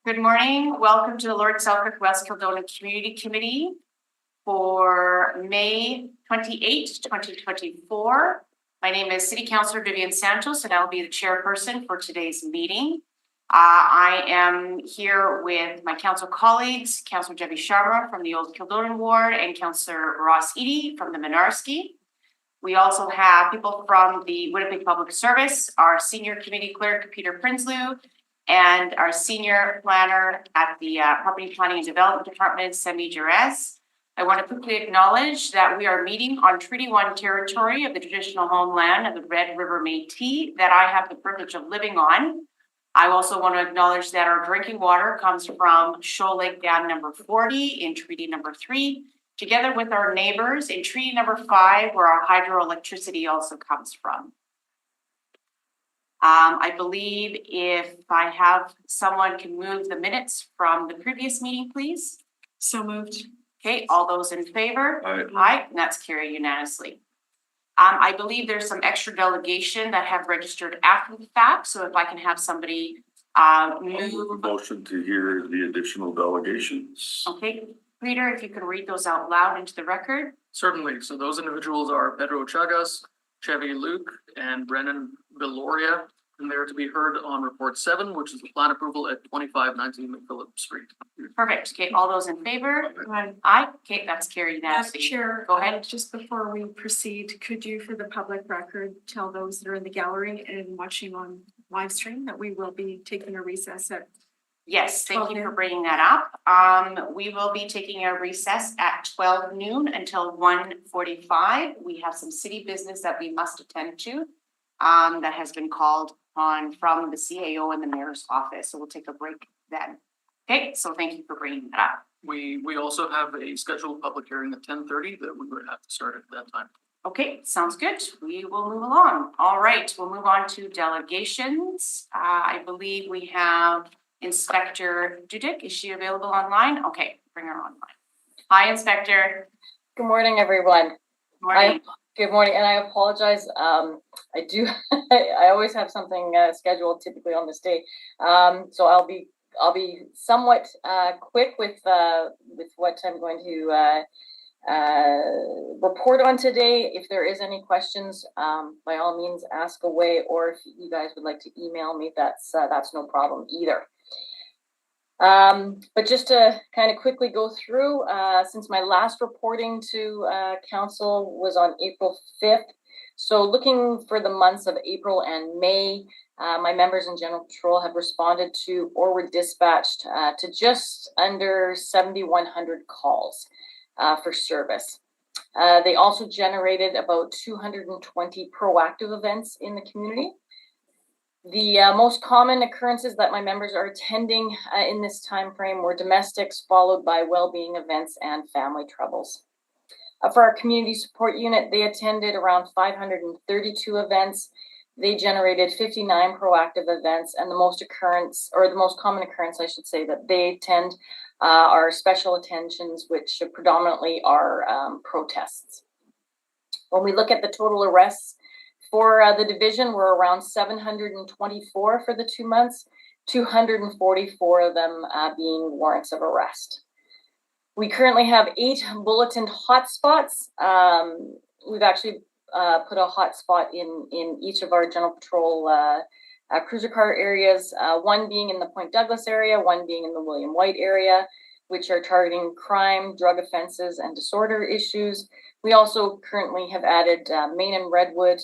Good morning. Welcome to the Lord Selkirk West Kildonan Community Committee for May 28, 2024. My name is City Councillor Vivian Santos, and I'll be the chairperson for today's meeting. I am here with my council colleagues, Councillor Debbie Sharma from the Old Kildonan Ward and Councillor Ross Eady from the Menarski. We also have people from the Winnipeg Public Service, our senior committee clerk, Peter Prinsloo, and our senior planner at the Property Planning and Development Department, Semi Jerez. I want to quickly acknowledge that we are meeting on Treaty 1 territory of the traditional homeland of the Red River Métis that I have the privilege of living on. I also want to acknowledge that our drinking water comes from Shoal Lake Dam number 40 in Treaty number 3, together with our neighbors in Treaty number 5, where our hydroelectricity also comes from. I believe if I have someone can move the minutes from the previous meeting, please. So moved. Okay, all those in favor? Aye. Aye, and that's carried unanimously. I believe there's some extra delegation that have registered after the fact, so if I can have somebody move. Motion to hear the additional delegations. Okay, Peter, if you could read those out loud into the record. Certainly. So those individuals are Pedro Chagas, Chevy Luke, and Brennan Viloria, and they're to be heard on report 7, which is the plan approval at 2519 McPhillips Street. Perfect. Okay, all those in favor? Aye. Okay, that's carried unanimously. Chair, Go ahead. just before we proceed, could you, for the public record, tell those that are in the gallery and watching on live stream that we will be taking a recess at? Yes, thank you Okay. for bringing that up. We will be taking a recess at 12 noon until 1:45. We have some city business that we must attend to that has been called on from the CAO and the mayor's office. So we'll take a break then. Okay, so thank you for bringing that up. We also have a scheduled public hearing at 10:30 that we would have to start at that time. Okay, sounds good. We will move along. All right, we'll move on to delegations. I believe we have Inspector Dudick. Is she available online? Okay, bring her online. Hi, Inspector. Good morning, everyone. Morning. Good morning, and I apologize. I do. I always have something scheduled, typically on this day. So I'll be somewhat quick with what I'm going to report on today. If there is any questions, by all means, ask away. Or if you guys would like to email me, that's no problem either. But just to kind of quickly go through, since my last reporting to council was on April 5th, so looking for the months of April and May, my members in General Patrol have responded to or were dispatched to just under 7,100 calls for service. They also generated about 220 proactive events in the community. The most common occurrences that my members are attending in this time frame were domestics, followed by well-being events and family troubles. For our community support unit, they attended around 532 events. They generated 59 proactive events, and the most common occurrence, I should say, that they attend are special attentions, which predominantly are protests. When we look at the total arrests for the division, we're around 724 for the 2 months, 244 of them being warrants of arrest. We currently have 8 bulletined hotspots. We've actually put a hotspot in each of our General Patrol cruiser car areas, one being in the Point Douglas area, one being in the William White area, which are targeting crime, drug offenses, and disorder issues. We also currently have added Main and Redwood,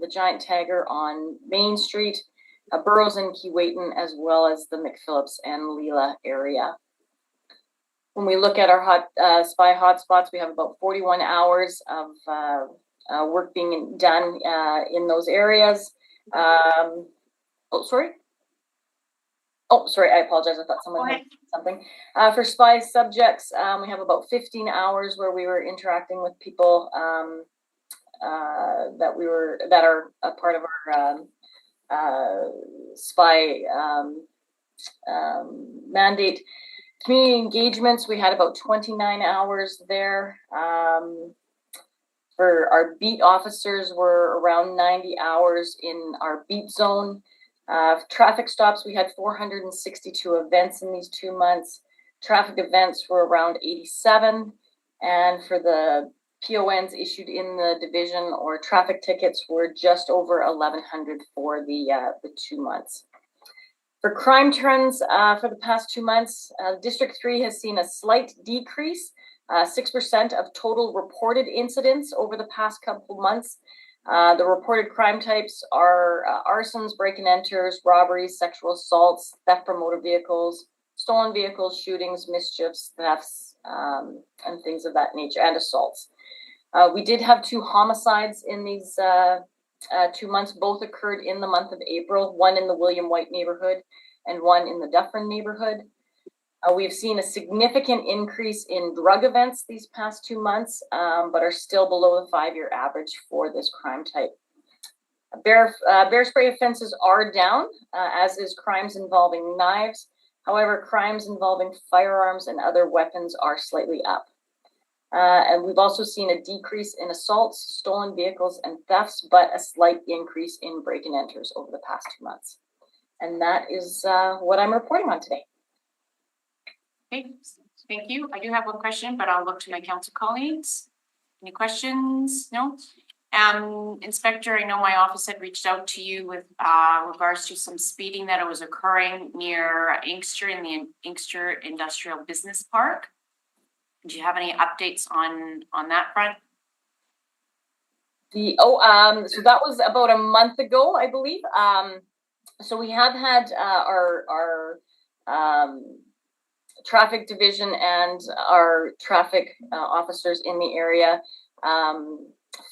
the Giant Tiger on Main Street, Burroughs and Keewatin, as well as the McPhillips and Leela area. When we look at our spy hotspots, we have about 41 hours of work being done in those areas. Oh, sorry, I apologize. I thought someone had something. For spy subjects, we have about 15 hours where we were interacting with people that are a part of our spy mandate. Community engagements, we had about 29 hours there. For our beat officers, we're around 90 hours in our beat zone. Traffic stops, we had 462 events in these 2 months. Traffic events were around 87. And for the PONs issued in the division or traffic tickets were just over 1,100 for the 2 months. For crime trends for the past 2 months, District 3 has seen a slight decrease, 6% of total reported incidents over the past couple months. The reported crime types are arsons, break and enters, robberies, sexual assaults, theft from motor vehicles, stolen vehicles, shootings, mischiefs, thefts, and things of that nature, and assaults. We did have 2 homicides in these 2 months. Both occurred in the month of April, one in the William White neighborhood and one in the Dufferin neighborhood. We've seen a significant increase in drug events these past 2 months, but are still below the 5-year average for this crime type. Bear spray offenses are down, as is crimes involving knives. However, crimes involving firearms and other weapons are slightly up. And we've also seen a decrease in assaults, stolen vehicles, and thefts, but a slight increase in break and enters over the past 2 months. And that is what I'm reporting on today. Okay, thank you. I do have one question, but I'll look to my council colleagues. Any questions? No? Inspector, I know my office had reached out to you with regards to some speeding that was occurring near Inkster in the Inkster Industrial Business Park. Do you have any updates on that front? So that was about a month ago, I believe. So we have had our traffic division and our traffic officers in the area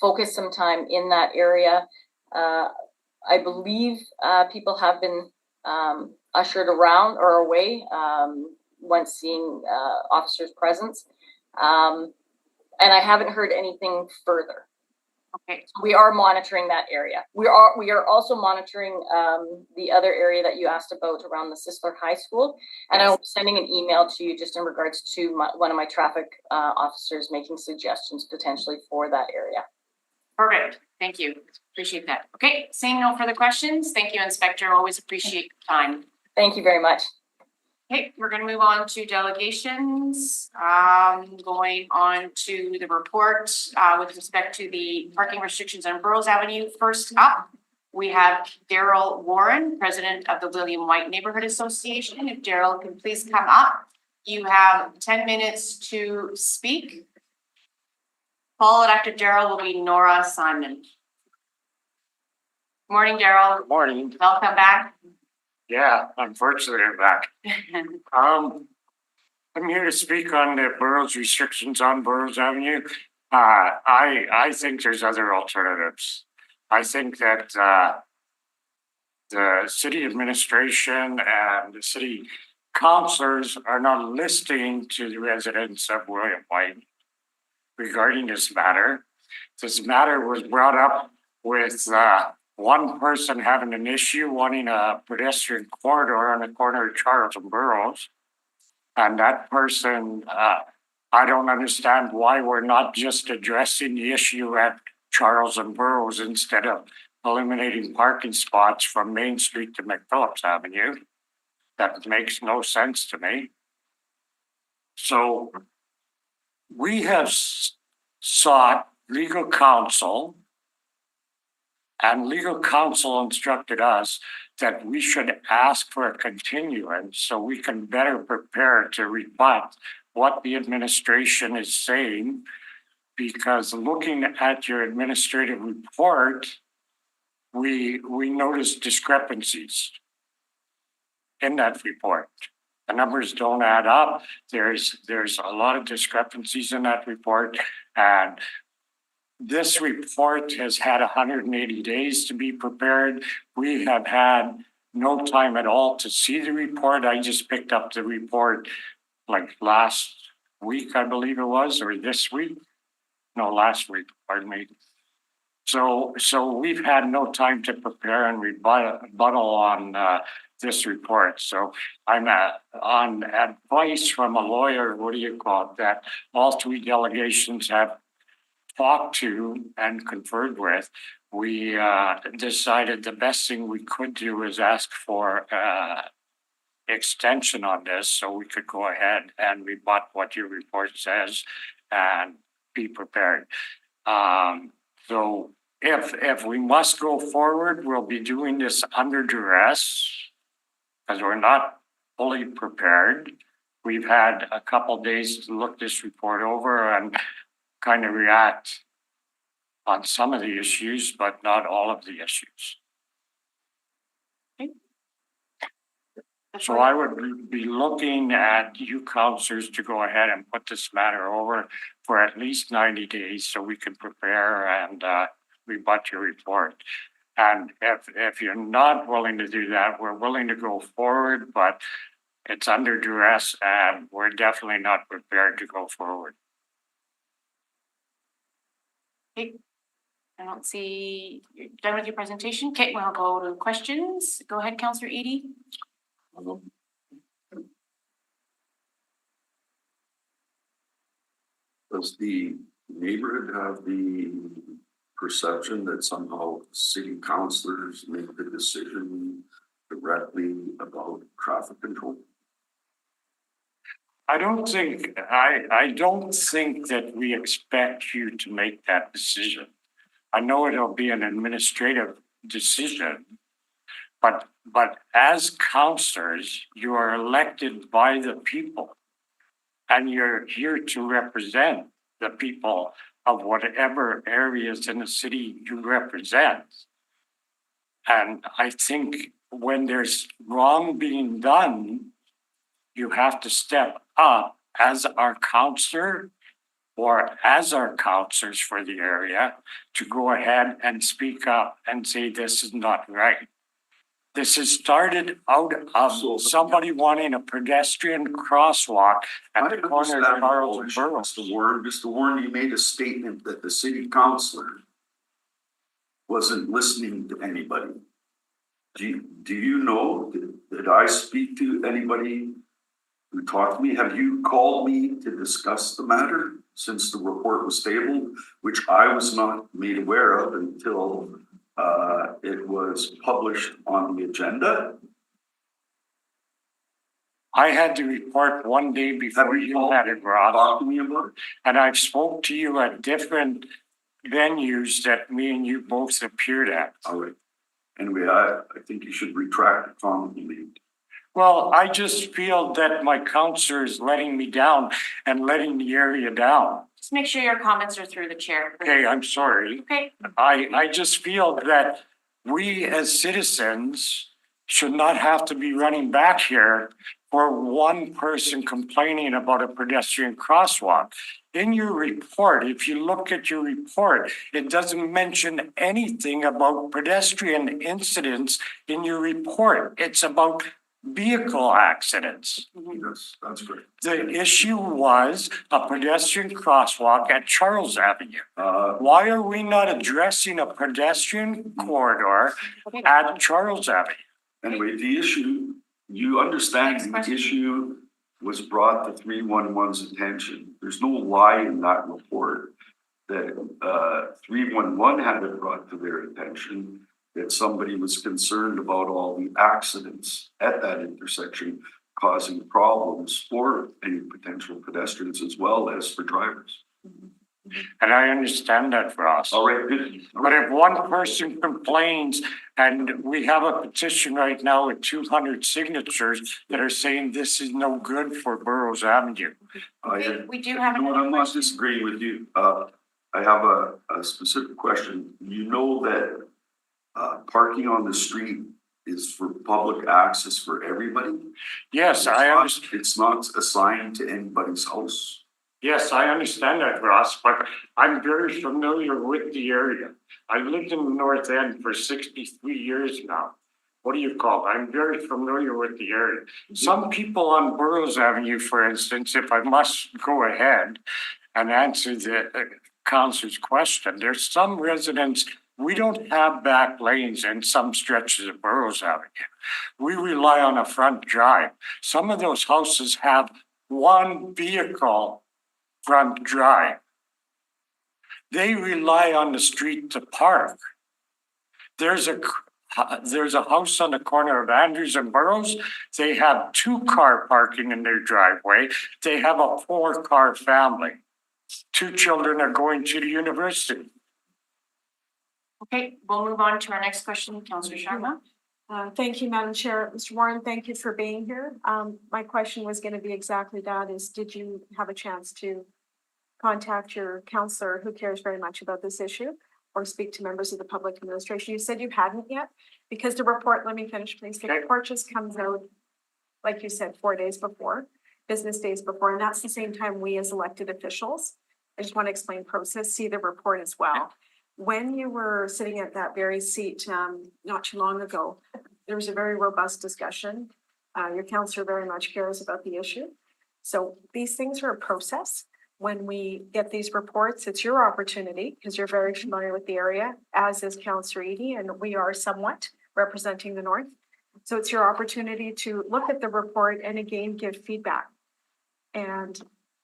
focus some time in that area. I believe people have been ushered around or away once seeing officers' presence. And I haven't heard anything further. Okay. We are monitoring that area. We are also monitoring the other area that you asked about around the Sisler High School. And I'm sending an email to you just in regards to one of my traffic officers making suggestions potentially for that area. Perfect. Thank you. Appreciate that. Okay, seeing no further questions. Thank you, Inspector. Always appreciate your time. Thank you very much. Okay, we're going to move on to delegations. Going on to the report with respect to the parking restrictions on Burroughs Avenue. First up, we have Daryl Warren, President of the William White Neighborhood Association. If Daryl can please come up. You have 10 minutes to speak. Followed after Daryl will be Nora Simon. Morning, Daryl. Morning. Welcome back. Yeah, unfortunately I'm back. I'm here to speak on the borough's restrictions on Burroughs Avenue. I think there's other alternatives. I think that the city administration and the city councilors are not listening to the residents of William White regarding this matter. This matter was brought up with one person having an issue wanting a pedestrian corridor on the corner of Charles and Burroughs. And that person, I don't understand why we're not just addressing the issue at Charles and Burroughs instead of eliminating parking spots from Main Street to McPhillips Avenue. That makes no sense to me. So we have sought legal counsel, and legal counsel instructed us that we should ask for a continuance so we can better prepare to rebut what the administration is saying. Because looking at your administrative report, we noticed discrepancies in that report. The numbers don't add up. There's a lot of discrepancies in that report, and this report has had 180 days to be prepared. We have had no time at all to see the report. I just picked up the report like last week, I believe it was, or this week. No, last week, pardon me. So we've had no time to prepare and rebuttal on this report. So I'm on advice from a lawyer, that all 3 delegations have talked to and conferred with. we decided the best thing we could do is ask for extension on this so we could go ahead and rebut what your report says and be prepared. So if we must go forward, we'll be doing this under duress because we're not fully prepared. We've had a couple days to look this report over and kind of react on some of the issues, but not all of the issues. So I would be looking at you councillors to go ahead and put this matter over for at least 90 days so we can prepare and rebut your report. And if you're not willing to do that, we're willing to go forward, but it's under duress and we're definitely not prepared to go forward. I don't see, you're done with your presentation. Okay, we'll go to questions. Go ahead, Councillor Edie. Does the neighborhood have the perception that somehow city councillors make the decision directly about traffic control? I don't think that we expect you to make that decision. I know it'll be an administrative decision, but as councillors, you are elected by the people. And you're here to represent the people of whatever areas in the city you represent. And I think when there's wrong being done, you have to step up as our councillor or as our councillors for the area to go ahead and speak up and say this is not right. This has started out of somebody wanting a pedestrian crosswalk at the corner of Charles and Burroughs. Mr. Warren, you made a statement that the city councillor wasn't listening to anybody. Do you know, did I speak to anybody who talked to me? Have you called me to discuss the matter since the report was tabled, which I was not made aware of until it was published on the agenda? I had to report one day before you had it, Rob. Talk to me about it. And I've spoke to you at different venues that me and you both appeared at. All right. Anyway, I think you should retract the comment you made. Well, I just feel that my councillor is letting me down and letting the area down. Just make sure your comments are through the chair. Okay, I'm sorry. Okay, I just feel that we as citizens should not have to be running back here for one person complaining about a pedestrian crosswalk. In your report, if you look at your report, it doesn't mention anything about pedestrian incidents in your report. It's about vehicle accidents. Yes, that's great. The issue was a pedestrian crosswalk at Charles Avenue. Why are we not addressing a pedestrian corridor okay. at Charles Avenue? Anyway, the issue, you understand Next the question. issue was brought to 311's attention. There's no lie in that report that 311 had it brought to their attention that somebody was concerned about all the accidents at that intersection causing problems for any potential pedestrians as well as for drivers. And I understand that, Ross. All right, good. But if one person complains, and we have a petition right now with 200 signatures that are saying this is no good for Burroughs Avenue. Okay, we do have You know what, another I'm not question. disagreeing with you. I have a specific question. You know that parking on the street is for public access for everybody? Yes, I understand. It's not assigned to anybody's house. Yes, I understand that, Ross, but I'm very familiar with the area. I've lived in the North End for 63 years now. What do you call it? I'm very familiar with the area. Some people on Burroughs Avenue, for instance, if I must go ahead and answer the council's question, there's some residents, we don't have back lanes in some stretches of Burroughs Avenue. We rely on a front drive. Some of those houses have one vehicle front drive. They rely on the street to park. there's a house on the corner of Andrews and Burrows. They have 2-car parking in their driveway. They have a 4-car family. 2 children are going to the university. Okay, we'll move on to our next question, Councillor Sharma. Thank you, Madam Chair. Mr. Warren, thank you for being here. My question was going to be exactly that, is did you have a chance to contact your counselor who cares very much about this issue or speak to members of the public administration? You said you hadn't yet, because the report, let me finish please. The Okay. report just comes out, like you said, 4 days before, business days before, and that's the same time we as elected officials, I just want to explain process, see the report as well. When you were sitting at that very seat, not too long ago, there was a very robust discussion. Your counselor very much cares about the issue. So these things are a process. When we get these reports, it's your opportunity, because you're very familiar with the area, as is Councillor Edie, and we are somewhat representing the North. So it's your opportunity to look at the report and again, give feedback. And,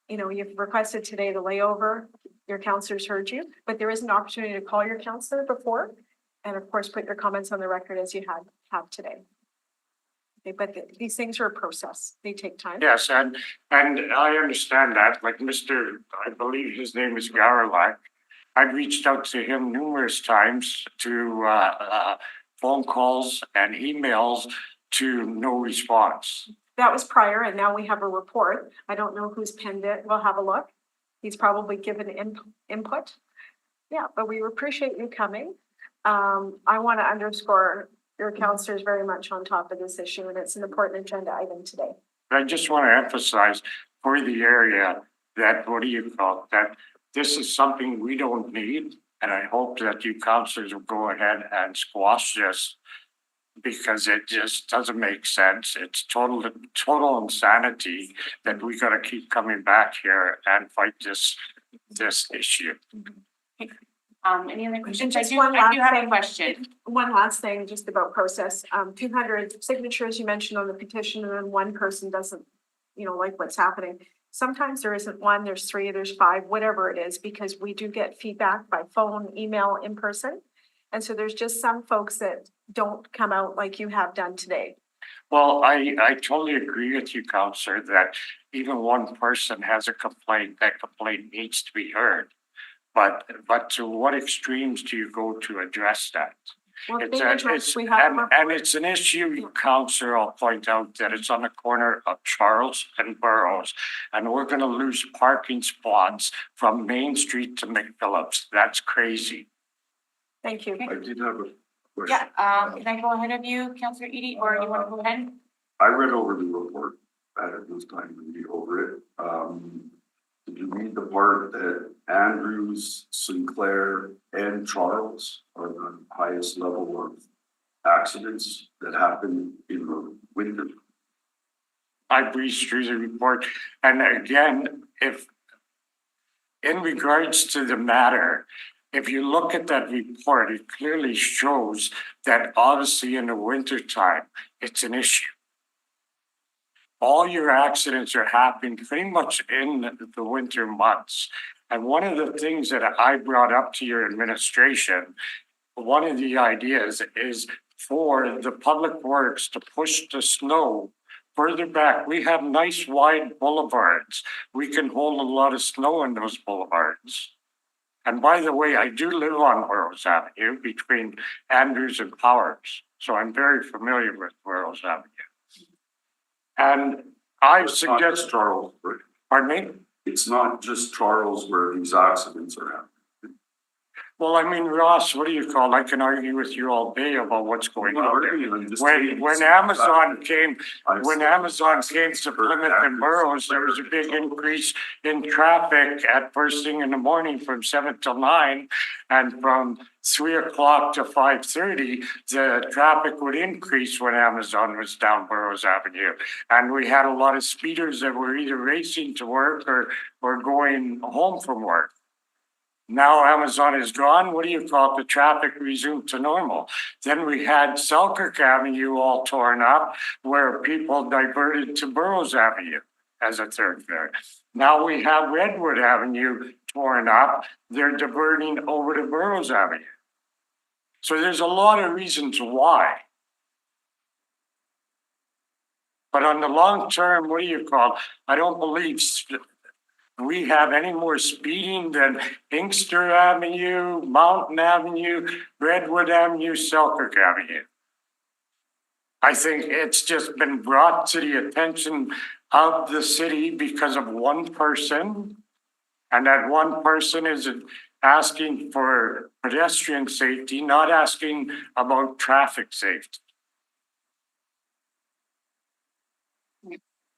you know, you've requested today the layover, your counselors heard you, but there is an opportunity to call your counselor before, and of course, put your comments on the record as you have today. Okay, but these things are a process, they take time. Yes, and I understand that, like I believe his name is Garalak. I've reached out to him numerous times to phone calls and emails to no response. That was prior, and now we have a report. I don't know who's penned it. We'll have a look. He's probably given input. Yeah, but we appreciate you coming. I want to underscore your counselor is very much on top of this issue, and it's an important agenda item today. I just want to emphasize for the area that, that this is something we don't need. And I hope that you counselors will go ahead and squash this, because it just doesn't make sense. It's total insanity that we gotta keep coming back here and fight this issue. Any other questions? I just do one have last a thing. question. One last thing, just about process, 200 signatures you mentioned on the petition, and then one person doesn't, like what's happening. Sometimes there isn't one, there's 3, there's 5, whatever it is, because we do get feedback by phone, email, in person. And so there's just some folks that don't come out like you have done today. Well, I totally agree with you, Counselor, that even one person has a complaint, that complaint needs to be heard. But to what extremes do you go to address that? Well, It's being addressed, we have a report. and it's an issue, Counselor, I'll point out that it's on the corner of Charles and Burrows. And we're gonna lose parking spots from Main Street to McPhillips. That's crazy. Thank you. I did have a question. Yeah, can I go ahead of you, Councillor Edie, or you want to go ahead? I read over the report. I had this time to read over it. Did you read the part that Andrews, Sinclair, and Charles are the highest level of accidents that happen in the winter? I breezed through the report, and again, if in regards to the matter, if you look at that report, it clearly shows that obviously in the winter time, it's an issue. All your accidents are happening pretty much in the winter months. And one of the things that I brought up to your administration, one of the ideas is for the public works to push the snow further back. We have nice wide boulevards. We can hold a lot of snow in those boulevards. And by the way, I do live on Burrows Avenue between Andrews and Powers. So I'm very familiar with Burrows Avenue. And I It's not just suggest, Charles, right? pardon me? It's not just Charles where these accidents are happening. Well, I mean, Ross, what do you call? I can argue with you all day about what's going on there. When Amazon came to Plymouth and Burrows, there was a big increase in traffic at first thing in the morning from 7 till 9. And from 3 o'clock to 5:30, the traffic would increase when Amazon was down Burrows Avenue. And we had a lot of speeders that were either racing to work or going home from work. Now Amazon is gone, what do you call it? The traffic resumed to normal. Then we had Selkirk Avenue all torn up where people diverted to Burrows Avenue as a thoroughfare. Now we have Redwood Avenue torn up, they're diverting over to Burrows Avenue. So there's a lot of reasons why. But on the long term, what do you call, I don't believe we have any more speeding than Inkster Avenue, Mountain Avenue, Redwood Avenue, Selkirk Avenue. I think it's just been brought to the attention of the city because of one person. And that one person is asking for pedestrian safety, not asking about traffic safety.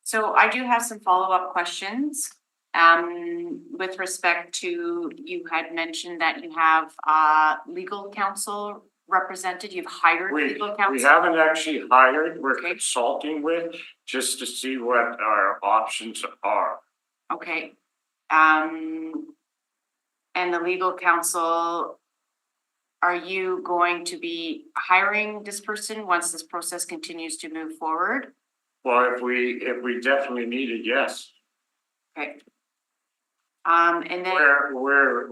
So I do have some follow-up questions. With respect to, you had mentioned that you have legal counsel represented, you've hired legal We counsel. haven't actually hired, we're Okay. consulting with, just to see what our options are. Okay. And the legal counsel, are you going to be hiring this person once this process continues to move forward? Well, if we definitely need it, yes. Okay. And then, We're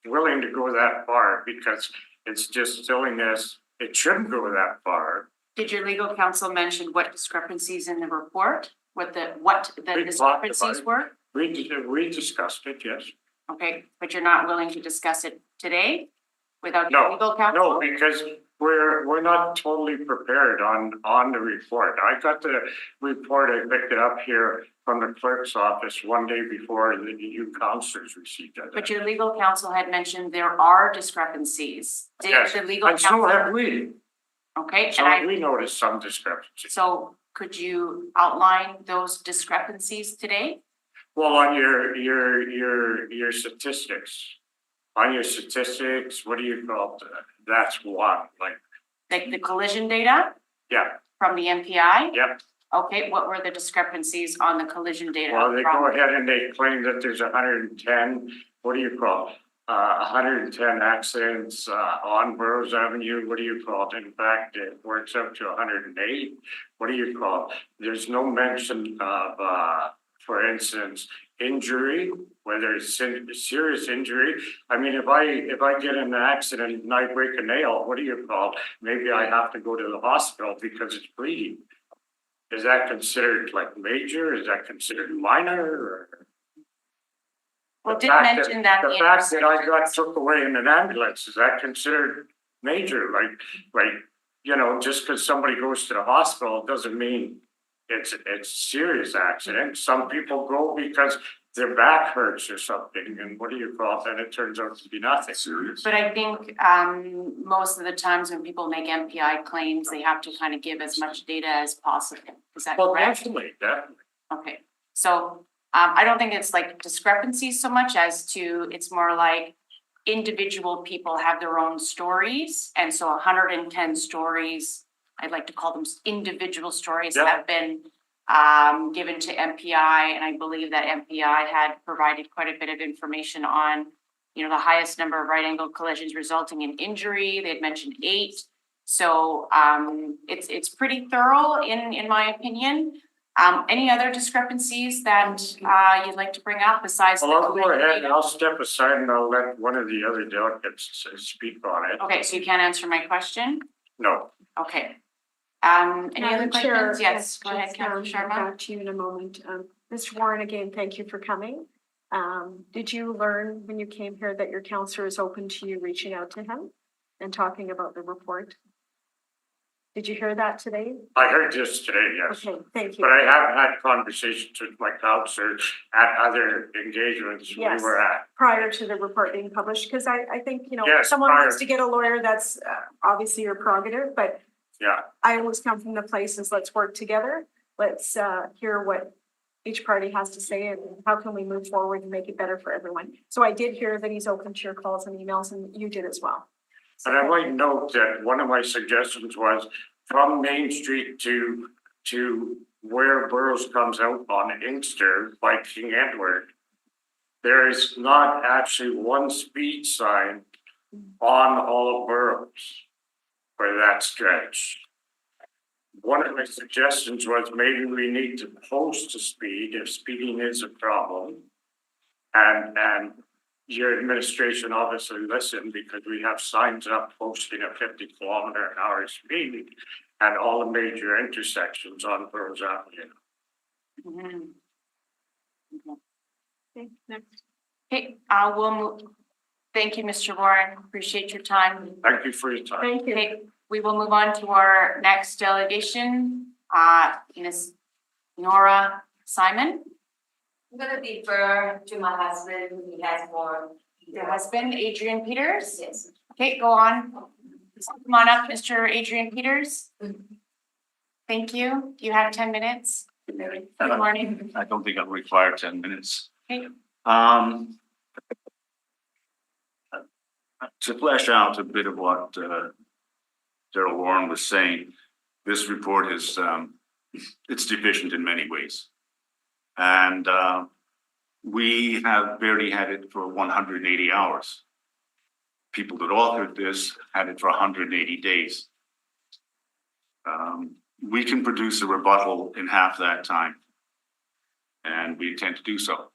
willing to go that far because it's just silliness. It shouldn't go that far. did your legal counsel mention what discrepancies in the report? What the We talked about discrepancies it. were? We discussed it, yes. Okay, but you're not willing to discuss it today without No, your legal counsel? No, because we're not totally prepared on the report. I got the report, I picked it up here from the clerk's office one day before the new counselors received it. But your legal counsel had mentioned there are discrepancies. Did Yes, the legal and so counsel? have we. Okay, So and we noticed some discrepancies. so could you outline those discrepancies today? Well, on your statistics, what do you call it? That's one, Like the collision data yeah, from the MPI? yep. Okay, what were the discrepancies on the collision data? Well, they from- go ahead and they claim that there's 110, what do you call it? 110 accidents, on Burroughs Avenue, what do you call it? In fact, it works up to 108. What do you call it? There's no mention of, for instance, injury, whether it's serious injury. I mean, if I get in an accident and I break a nail, what do you call it? Maybe I have to go to the hospital because it's bleeding. Is that considered like major? Is that considered minor? Or? Well, The did fact mention that. The fact that I got took away in an ambulance, is that considered major? Like, you know, just because somebody goes to the hospital doesn't mean it's a serious accident. Some people go because their back hurts or something, and what do you call it? And it turns out to be nothing. Serious? But I think most of the times when people make MPI claims, they have to kind of give as much data as possible. Is that Well, correct? definitely. Okay, so I don't think it's like discrepancies so much as to, it's more like individual people have their own stories. And so 110 stories, I'd like to call them individual stories, Yeah. have been given to MPI. And I believe that MPI had provided quite a bit of information on, you know, the highest number of right angle collisions resulting in injury. They had mentioned 8. So it's pretty thorough in my opinion. Any other discrepancies that you'd like to bring up besides? Well, the I'll go collision ahead and data? I'll step aside and I'll let one of the other delegates speak on it. Okay, so you can't answer my question? No. Okay. Any other Madam Chair, questions? Yes, go ahead, just, Councilor Sharma. Back to you in a moment. Mr. Warren, again, thank you for coming. Did you learn when you came here that your counselor is open to you reaching out to him and talking about the report? Did you hear that today? I heard this today, yes. Okay, thank you. But I have had conversations with my counselor at other engagements we Yes. were at. Prior to the report being published, because I think, you know, Yes, someone prior. wants to get a lawyer, that's obviously your prerogative, but Yeah, I always come from the places, let's work together. Let's hear what each party has to say and how can we move forward and make it better for everyone. So I did hear that he's open to your calls and emails, and you did as well. and I might note that one of my suggestions was from Main Street to where Burroughs comes out on Inkster by King Edward. There is not actually one speed sign on all of Burroughs for that stretch. One of my suggestions was maybe we need to post a speed if speeding is a problem. And your administration obviously listened because we have signs up posting a 50-kilometer-an-hour speed at all the major intersections on Burroughs Avenue. Mhm. Okay, next. Okay, we'll move. Thank you, Mr. Warren. Appreciate your time. Thank you for your time. Thank you. Okay, we will move on to our next delegation, Ms. Nora Simon. I'm gonna defer to my husband, who he has more. Your husband, Adrian Peters. Yes. Okay, go on. Come on up, Mr. Adrian Peters. Thank you. You have 10 minutes. Good morning. I don't think I'll require 10 minutes. Okay. To flesh out a bit of what Daryl Warren was saying, this report is it's deficient in many ways. And we have barely had it for 180 hours. People that authored this had it for 180 days. We can produce a rebuttal in half that time. And we intend to do so.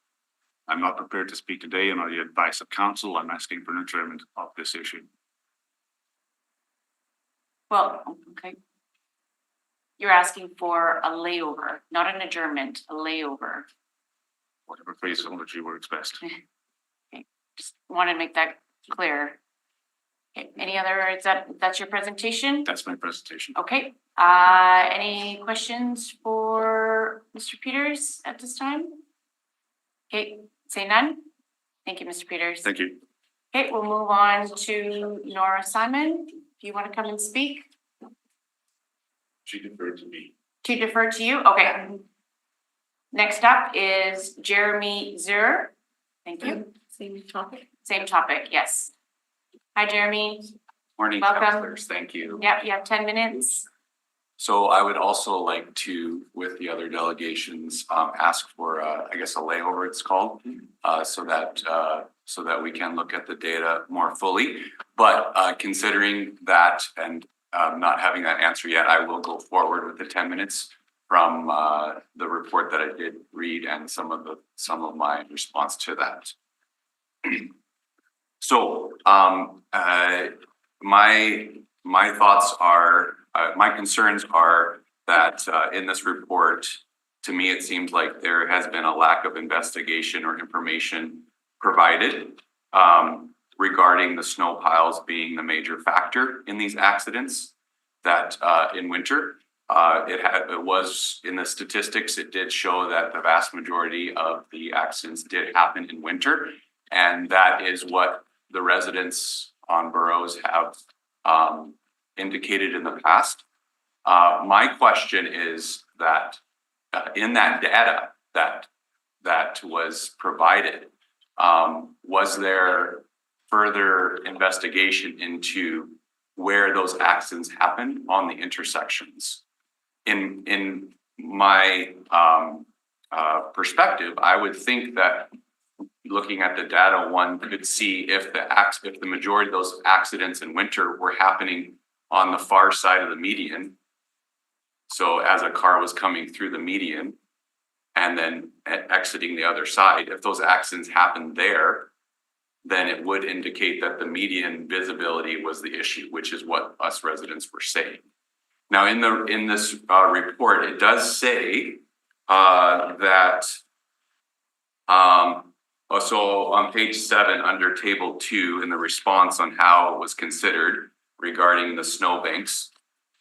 I'm not prepared to speak today, and on the advice of counsel, I'm asking for an adjournment of this issue. Well, okay. You're asking for a layover, not an adjournment, a layover. Whatever phraseology works best. Just want to make that clear. Okay, any other, that's your presentation? That's my presentation. Okay, any questions for Mr. Peters at this time? Okay, say none. Thank you, Mr. Peters. Thank you. Okay, we'll move on to Nora Simon. Do you want to come and speak? She deferred to me. To defer to you? Okay. Next up is Jeremy Zur. Thank you. Same topic. Same topic, yes. Hi, Jeremy. Morning, Welcome. councilors. Thank you. Yep, you have 10 minutes. So I would also like to, with the other delegations, ask for, I guess, a layover, it's called, so that we can look at the data more fully. But my that and not having that answer yet, I will go forward with the 10 minutes from the report that I did read and some of my response to that. So my thoughts are, my concerns are that in this report, to me, it seems like there has been a lack of investigation or information provided regarding the snow piles being the major factor in these accidents. That in winter, it was in the statistics, it did show that the vast majority of the accidents did happen in winter. And that is what the residents on Burroughs have indicated in the past. My question is that in that data that was provided, was there further investigation into where those accidents happen on the intersections? In my perspective, I would think that looking at the data, one could see if the majority of those accidents in winter were happening on the far side of the median. So as a car was coming through the median and then exiting the other side, if those accidents happened there, then it would indicate that the median visibility was the issue, which is what us residents were saying. Now, in this report, it does say that so on page 7 under table 2 in the response on how it was considered regarding the snowbanks,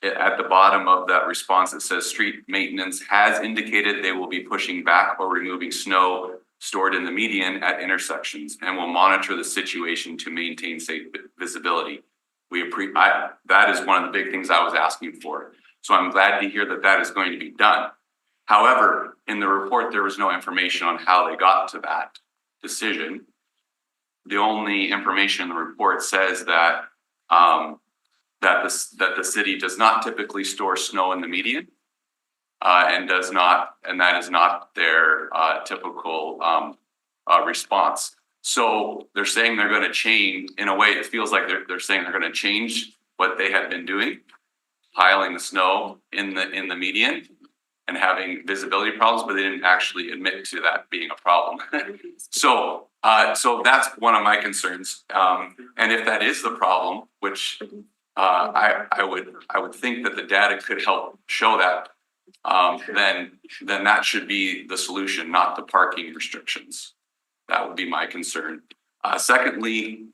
at the bottom of that response, it says street maintenance has indicated they will be pushing back or removing snow stored in the median at intersections and will monitor the situation to maintain safe visibility. That is one of the big things I was asking for. So I'm glad to hear that that is going to be done. However, in the report, there was no information on how they got to that decision. The only information in the report says that that the city does not typically store snow in the median, and that is not their typical response. So they're saying they're going to change. In a way, it feels like they're saying they're going to change what they had been doing, piling the snow in the median and having visibility problems, but they didn't actually admit to that being a problem. So So that's one of my concerns. And if that is the problem, which I would think that the data could help show that, then that should be the solution, not the parking restrictions. That would be my concern. Secondly,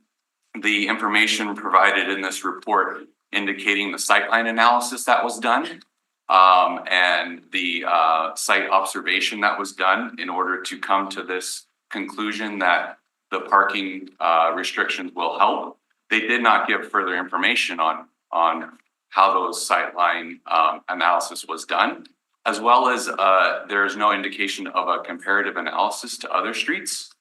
the information provided in this report indicating the sightline analysis that was done, and the site observation that was done in order to come to this conclusion that the parking restrictions will help. They did not give further information on how those sightline analysis was done, as well as there is no indication of a comparative analysis to other streets.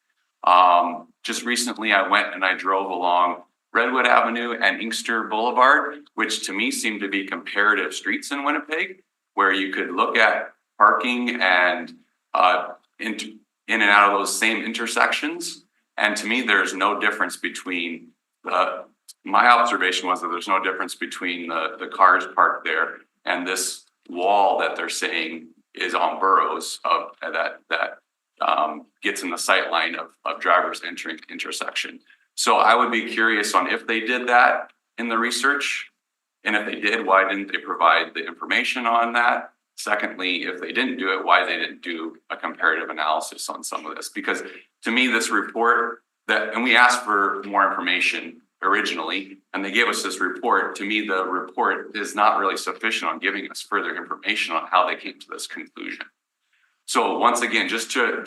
Just recently, I went and I drove along Redwood Avenue and Inkster Boulevard, which to me seem to be comparative streets in Winnipeg, where you could look at parking and in and out of those same intersections. And to me, there's no difference between my observation was that there's no difference between the cars parked there and this wall that they're saying is on Burroughs of that gets in the sight line of drivers entering intersection. So I would be curious on if they did that in the research, and if they did, why didn't they provide the information on that? Secondly, if they didn't do it, why they didn't do a comparative analysis on some of this? Because to me, this report and we asked for more information originally, and they gave us this report. To me, the report is not really sufficient on giving us further information on how they came to this conclusion. So once again, just to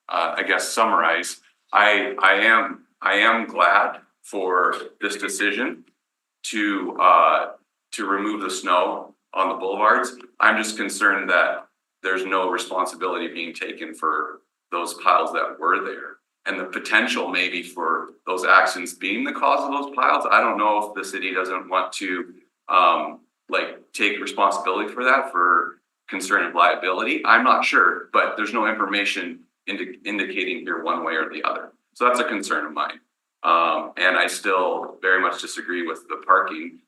I guess summarize, I am glad for this decision to remove the snow on the boulevards. I'm just concerned that there's no responsibility being taken for those piles that were there, and the potential maybe for those accidents being the cause of those piles. I don't know if the city doesn't want to take responsibility for that for concern of liability. I'm not sure, but there's no information indicating here one way or the other. So that's a concern of mine. And I still very much disagree with the parking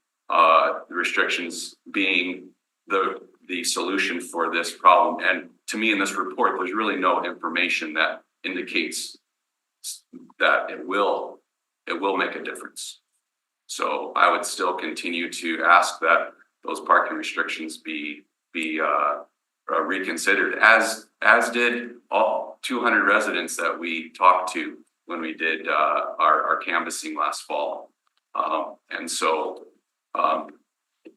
restrictions being the solution for this problem. And to me, in this report, there's really no information that indicates that it will make a difference. So I would still continue to ask that those parking restrictions be reconsidered, as did all 200 residents that we talked to when we did our canvassing last fall.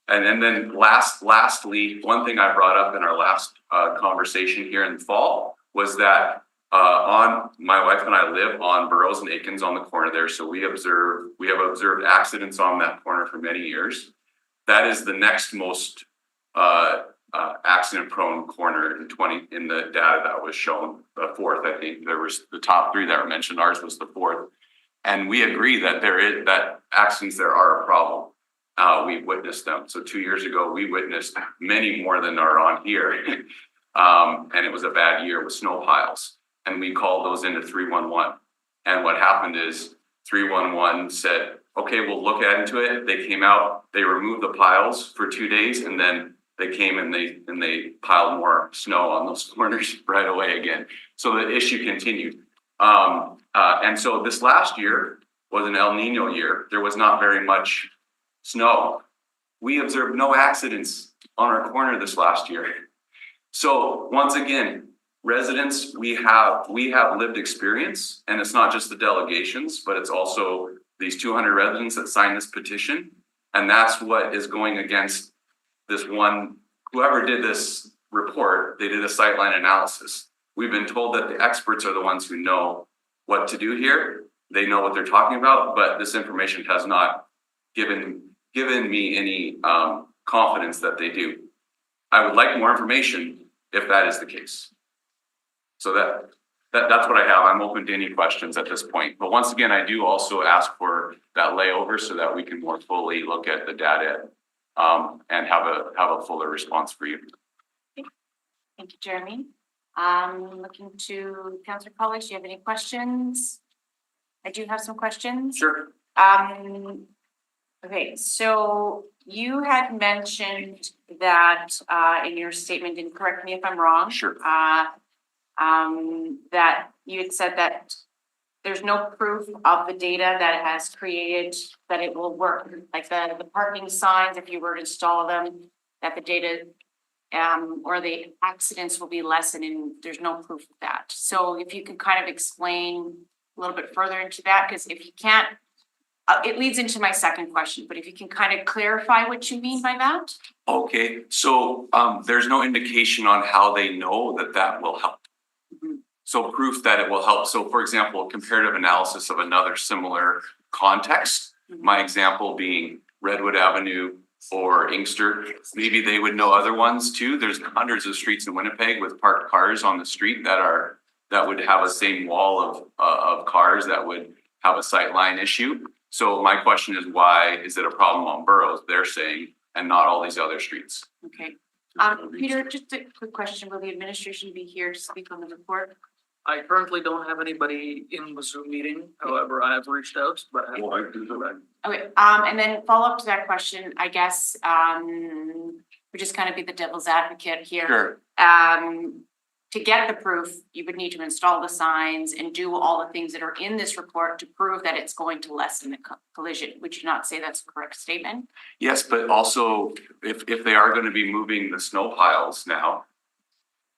And then lastly, one thing I brought up in our last conversation here in the fall was that my wife and I live on Burroughs and Aikens on the corner there. So we have observed accidents on that corner for many years. That is the next most accident prone corner in the data that was shown, the fourth. I think there was the top three that were mentioned. Ours was the fourth. And we agree that that accidents there are a problem. We've witnessed them. So 2 years ago, we witnessed many more than are on here. And it was a bad year with snow piles. And we called those into 311. And what happened is 311 said, okay, we'll look into it. They came out, they removed the piles for 2 days, and then they came and they piled more snow on those corners right away again. So the issue continued. And so this last year was an El Nino year. There was not very much snow. We observed no accidents on our corner this last year. So once again, residents, we have lived experience, and it's not just the delegations, but it's also these 200 residents that signed this petition. And that's what is going against this one, whoever did this report, they did a sightline analysis. We've been told that the experts are the ones who know what to do here. They know what they're talking about, but this information has not given me any confidence that they do. I would like more information if that is the case. So that's what I have. I'm open to any questions at this point. But once again, I do also ask for that layover so that we can more fully look at the data and have a fuller response for you. Thank you, Jeremy. Looking to Councillor College, do you have any questions? I do have some questions. Sure. Okay, so you had mentioned that in your statement, and correct me if I'm wrong. Sure. that you had said that there's no proof of the data that it has created, that it will work, like the parking signs, if you were to install them, that the data or the accidents will be lessened, and there's no proof of that. So if you could kind of explain a little bit further into that, because if you can't, it leads into my second question, but if you can kind of clarify what you mean by that? Okay, so there's no indication on how they know that that will help. Mhm. So proof that it will help. So for example, comparative analysis of another similar context, my example being Redwood Avenue or Inkster, maybe they would know other ones too. There's hundreds of streets in Winnipeg with parked cars on the street that would have a same wall of cars that would have a sightline issue. So my question is, why is it a problem on Burroughs, they're saying, and not all these other streets? Okay. Peter, just a quick question. Will the administration be here to speak on the report? I currently don't have anybody in the Zoom meeting, however, I have reached out, but I have. Well, I do that. Okay, and then follow up to that question, I guess, we just kind of be the devil's advocate here. Sure. To get the proof, you would need to install the signs and do all the things that are in this report to prove that it's going to lessen the collision. Would you not say that's a correct statement? Yes, but also if they are going to be moving the snow piles now,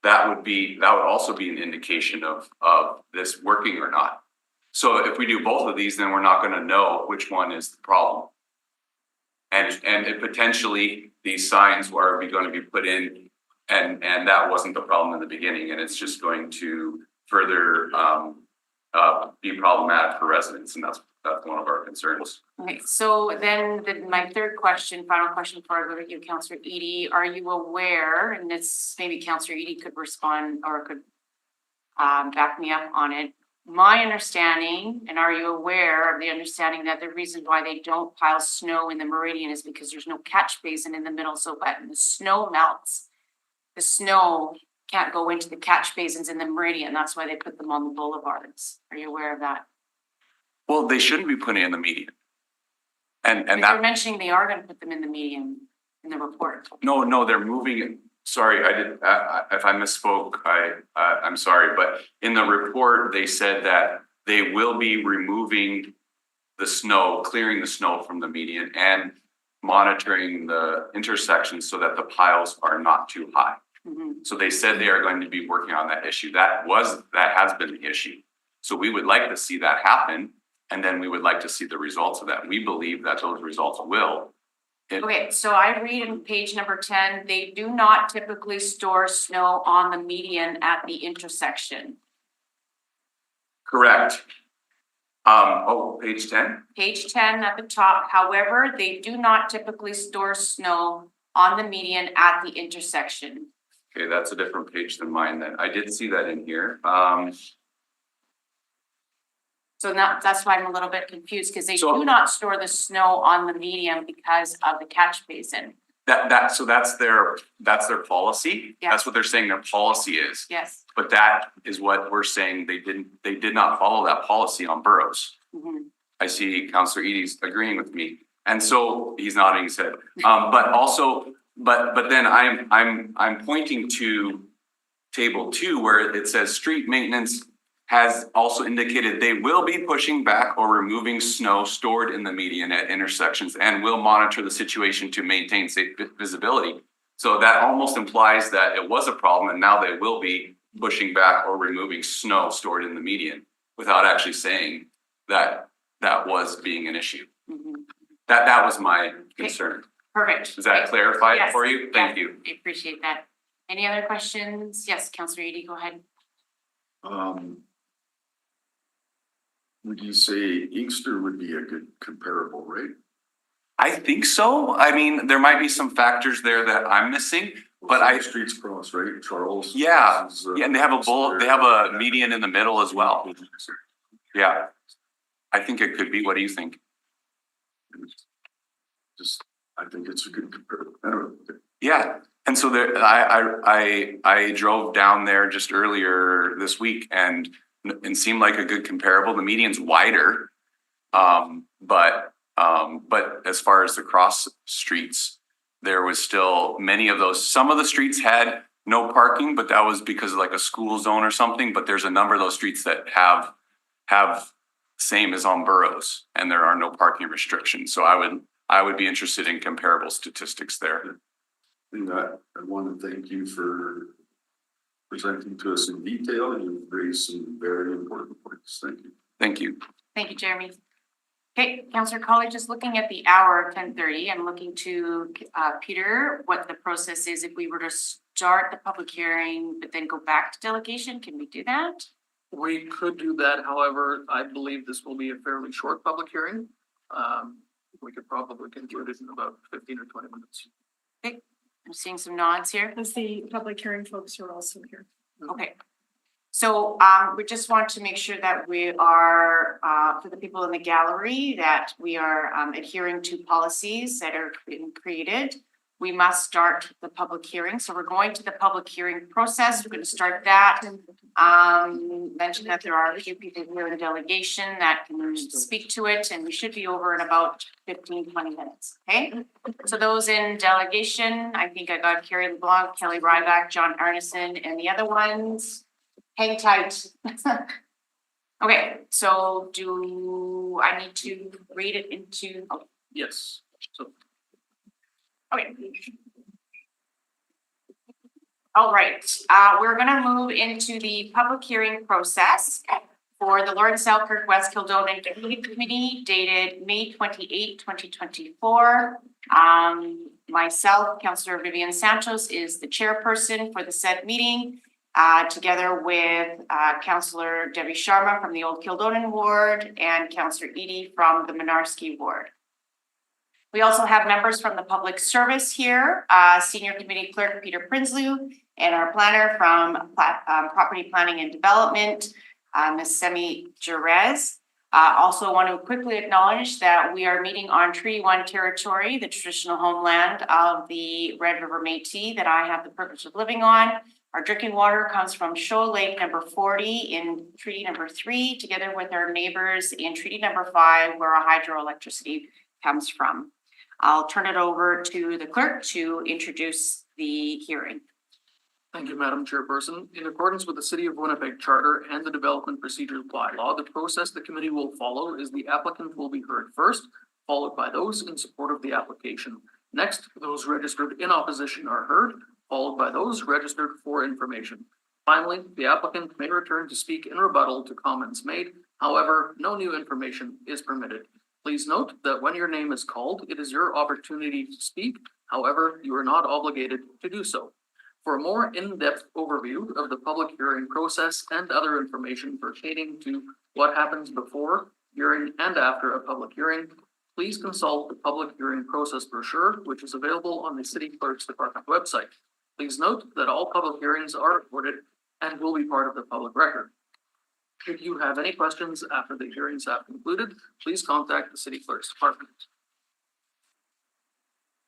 that would also be an indication of this working or not. So if we do both of these, then we're not going to know which one is the problem. And if potentially these signs are going to be put in and that wasn't the problem in the beginning, and it's just going to further be problematic for residents, and that's one of our concerns. Okay, so then my third question, final question before I go to you, Councillor Edie, are you aware, and this maybe Councillor Edie could respond or could back me up on it. My understanding, and are you aware of the understanding that the reason why they don't pile snow in the meridian is because there's no catch basin in the middle, so when the snow melts, the snow can't go into the catch basins in the meridian. That's why they put them on the boulevards. Are you aware of that? Well, they shouldn't be putting it in the median. And But that they're mentioning they are going to put them in the median in the report. No, they're moving it. Sorry, if I misspoke, I'm sorry, but in the report, they said that they will be removing the snow, clearing the snow from the median and monitoring the intersections so that the piles are not too high. Mhm. So they said they are going to be working on that issue. That has been the issue. So we would like to see that happen, and then we would like to see the results of that. We believe that those results will. Okay, so I read in page number 10, they do not typically store snow on the median at the intersection. Correct. Page 10? Page 10 at the top, however, they do not typically store snow on the median at the intersection. Okay, that's a different page than mine then. I did see that in here. So now that's why I'm a little bit confused, because they So- do not store the snow on the median because of the catch basin. So that's their policy. Yeah. That's what they're saying their policy is. Yes. But that is what we're saying they did not follow that policy on Burroughs. Mhm. I see Councillor Edie's agreeing with me. And so he's nodding his head. But also, but then I'm pointing to table 2 where it says street maintenance has also indicated they will be pushing back or removing snow stored in the median at intersections and will monitor the situation to maintain safe visibility. So that almost implies that it was a problem and now they will be pushing back or removing snow stored in the median without actually saying that that was being an issue. Mhm. That was my concern. Perfect. Does that clarify it Yes. for you? Thank Yeah, you. I appreciate that. Any other questions? Yes, Councillor Edie, go ahead. Would you say Inkster would be a good comparable, right? I think so. I mean, there might be some factors there that I'm missing, but I, Streets cross, right, Charles? Yeah. This is, yeah, and they have a median in the middle as well. Yeah. I think it could be. What do you think? Just, I think it's a good comparable. Yeah. And so there, I drove down there just earlier this week and seemed like a good comparable. The median's wider. But as far as the cross streets, there was still many of those. Some of the streets had no parking, but that was because of like a school zone or something, but there's a number of those streets that have same as on Burroughs, and there are no parking restrictions. So I would be interested in comparable statistics there. And I want to thank you for presenting to us in detail, and you've raised some very important points. Thank you. Thank you. Thank you, Jeremy. Okay, Councillor Colley, just looking at the hour, 10:30, I'm looking to Peter, what the process is if we were to start the public hearing, but then go back to delegation. Can we do that? We could do that, however, I believe this will be a fairly short public hearing. We could probably conclude it in about 15 or 20 minutes. I'm seeing some nods here. As the public hearing folks are also here. Okay. So we just want to make sure that we are, for the people in the gallery, that we are adhering to policies that are being created. We must start the public hearing. So we're going to the public hearing process. We're going to start that. Mention that there are a few people here in delegation that can speak to it, and we should be over in about 15, 20 minutes. Okay. So those in delegation, I think I got Carrie LeBlanc, Kelly Ryback, John Arneson, and the other ones. Hang tight. Okay, so do I need to read it into, oh, Yes, so okay. All right, we're gonna move into the public hearing process for the Lawrence Selkirk West Kildonan Community Committee dated May 28, 2024. Myself, Councillor Vivian Santos, is the chairperson for the said meeting. Together with Councillor Debbie Sharma from the Old Kildonan Ward and Councillor Edie from the Minarski Ward. We also have members from the public service here, Senior Committee Clerk Peter Prinsloo, and our planner from Property Planning and Development, Ms. Semi Jerez. Also want to quickly acknowledge that we are meeting on Treaty 1 territory, the traditional homeland of the Red River Métis that I have the privilege of living on. Our drinking water comes from Shoal Lake number 40 in Treaty number 3, together with our neighbors in Treaty number 5, where our hydroelectricity comes from. I'll turn it over to the clerk to introduce the hearing. thank you, Madam Chairperson. In accordance with the City of Winnipeg Charter and the Development Procedures Bylaw, the process the committee will follow is the applicant will be heard first, followed by those in support of the application. Next, those registered in opposition are heard, followed by those registered for information. Finally, the applicant may return to speak in rebuttal to comments made. However, no new information is permitted. Please note that when your name is called, it is your opportunity to speak. However, you are not obligated to do so. For a more in-depth overview of the public hearing process and other information pertaining to what happens before, during, and after a public hearing, please consult the public hearing process brochure, which is available on the City Clerk's Department website. Please note that all public hearings are recorded and will be part of the public record. If you have any questions after the hearings have concluded, please contact the City Clerk's Department.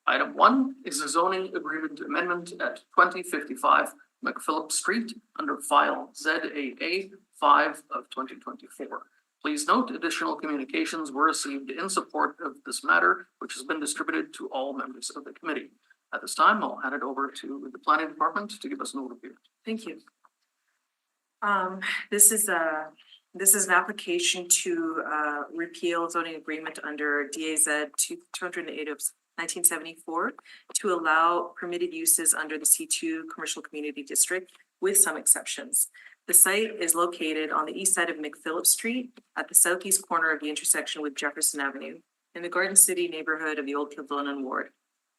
Item 1 is a zoning agreement amendment at 2055 McPhillips Street under file ZAA 5 of 2024. Please note additional communications were received in support of this matter, which has been distributed to all members of the committee. At this time, I'll hand it over to the planning department to give us an overview. Thank you. This is an application to repeal zoning agreement under DAZ 208 of 1974 to allow permitted uses under the C2 Commercial Community District with some exceptions. The site is located on the east side of McPhillips Street at the southeast corner of the intersection with Jefferson Avenue in the Garden City neighborhood of the Old Kildonan Ward.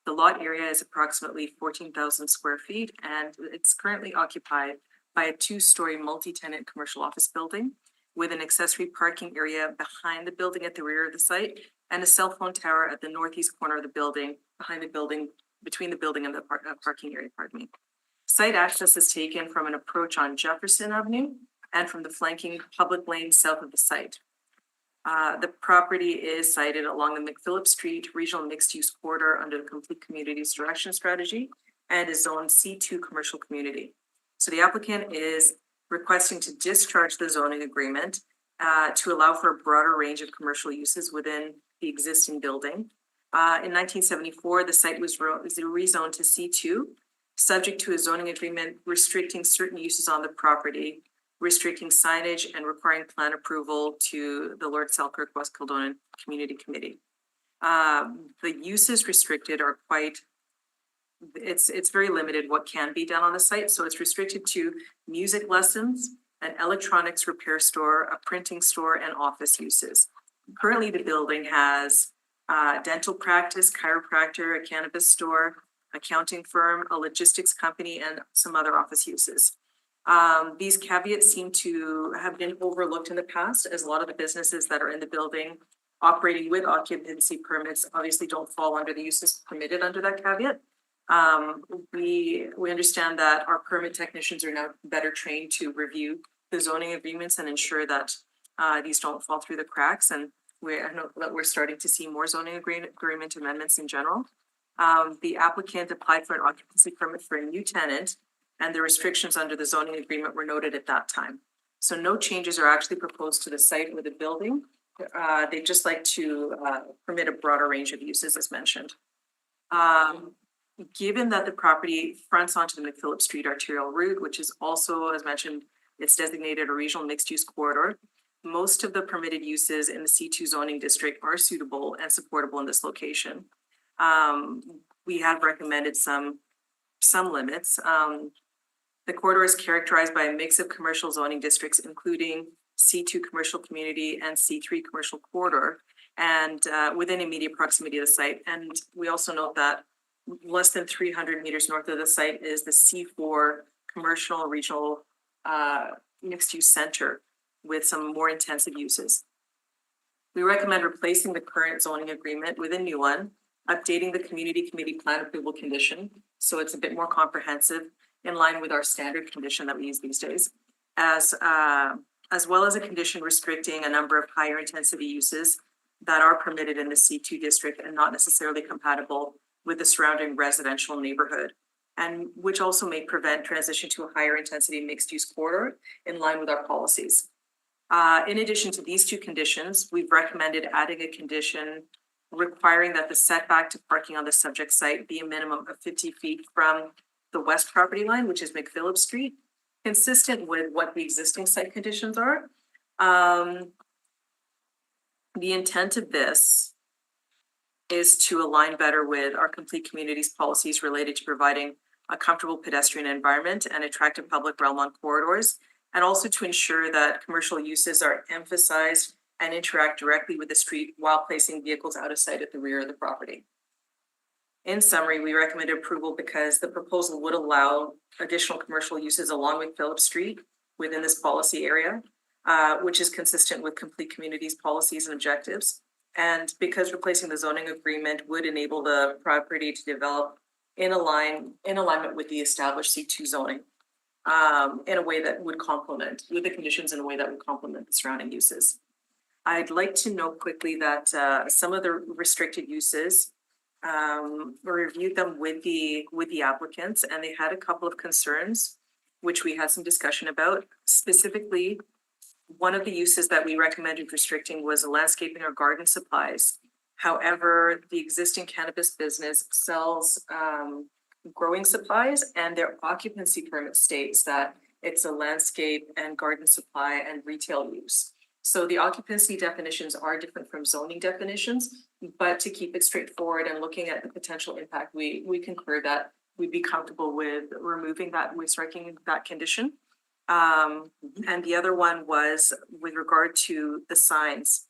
The lot area is approximately 14,000 square feet, and it's currently occupied by a two-story multi-tenant commercial office building with an accessory parking area behind the building at the rear of the site and a cell phone tower at the northeast corner of the building, behind the building, between the building and the parking area, pardon me. Site access is taken from an approach on Jefferson Avenue and from the flanking public lane south of the site. The property is sited along the McPhillips Street Regional Mixed Use Corridor under the Complete Communities Direction Strategy and is zoned C2 Commercial Community. So the applicant is requesting to discharge the zoning agreement to allow for a broader range of commercial uses within the existing building. In 1974, the site was rezoned to C2 subject to a zoning agreement restricting certain uses on the property, restricting signage and requiring plan approval to the Lord Selkirk West Kildonan Community Committee. The uses restricted are quite, it's very limited what can be done on the site. So it's restricted to music lessons, an electronics repair store, a printing store, and office uses. Currently, the building has dental practice, chiropractor, a cannabis store, accounting firm, a logistics company, and some other office uses. These caveats seem to have been overlooked in the past, as a lot of the businesses that are in the building operating with occupancy permits obviously don't fall under the uses permitted under that caveat. We understand that our permit technicians are now better trained to review the zoning agreements and ensure that these don't fall through the cracks. And I know that we're starting to see more zoning agreement amendments in general. The applicant applied for an occupancy permit for a new tenant, and the restrictions under the zoning agreement were noted at that time. So no changes are actually proposed to the site or the building. They'd just like to permit a broader range of uses as mentioned. Given that the property fronts onto the McPhillip Street arterial route, which is also, as mentioned, it's designated a regional mixed-use corridor, most of the permitted uses in the C2 zoning district are suitable and supportable in this location. We have recommended some limits. The corridor is characterized by a mix of commercial zoning districts, including C2 commercial community and C3 commercial corridor, and within immediate proximity of the site. And we also note that less than 300 meters north of the site is the C4 commercial regional mixed-use center with some more intensive uses. We recommend replacing the current zoning agreement with a new one, updating the community committee plan approval condition so it's a bit more comprehensive in line with our standard condition that we use these days, as well as a condition restricting a number of higher intensity uses that are permitted in the C2 district and not necessarily compatible with the surrounding residential neighborhood, and which also may prevent transition to a higher intensity mixed use corridor in line with our policies. In addition to these two conditions, we've recommended adding a condition requiring that the setback to parking on the subject site be a minimum of 50 feet from the west property line, which is McPhillip Street, consistent with what the existing site conditions are. The intent of this is to align better with our complete communities policies related to providing a comfortable pedestrian environment and attractive public realm on corridors, and also to ensure that commercial uses are emphasized and interact directly with the street while placing vehicles out of sight at the rear of the property. In summary, we recommend approval because the proposal would allow additional commercial uses along McPhillip Street within this policy area, which is consistent with complete communities policies and objectives. And because replacing the zoning agreement would enable the property to develop in alignment with the established C2 zoning, in a way that would complement, with the conditions in a way that would complement the surrounding uses. I'd like to note quickly that some of the restricted uses, we reviewed them with the applicants, and they had a couple of concerns, which we had some discussion about. Specifically, one of the uses that we recommended restricting was landscaping or garden supplies. However, the existing cannabis business sells growing supplies, and their occupancy permit states that it's a landscape and garden supply and retail use. So the occupancy definitions are different from zoning definitions, but to keep it straightforward and looking at the potential impact, we concur that we'd be comfortable with removing that, with striking that condition. And the other one was with regard to the signs.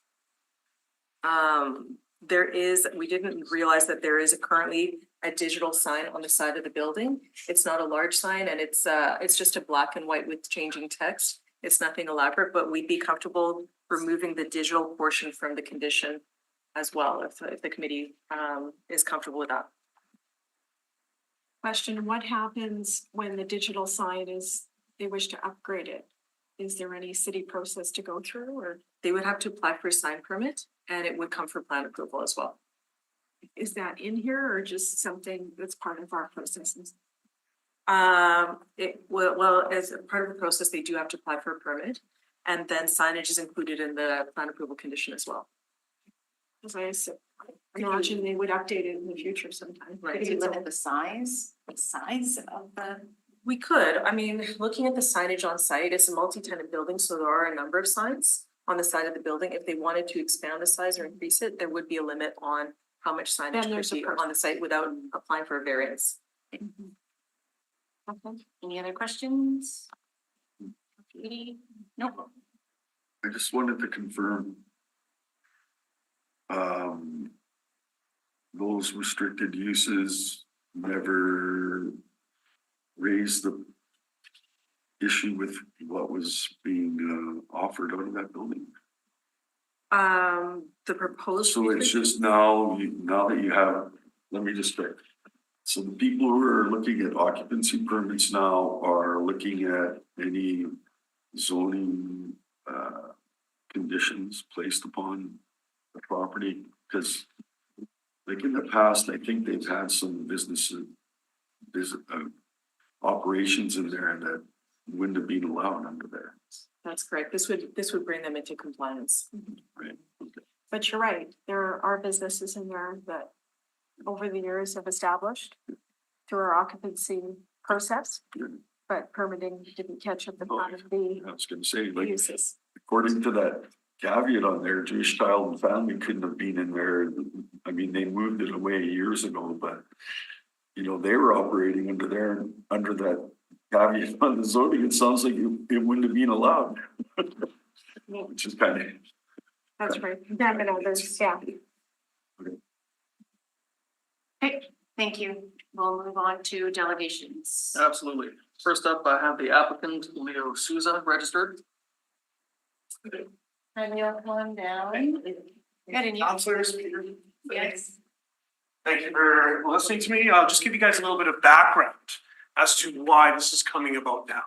We didn't realize that there is currently a digital sign on the side of the building. It's not a large sign, and it's just a black and white with changing text. It's nothing elaborate, but we'd be comfortable removing the digital portion from the condition as well, if the committee is comfortable with that. Question, what happens when the digital sign they wish to upgrade it? Is there any city process to go through, or? They would have to apply for a sign permit, and it would come for plan approval as well. Is that in here or just something that's part of our processes? Well, as a part of the process, they do have to apply for a permit, and then signage is included in the plan approval condition as well. As I imagine they would update it in the future sometime. Right. Could you limit the size of the? We could, I mean, looking at the signage on site, it's a multi-tenant building, so there are a number of signs on the side of the building. If they wanted to expand the size or increase it, there would be a limit on how much Then signage there's could a be process. on the site without applying for a variance. Okay, any other questions? Nope. I just wanted to confirm. Those restricted uses never raised the issue with what was being offered out of that building. The proposed. So it's just now, now that you have, let me just check. So the people who are looking at occupancy permits now are looking at any zoning conditions placed upon the property, because like in the past, I think they've had some businesses, operations in there that wouldn't have been allowed under there, That's correct. This would bring them into compliance. right? Okay. But you're right, there are businesses in there that over the years have established through our occupancy process, but permitting didn't catch up with one of the I was gonna say, like, uses. according to that caveat on there, Jewish Child and Family couldn't have been in there. I mean, they moved it away years ago, but you know, they were operating under there, under that caveat on the zoning. It sounds like it wouldn't have been allowed. Which is kind of, That's right, them and others, yeah. Okay, thank you. We'll move on to delegations. Absolutely. First up, I have the applicant Leo Souza registered. And you have one down. Good, and you? Counselors, Peter. Yes. Thank you for listening to me. I'll just give you guys a little bit of background as to why this is coming about now.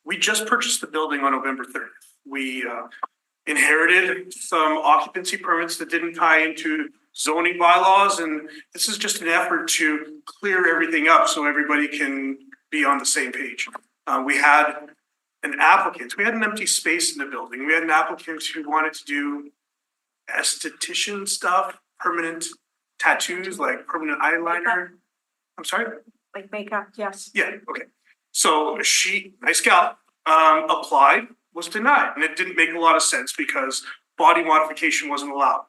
We just purchased the building on November 30th. We inherited some occupancy permits that didn't tie into zoning bylaws, and this is just an effort to clear everything up so everybody can be on the same page. We had an applicant, we had an empty space in the building. We had an applicant who wanted to do esthetician stuff, permanent tattoos, like permanent eyeliner. I'm sorry? Like makeup, yes. Yeah, okay. So she, nice gal, applied, was denied, and it didn't make a lot of sense because body modification wasn't allowed.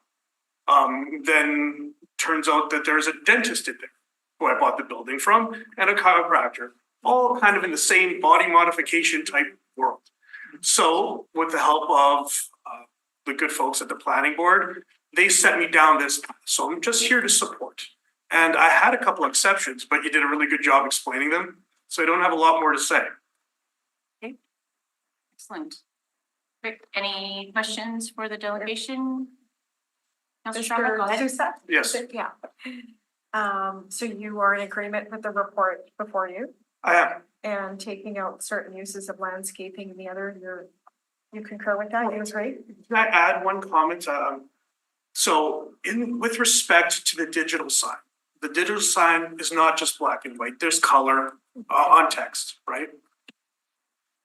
Then turns out that there's a dentist in there who I bought the building from and a chiropractor, all kind of in the same body modification type world. So with the help of the good folks at the planning board, they sent me down this path. So I'm just here to support. And I had a couple exceptions, but you did a really good job explaining them. So I don't have a lot more to say. Excellent. Rick, any questions for the delegation? Councilor Sharma, go ahead. Sousa? Yes, Yeah. So you are in agreement with the report before you I am. and taking out certain uses of landscaping and the other, you concur with that, you agree? Can I add one comment? So with respect to the digital sign is not just black and white. There's color on text, right?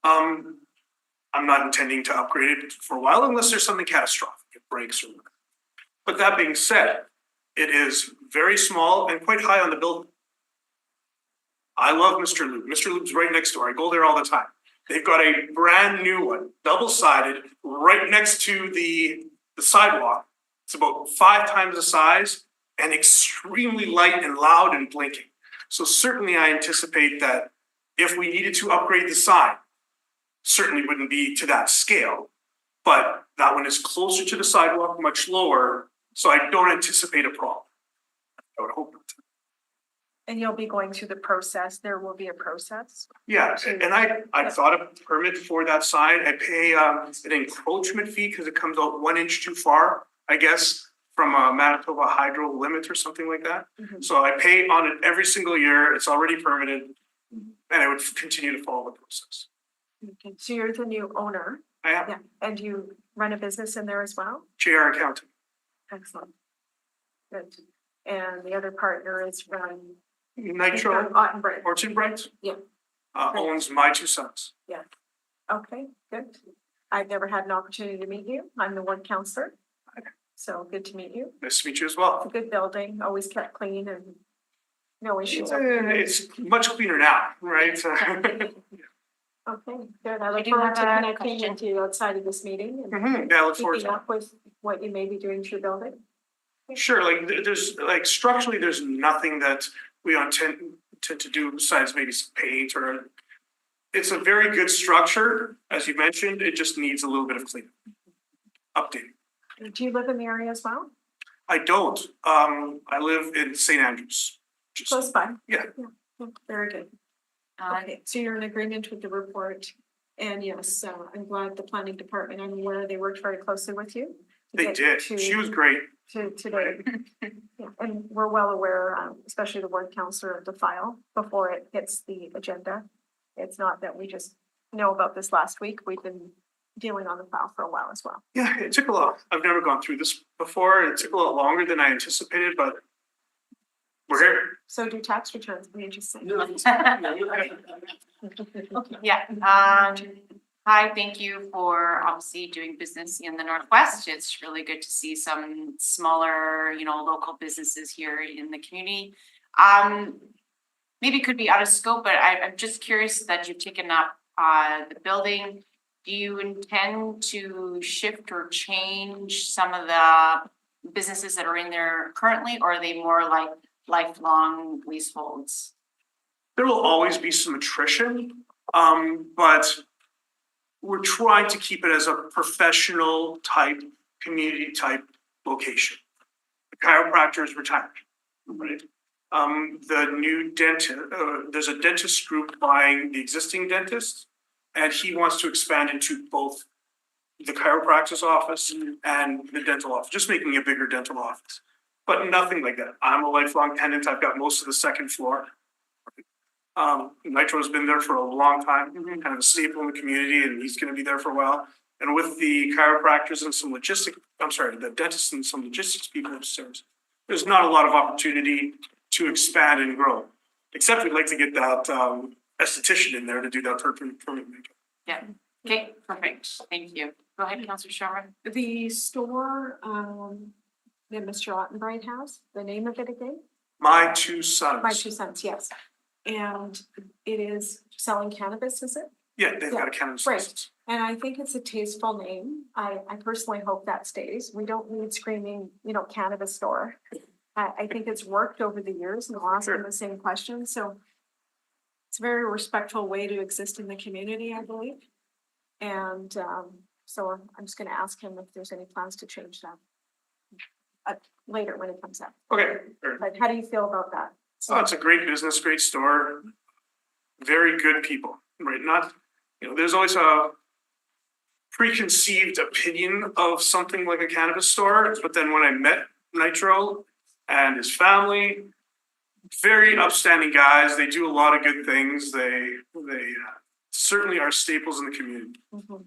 I'm not intending to upgrade it for a while unless there's something catastrophic, it breaks or whatever. But that being said, it is very small and quite high on the building. I love Mr. Lube. Mr. Lube's right next door. I go there all the time. They've got a brand new one, double-sided, right next to the sidewalk. It's about 5 times the size and extremely light and loud and blinking. So certainly I anticipate that if we needed to upgrade the sign, certainly wouldn't be to that scale, but that one is closer to the sidewalk, much lower, so I don't anticipate a problem. I would hope not. And you'll be going through the process, there will be a process. Yeah, and I thought of a permit for that sign. I pay an encroachment fee because it comes out 1 inch too far, I guess, from a Manitoba hydro limit or something like that. Mhm. So I pay on it every single year. It's already permitted, and I would continue to follow the process. Okay, so you're the new owner, I am yeah, and you run a business in there as well? JR Accounting. Excellent. Good. And the other partner is from Nitro Ottenbridge. Orchard Bright. Yeah. Owns my 2 sons. Okay, good. I've never had an opportunity to meet you. I'm the ward counselor. So good to meet you. Nice to meet you as It's a well. good building, always kept clean and no issues. It's much cleaner now, right? Okay, good. I We look do forward to have a connecting question. with you outside of this meeting and Mhm, yeah, I look forward keeping to up with what you may be doing to your building. it. Sure, like there's like structurally, there's nothing that we intend to do besides maybe some paint or. It's a very good structure, as you mentioned, it just needs a little bit of cleanup. Update. Do you live in the area as well? I don't, I live in St. Andrews. Just, Close by? yeah. Very good. Okay, so you're in agreement with the report. And yes, I'm glad the planning department, I'm aware they worked very closely with you. to They get did, to- she was great. To today. Yeah, and we're well aware, especially the ward counselor, of the file before it hits the agenda. It's not that we just know about this last week. We've been dealing on the file for a while as well. Yeah, it took a lot, I've never gone through this before, it took a lot longer than I anticipated, but we're here. So do tax returns, be interesting. Yeah, hi, thank you for obviously doing business in the Northwest. It's really good to see some smaller, local businesses here in the community. Maybe it could be out of scope, but I'm just curious that you've taken up the building. Do you intend to shift or change some of the businesses that are in there currently, or are they more like lifelong leaseholds? There will always be some attrition, but we're trying to keep it as a professional type, community type location. The chiropractor is retired, right? The new dentist, there's a dentist group buying the existing dentist, and he wants to expand into both the chiropractor's office and the dental office, just making a bigger dental office. But nothing like that. I'm a lifelong tenant. I've got most of the second floor. Nitro's been there for a long time, kind of a staple in the community, and he's gonna be there for a while. And with the chiropractors and some the dentists and some logistics people upstairs, there's not a lot of opportunity to expand and grow. Except we'd like to get that esthetician in there to do that permanent makeup. Yeah, okay, perfect, thank you. Go ahead, Councilor Sherman. The store, that Mr. Ottenbright has, the name of it again? My two sons. My two sons, yes. And it is selling cannabis, is it? Yeah, they've got a cannabis Right. license. And I think it's a tasteful name. I personally hope that stays. We don't need screaming, cannabis store. I think it's worked over the years and I'll ask them the same question, so. It's a very respectful way to exist in the community, I believe. And so I'm just gonna ask him if there's any plans to change that. Later when it comes up. Okay, sure. But how do you feel about that? Oh, it's a great business, great store. Very good people, right? Not, there's always a preconceived opinion of something like a cannabis store, but then when I met Nitro and his family, very upstanding guys. They do a lot of good things. They certainly are staples in the community. Mhm.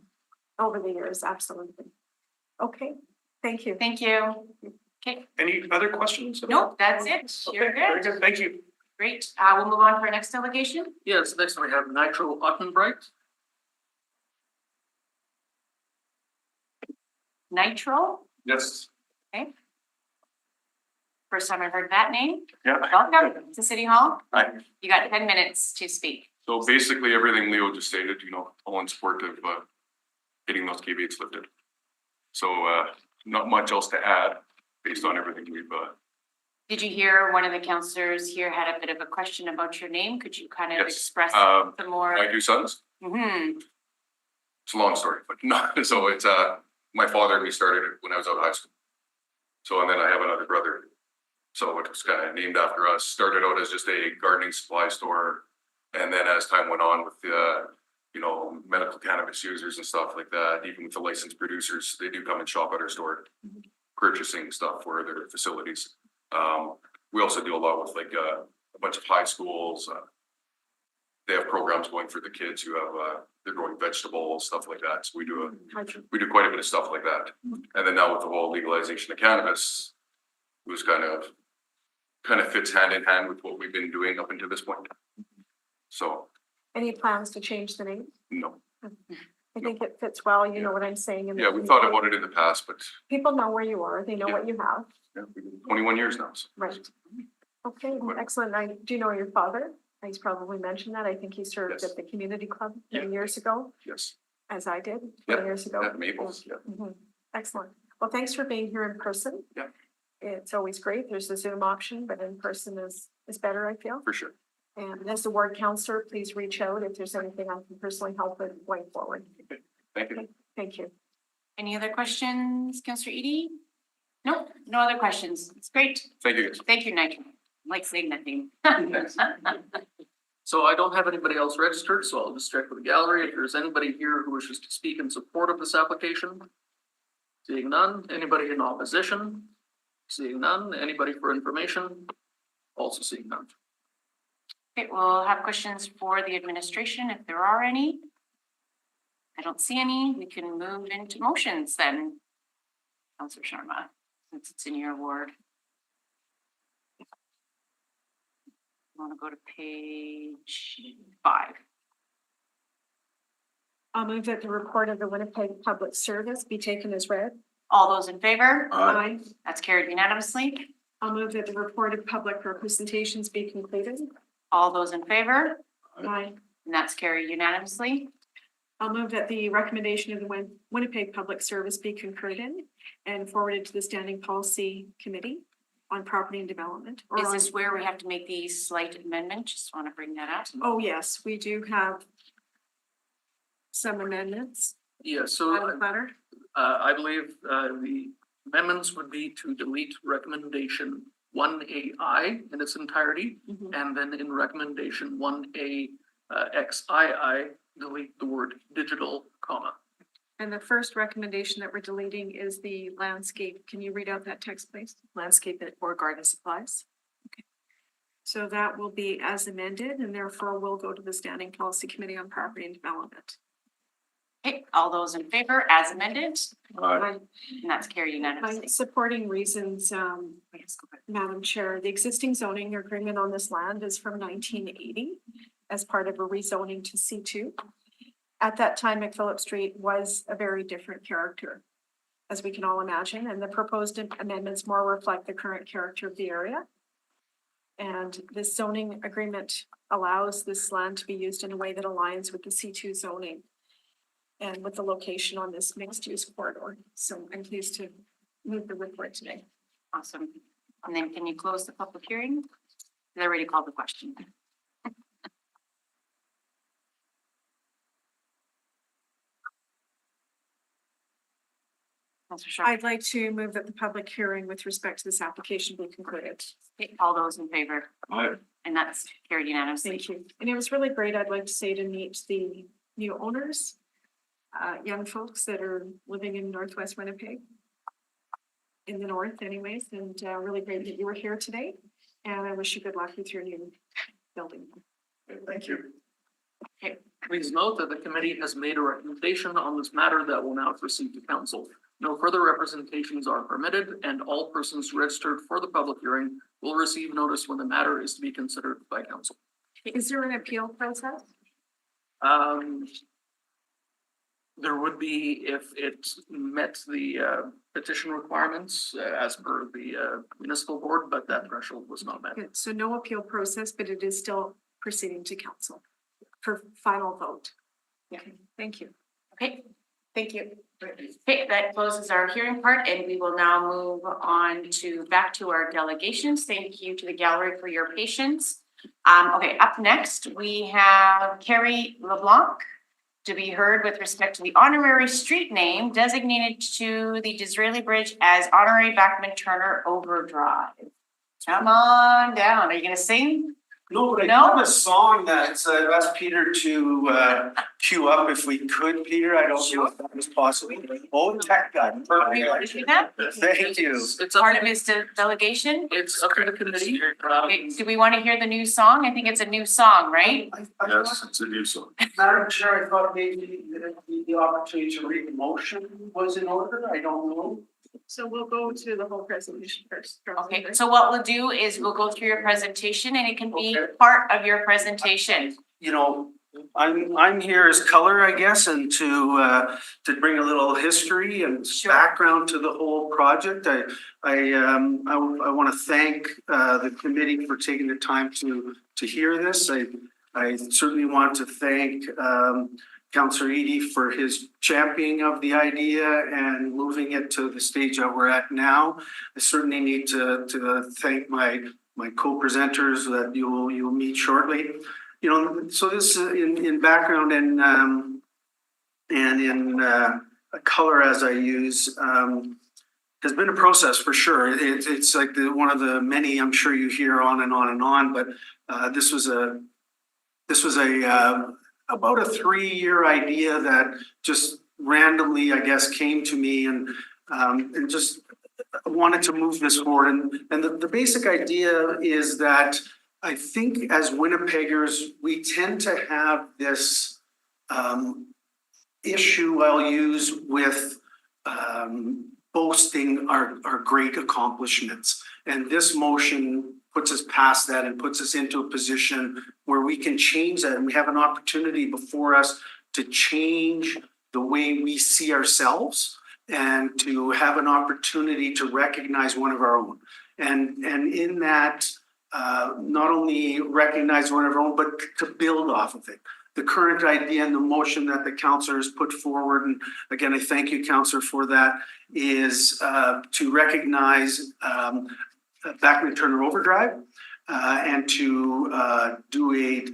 Over the years, absolutely. Okay, thank you. Thank you. Okay, Any other questions? nope, that's it, you're Okay, very good, good, thank you. great, we'll move on to our next delegation. Yes, next we have Nitro Ottenbright. Nitro, Yes. first time I've heard that name. Yeah. Welcome to City Hall. Hi. You got 10 minutes to speak. So basically, everything Leo just stated, all in support of getting those caveats lifted. So not much else to add based on everything we've. Did you hear one of the counselors here had a bit of a question about your name? Could you kind of Yes, express my some more? two sons. Mhm. It's a long story, but no. So it's my father. We started it when I was out of high school. So and then I have another brother. So it was kind of named after us. Started out as just a gardening supply store, and then as time went on with the medical cannabis users and stuff like that, even with the licensed producers, they do come and shop at our store, purchasing stuff for their facilities. We also do a lot with a bunch of high schools. They have programs going for the kids who have they're growing vegetables, stuff like that. So we do quite a bit of stuff like that. And then now with the whole legalization of cannabis, it was kind of fits hand in hand with what we've been doing up until this point. So Any plans to change the name? no. I think it fits well, you know what I'm saying. in the Yeah, we thought community. about it in the past, but People know where you are, they know Yeah. what you have, yeah, we've been 21 years now. So. right? Okay, excellent. Do you know your father? He's probably mentioned that. I think he served Yes. at the community club Yeah. many years ago, Yes. as I did Yeah, 20 years ago. At Maples, yeah. Mhm. Excellent. Well, thanks for being here in person. Yeah. It's always great. There's a Zoom option, but in person is better, I feel. For sure. And as the ward counselor, please reach out if there's anything I can personally help with going forward. Thank you. Thank you. Any other questions, Councillor Edie? No, no other questions. It's great. Thank you, guys. Thank you, Nigel. I like saying that name. Thanks. So I don't have anybody else registered, so I'll just check with the gallery if there's anybody here who wishes to speak in support of this application. Seeing none, anybody in opposition? Seeing none, anybody for information? Also seeing none. Okay, we'll have questions for the administration if there are any. I don't see any. We can move into motions then. Councillor Sharma, since it's in your ward. Want to go to page 5. I'll move that the report of the Winnipeg Public Service be taken as read. All those in favor? Aye. That's carried unanimously. I'll move that the report of public representations be concluded. All those in favor? Aye. And that's carried unanimously. I'll move that the recommendation of the Winnipeg Public Service be concluded and forwarded to the Standing Policy Committee on Property and Development. or Is on- this where we have to make the slight amendment? Just want to bring that up. Oh, yes, we do have some amendments. Yeah, so Madam Planner? I believe the amendments would be to delete recommendation 1AI in its entirety. Mhm. And then in recommendation 1A XII, delete the word digital, comma. And the first recommendation that we're deleting is the landscape. Can you read out that text, please? Landscape or garden supplies. So that will be as amended and therefore will go to the Standing Policy Committee on Property and Development. Okay, all those in favor as amended? My And that's carried unanimously. supporting reasons, Yes, go ahead. Madam Chair, the existing zoning agreement on this land is from 1980 as part of a rezoning to C2. At that time, McPhillip Street was a very different character, as we can all imagine, and the proposed amendments more reflect the current character of the area. And this zoning agreement allows this land to be used in a way that aligns with the C2 zoning and with the location on this mixed-use corridor. So I'm pleased to move the report today. Awesome. And then can you close the public hearing? I already called the question. Councillor Sharp, I'd like to move that the public hearing with respect to this application be concluded. okay, all those in favor? Aye. And that's carried unanimously. Thank you. And it was really great, I'd like to say, to meet the new owners, young folks that are living in Northwest Winnipeg. In the north anyways, and really great that you were here today. And I wish you good luck with your new building. Thank you. Please note that the committee has made a recommendation on this matter that will now proceed to council. No further representations are permitted, and all persons registered for the public hearing will receive notice when the matter is to be considered by council. Is there an appeal process? There would be if it met the petition requirements as per the municipal board, but that threshold was not met. Good. So no appeal process, but it is still proceeding to council for final vote. Okay, thank you. Okay, thank you. Okay, that closes our hearing part and we will now move on to back to our delegations. Thank you to the gallery for your patience. Okay, up next, we have Carrie LeBlanc to be heard with respect to the honorary street name designated to the Disraeli Bridge as Honorary Backman Turner Overdrive. Come on down. Are you gonna sing? No, but I No? have a song that I've asked Peter to queue up if we could, Peter. I don't know if that was possible. Oh, tech guy. Are we able to do that? Thank you. It's up Part to of his delegation? it's up to the committee. Okay, do we want to hear the new song? I think it's a new song, right? Yes, it's a new song. Madam Chair, I thought maybe the opportunity to read the motion was in order. I don't know. So we'll go to the whole presentation first. Okay, so what we'll do is we'll go through your presentation and it can be Okay. part of your presentation. You know, I'm here as color, I guess, and to bring a little history and background to the whole project. I want to thank the committee for taking the time to hear this. I certainly want to thank Councillor Eady for his championing of the idea and moving it to the stage that we're at now. I certainly need to thank my co-presenters that you'll meet shortly. You know, so this in background and in color as I use has been a process for sure. It's like one of the many I'm sure you hear on and on and on, but this was a about a 3-year idea that just randomly, I guess, came to me and just wanted to move this forward. And the basic idea is that I think as Winnipeggers, we tend to have this issue I'll use with boasting our great accomplishments. And this motion puts us past that and puts us into a position where we can change that. And we have an opportunity before us to change the way we see ourselves and to have an opportunity to recognize one of our own. And in that, not only recognize one of our own, but to build off of it. The current idea and the motion that the councillor has put forward, and again, I thank you, councillor, for that, is to recognize Backman Turner Overdrive and to do a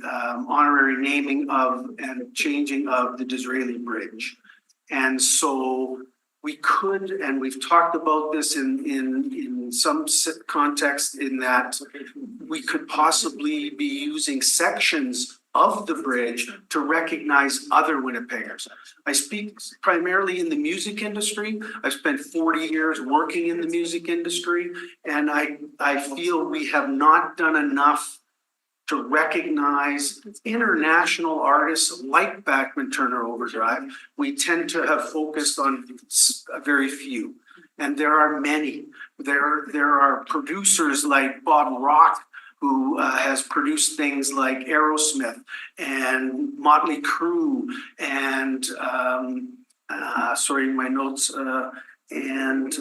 honorary naming of and changing of the Disraeli Bridge. And so we could, and we've talked about this in some context, in that we could possibly be using sections of the bridge to recognize other Winnipeggers. I speak primarily in the music industry. I've spent 40 years working in the music industry, and I feel we have not done enough to recognize international artists like Backman Turner Overdrive. We tend to have focused on a very few, and there are many. There are producers like Bob Rock, who has produced things like Aerosmith and Motley Crue and sorry, my notes and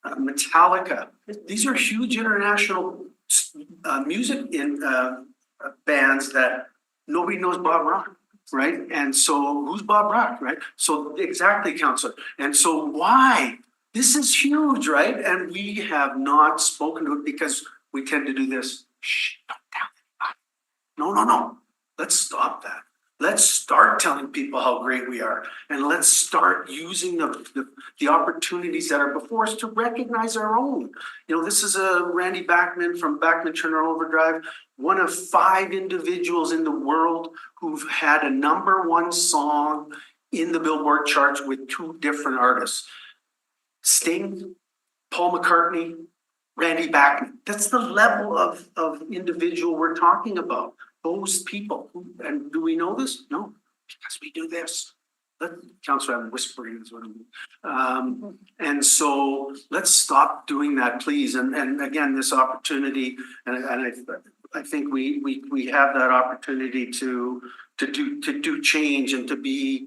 Metallica. These are huge international music in bands that nobody knows Bob Rock, right? And so who's Bob Rock, right? So exactly, councillor. And so why? This is huge, right? And we have not spoken to it because we tend to do this. Shh, don't tell anybody. No. Let's stop that. Let's start telling people how great we are. And let's start using the opportunities that are before us to recognize our own. You know, this is Randy Backman from Backman Turner Overdrive, one of 5 individuals in the world who've had a #1 song in the Billboard charts with 2 different artists. Sting, Paul McCartney, Randy Backman. That's the level of individual we're talking about. Those people. And do we know this? No, because we do this. Councillor, I'm whispering is what I mean. And so let's stop doing that, please. And again, this opportunity, and I think we have that opportunity to do change and to be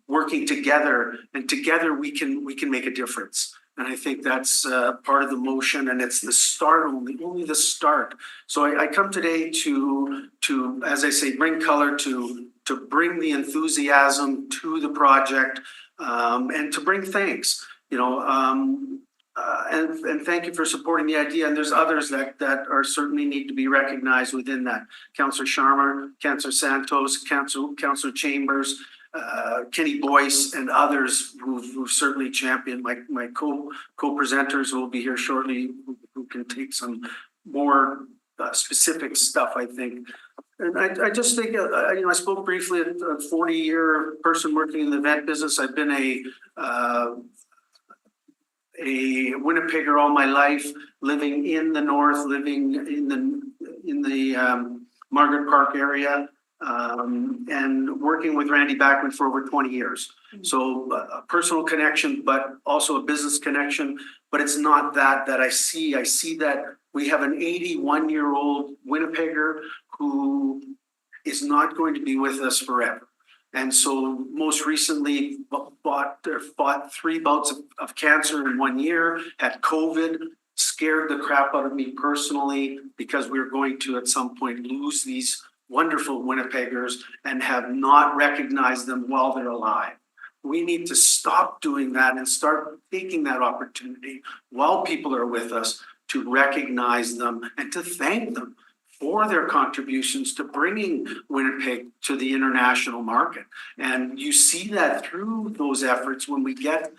working together, and together we can make a difference. And I think that's part of the motion, and it's the start, only the start. So I come today to, as I say, bring color, to bring the enthusiasm to the project, and to bring thanks, you know, and thank you for supporting the idea. And there's others that are certainly need to be recognized within that. Councillor Sharma, Councillor Santos, Councillor Chambers, Kenny Boyce, and others who've certainly championed. My co-presenters will be here shortly, who can take some more specific stuff, I think. And I just think, I spoke briefly, a 40-year person working in the event business. I've been a Winnipegger all my life, living in the north, living in the Margaret Park area, and working with Randy Backman for over 20 years. So a personal connection, but also a business connection. But it's not that I see. I see that We have an 81-year-old Winnipegger who is not going to be with us forever. And so most recently fought 3 bouts of cancer in 1 year, had COVID, scared the crap out of me personally because we were going to at some point lose these wonderful Winnipeggers and have not recognized them while they're alive. We need to stop doing that and start taking that opportunity while people are with us to recognize them and to thank them for their contributions to bringing Winnipeg to the international market. And you see that through those efforts when we get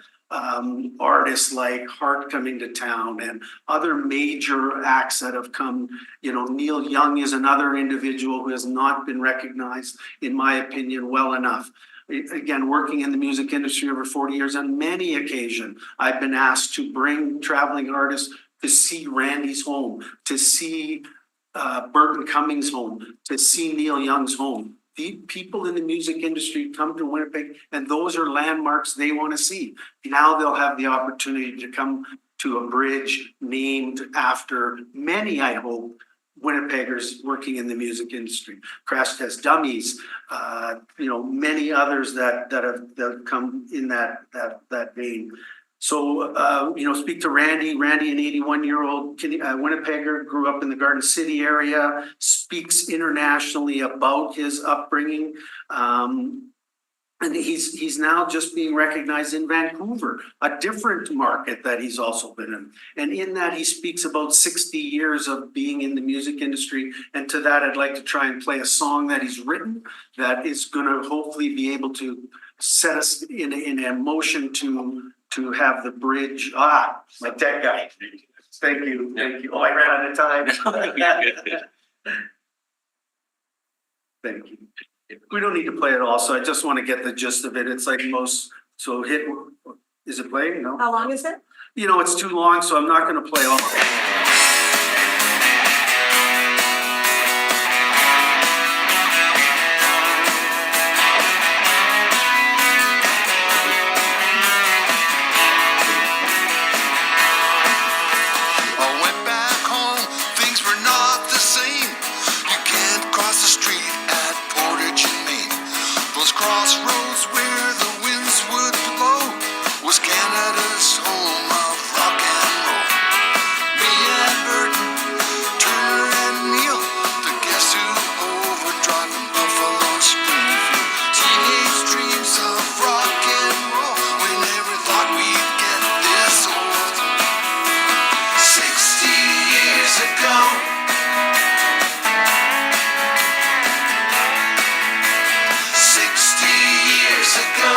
artists like Hart coming to town and other major acts that have come. You know, Neil Young is another individual who has not been recognized, in my opinion, well enough. Again, working in the music industry over 40 years, on many occasions, I've been asked to bring traveling artists to see Randy's home, to see Burton Cummings' home, to see Neil Young's home. The people in the music industry come to Winnipeg and those are landmarks they want to see. Now they'll have the opportunity to come to a bridge named after many, I hope, Winnipeggers working in the music industry. Crash Test Dummies, many others that have come in that vein. So, speak to Randy. Randy, an 81-year-old Winnipegger, grew up in the Garden City area, speaks internationally about his upbringing. And he's now just being recognized in Vancouver, a different market that he's also been in. And in that, he speaks about 60 years of being in the music industry. And to that, I'd like to try and play a song that he's written that is going to hopefully be able to set us in a motion to have the bridge. My tech guy. Thank you. Thank you. Oh, I ran out of time. Thank you. We don't need to play it all, so I just want to get the gist of it. It's like so is it playing? No? How long is it? It's too long, so I'm not going to play all. Crossroads where the winds would blow was Canada's home of rock and roll. Me and Burton, Turner and Neil, the Guess Who overdrive in Buffalo Springfield. Teenage dreams of rock and roll. We never thought we'd get this old. 60 years ago. 60 years ago.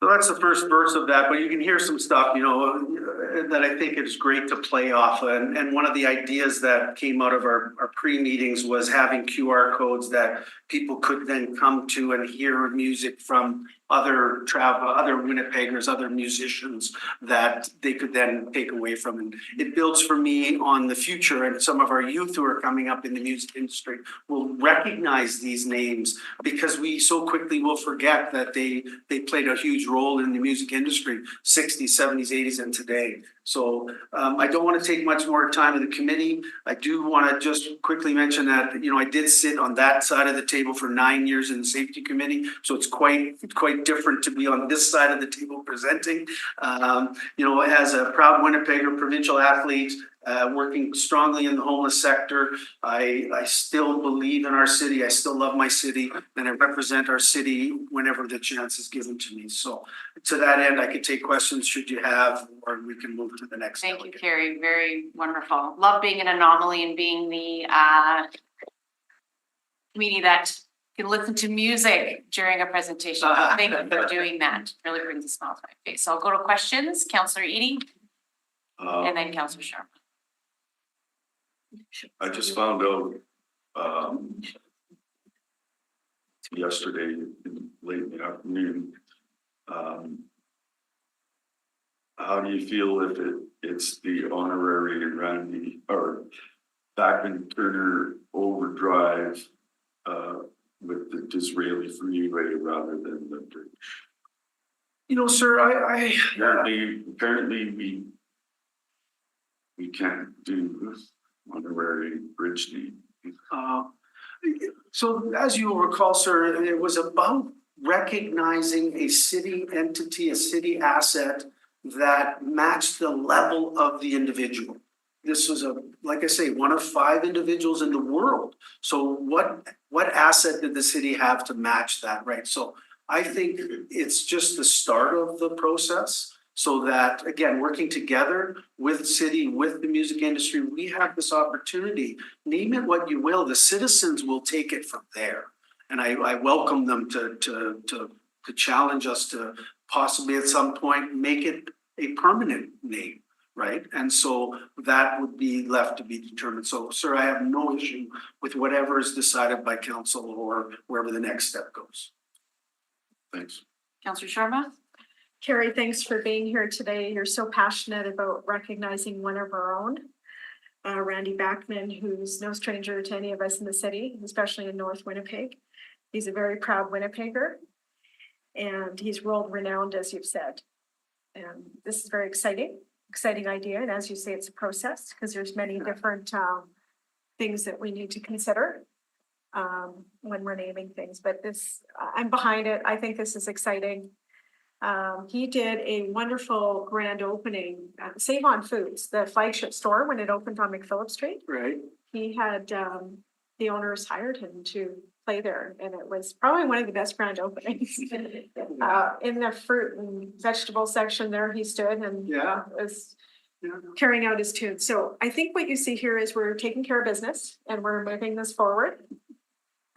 So that's the first verse of that, but you can hear some stuff, that I think is great to play off. And one of the ideas that came out of our pre-meetings was having QR codes that people could then come to and hear music from other Winnipeggers, other musicians that they could then take away from. And it builds for me on the future, and some of our youth who are coming up in the music industry will recognize these names because we so quickly will forget that they played a huge role in the music industry, 60s, 70s, 80s, and today. So I don't want to take much more time in the committee. I do want to just quickly mention that, I did sit on that side of the table for 9 years in the safety committee. So it's quite different to be on this side of the table presenting. As a proud Winnipegger provincial athlete, working strongly in the homeless sector, I still believe in our city. I still love my city, and I represent our city whenever the chance is given to me. So to that end, I could take questions should you have, or we can move to the next. Thank you, Carrie. Very wonderful. Love being an anomaly and being the committee that can listen to music during a presentation. Thank you for doing that. Really brings a smile to my face. So I'll go to questions. Councillor Edie, and then Councillor Sharma. I just found out yesterday, late in the afternoon. How do you feel if it's the honorary Randy or Bachman Turner overdrive with the Disraeli Freeway rather than the bridge? Sir, Apparently we we can't do honorary bridge name. So as you will recall, sir, it was about recognizing a city entity, a city asset that matched the level of the individual. This was like I say, one of 5 individuals in the world. So what asset did the city have to match that, right? So I think it's just the start of the process. So that, again, working together with the city, with the music industry, we have this opportunity. Name it what you will, the citizens will take it from there. And I welcome them to challenge us to possibly at some point make it a permanent name, right? And so that would be left to be determined. So, sir, I have no issue with whatever is decided by council or wherever the next step goes. Thanks. Councillor Sharma? Carrie, thanks for being here today. You're so passionate about recognizing one of our own. Randy Backman, who's no stranger to any of us in the city, especially in North Winnipeg. He's a very proud Winnipegger. And he's world renowned, as you've said. And this is very exciting idea. And as you say, it's a process because there's many different things that we need to consider when we're naming things. But this, I'm behind it. I think this is exciting. He did a wonderful grand opening at Save On Foods, the flagship store, when it opened on McPhillip Street. Right. He had the owners hired him to play there, and it was probably one of the best grand openings. In the fruit and vegetable section there, he stood and was carrying out his tune. So I think what you see here is we're taking care of business and we're moving this forward.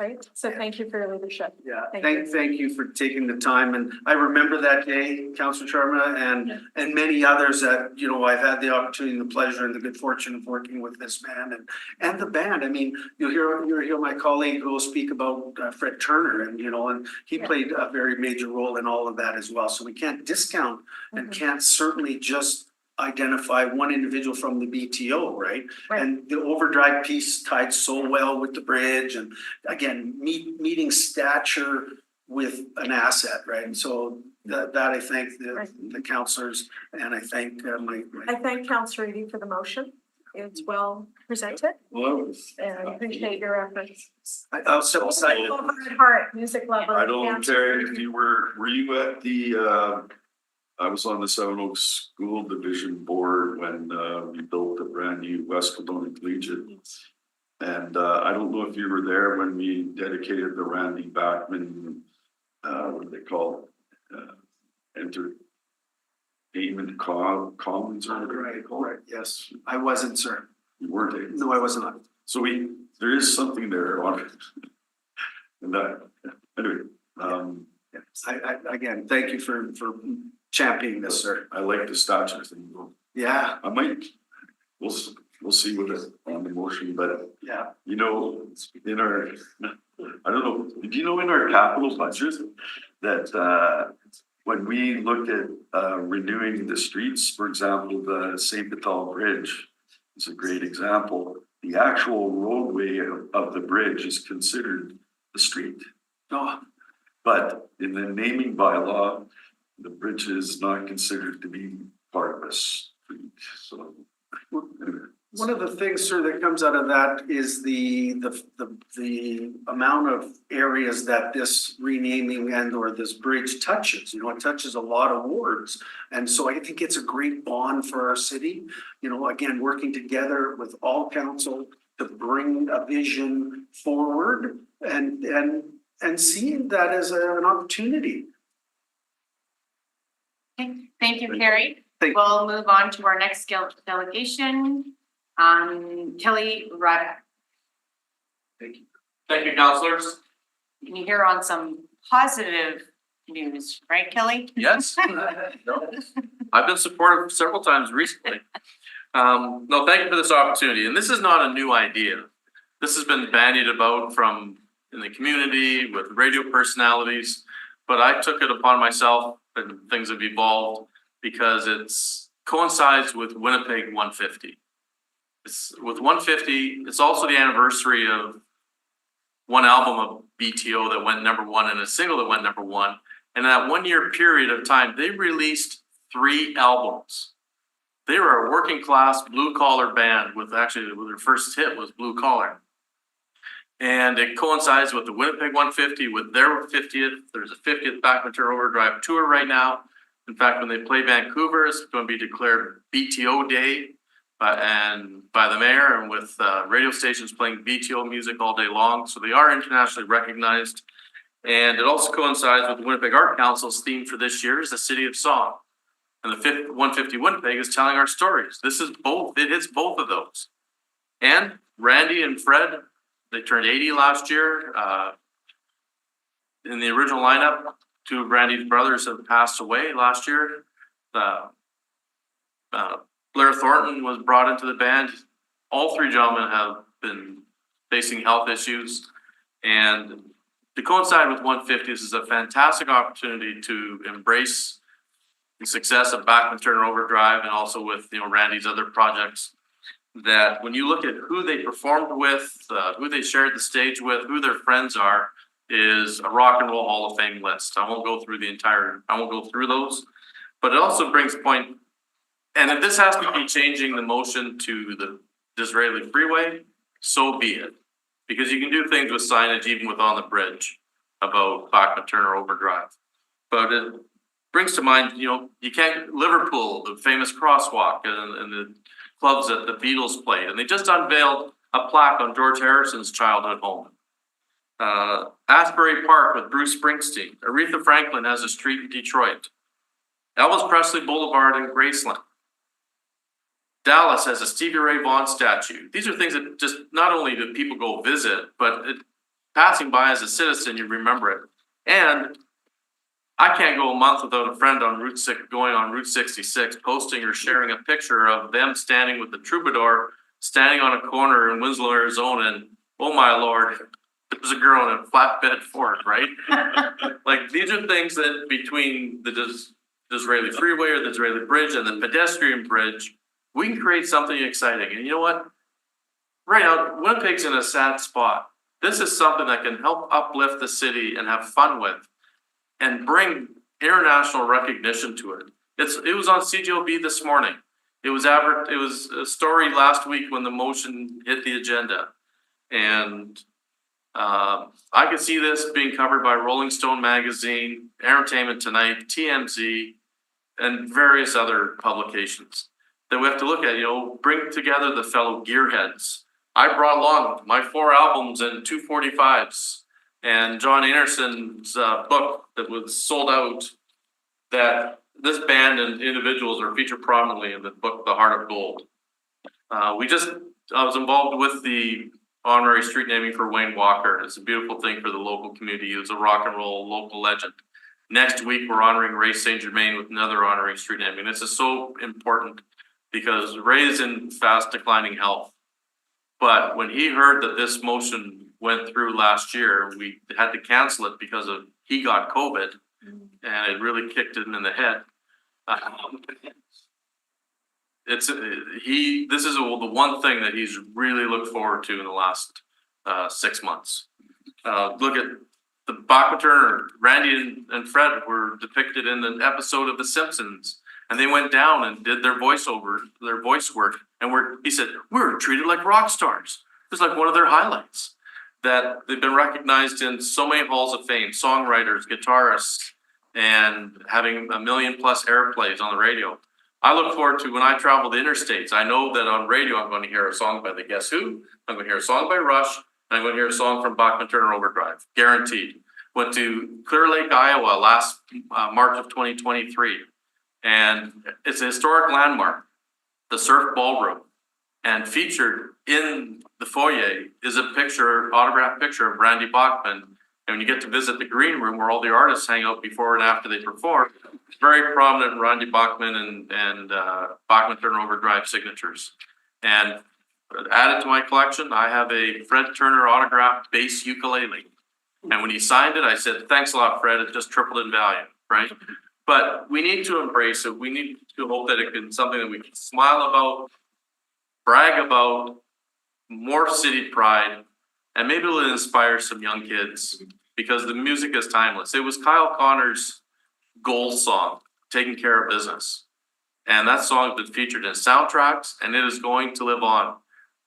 Right, so thank you for your leadership. Yeah, Thank thank you for taking the time, and I remember that day, Councillor Sharma, and many others that, you know, I've had the opportunity, the pleasure, and the good fortune of working with this man and the band. I mean, you'll hear my colleague who will speak about Fred Turner, and you know, and he played a very major role in all of that as well. So we can't discount and can't certainly just identify one individual from the BTO, right? And the overdrive piece tied so well with the bridge, and again, meeting stature with an asset, right? And so that I thank the councillors, and I thank I thank Councillor Edie for the motion. It's well presented, Well, and I appreciate your efforts. I'll still say. Heart, music lover. I don't Councillor care if Edie. you were you at the, I was on the Seven Oaks School Division Board when we built the brand new West Kelowna Collegiate. And I don't know if you were there when we dedicated the Randy Backman, what do they call it? Entertainment Commons or whatever they call it. Yes, I wasn't, sir. You weren't there. No, I was not. So there is something there on it. And that, anyway, I again, thank you for championing this, sir. I like the statue thing. Yeah, I might, we'll see with it on the motion, but yeah. you know, in our, I don't know, did you know in our capital budget that when we look at renewing the streets, for example, the St. Vital Bridge is a great example. The actual roadway of the bridge is considered a street. No, But in the naming bylaw, the bridge is not considered to be part of a street, so. Anyway. one of the things, sir, that comes out of that is the amount of areas that this renaming and or this bridge touches. You know, it touches a lot of wards. And so I think it's a great bond for our city. You know, again, working together with all council to bring a vision forward and seeing that as an opportunity. Okay, thank you, Carrie. Thank you. We'll move on to our next delegation. Kelly Rada. Thank you. Thank you, councillors. And you hear on some positive news, right, Kelly? Yes. I've been supportive several times recently. No, thank you for this opportunity. And this is not a new idea. This has been bandied about in the community with radio personalities, but I took it upon myself, and things have evolved because it's coincides with Winnipeg 150. It's with 150, it's also the anniversary of one album of BTO that went #1 and a single that went #1. And in that 1 year period of time, they released 3 albums. They were a working class blue collar band with actually their first hit was Blue Collar. And it coincides with the Winnipeg 150 with their 50th. There's a 50th Back Ventura Overdrive tour right now. In fact, when they play Vancouver, it's going to be declared BTO Day by the mayor and with radio stations playing BTO music all day long. So they are internationally recognized. And it also coincides with the Winnipeg Art Council's theme for this year is the City of Song. And the 150 Winnipeg is telling our stories. This is both, it hits both of those. And Randy and Fred, they turned 80 last year. In the original lineup, two of Randy's brothers have passed away last year. Blair Thornton was brought into the band. All three gentlemen have been facing health issues. And to coincide with 150, this is a fantastic opportunity to embrace the success of Back Ventura Overdrive and also with Randy's other projects. That when you look at who they performed with, who they shared the stage with, who their friends are, is a Rock and Roll Hall of Fame list. I won't go through those, but it also brings a point, and if this has to be changing the motion to the Disraeli Freeway, so be it. Because you can do things with signage even with on the bridge about Back Ventura Overdrive. But it brings to mind, you can't, Liverpool, the famous crosswalk and the clubs that the Beatles played, and they just unveiled a plaque on George Harrison's childhood home. Asbury Park with Bruce Springsteen. Aretha Franklin has a street in Detroit. Elvis Presley Boulevard in Graceland. Dallas has a Stevie Ray Vaughan statue. These are things that just not only do people go visit, but passing by as a citizen, you remember it. And I can't go a month without a friend on going on Route 66, posting or sharing a picture of them standing with the Troubadour, standing on a corner in Winslow, Arizona, and oh my Lord, there's a girl in a flatbed Ford, right? Like these are things that between the Disraeli Freeway or the Disraeli Bridge and the pedestrian bridge, we can create something exciting. And you know what? Right now, Winnipeg's in a sad spot. This is something that can help uplift the city and have fun with and bring international recognition to it. It was on CJOB this morning. It was a story last week when the motion hit the agenda. And I could see this being covered by Rolling Stone magazine, Entertainment Tonight, TMZ, and various other publications that we have to look at, bring together the fellow gearheads. I brought along my 4 albums and 2 45s and John Anderson's book that was sold out, that this band and individuals are featured prominently in the book, The Heart of Gold. I was involved with the honorary street naming for Wayne Walker. It's a beautiful thing for the local community. He was a rock and roll local legend. Next week, we're honoring Ray St. Germain with another honorary street naming. This is so important because Ray is in fast declining health. But when he heard that this motion went through last year, we had to cancel it because he got COVID and it really kicked him in the head. This is the one thing that he's really looked forward to in the last 6 months. Look at the Back Ventura. Randy and Fred were depicted in an episode of The Simpsons, and they went down and did their voice work, and he said, we were treated like rock stars. It was like one of their highlights, that they've been recognized in so many halls of fame, songwriters, guitarists, and having 1 million+ airplays on the radio. I look forward to when I travel the interstates. I know that on radio, I'm going to hear a song by the Guess Who, I'm going to hear a song by Rush, and I'm going to hear a song from Back Ventura Overdrive, guaranteed. Went to Clear Lake, Iowa last March of 2023, and it's a historic landmark, the Surf Ballroom, and featured in the foyer is a autographed picture of Randy Bachman. And when you get to visit the green room where all the artists hang out before and after they perform, it's very prominent Randy Bachman and Back Ventura Overdrive signatures. And added to my collection, I have a Fred Turner autographed bass ukulele. And when he signed it, I said, thanks a lot, Fred. It just tripled in value, right? But we need to embrace it. We need to hope that it can be something that we can smile about, brag about, more city pride, and maybe it'll inspire some young kids because the music is timeless. It was Kyle Connor's goal song, Taking Care of Business. And that song has been featured in soundtracks and it is going to live on.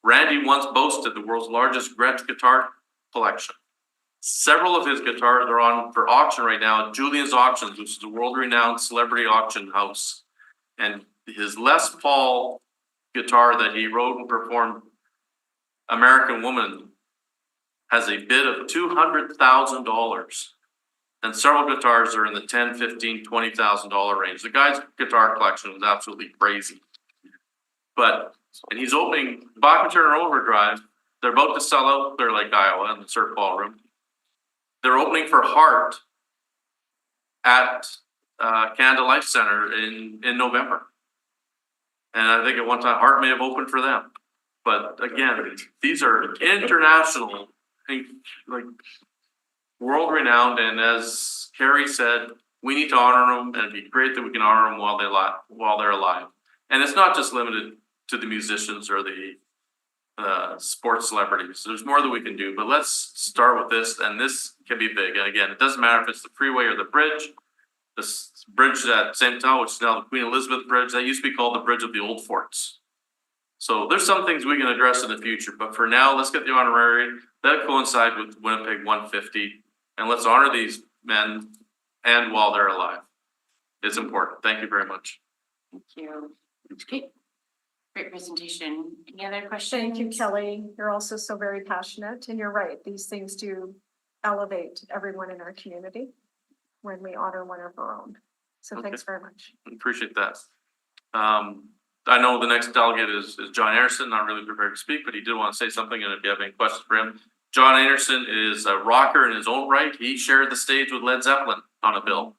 Randy once boasted the world's largest Gretsch guitar collection. Several of his guitars are on for auction right now at Julian's Auctions, which is a world-renowned celebrity auction house. And his Les Paul guitar that he wrote and performed, American Woman, has a bid of $200,000. And several guitars are in the $10,000, $15,000, $20,000 range. The guy's guitar collection was absolutely crazy. And he's opening Bachman Turner Overdrive. They're about to sell out Clear Lake, Iowa in the Surf Ballroom. They're opening for Heart at Canada Life Center in November. And I think at one time Heart may have opened for them. But again, these are international, like world renowned. And as Carrie said, we need to honor them, and it'd be great that we can honor them while they're alive. And it's not just limited to the musicians or the sports celebrities. There's more that we can do, but let's start with this, and this can be big. And again, it doesn't matter if it's the freeway or the bridge. This bridge at St. Town, which is now the Queen Elizabeth Bridge, that used to be called the Bridge of the Old Forts. So there's some things we can address in the future, but for now, let's get the honorary. Let it coincide with Winnipeg 150, and let's honor these men and while they're alive. It's important. Thank you very much. Thank you. Okay. Great presentation. Any other questions? Thank you, Kelly. You're also so very passionate, and you're right. These things do elevate everyone in our community when we honor one of our own. So Okay. thanks very much. Appreciate that. I know the next delegate is John Anderson, not really prepared to speak, but he did want to say something, and if you have any questions for him. John Anderson is a rocker in his own right. He shared the stage with Led Zeppelin on a bill.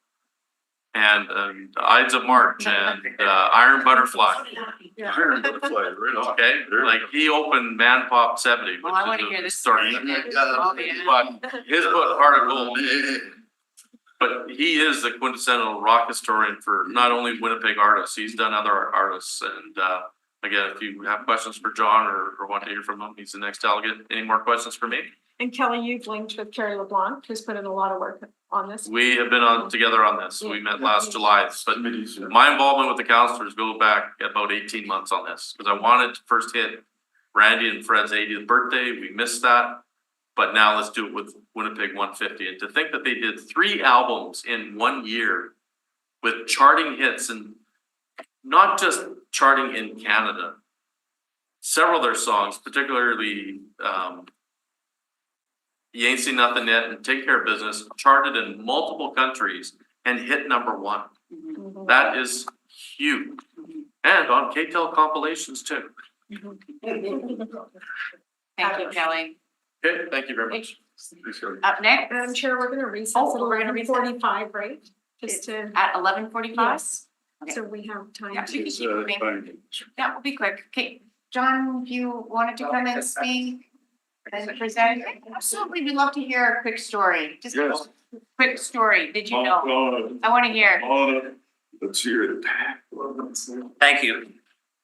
And Ides of March and Iron Butterfly. Iron Butterfly, right on. Okay, like he opened Man Pop 70. Well, I want to hear this story. story. Oh, yeah. But his book, Heart of Gold. But he is the quintessential rock historian for not only Winnipeg artists, he's done other artists. And again, if you have questions for John or want to hear from him, he's the next delegate. Any more questions for me? And Kelly, you've linked with Carrie LeBlanc, who's put in a lot of work on this. We have been together on this. We met last July, but my involvement with the counselors go back about 18 months on this, because I wanted to first hit Randy and Fred's 80th birthday. We missed that, but now let's do it with Winnipeg 150. And to think that they did 3 albums in 1 year with charting hits, and not just charting in Canada. Several of their songs, particularly You Ain't Seen Nothing Yet and Take Care of Business, charted in multiple countries and hit #1. That is huge. And on KTEL compilations too. Thank you, Kelly. Okay, thank you very much. Up next. Madam Chair, we're gonna recess Oh, at we're gonna recess. 11:45, right? Just to, At 11:45? yes, so we have time Yeah, to. we can keep moving. That will be quick. Okay, John, if you wanted to come and speak and present, absolutely, we'd love to hear a quick story. Just a quick story. Did you know? I want to hear. Let's hear it. Thank you.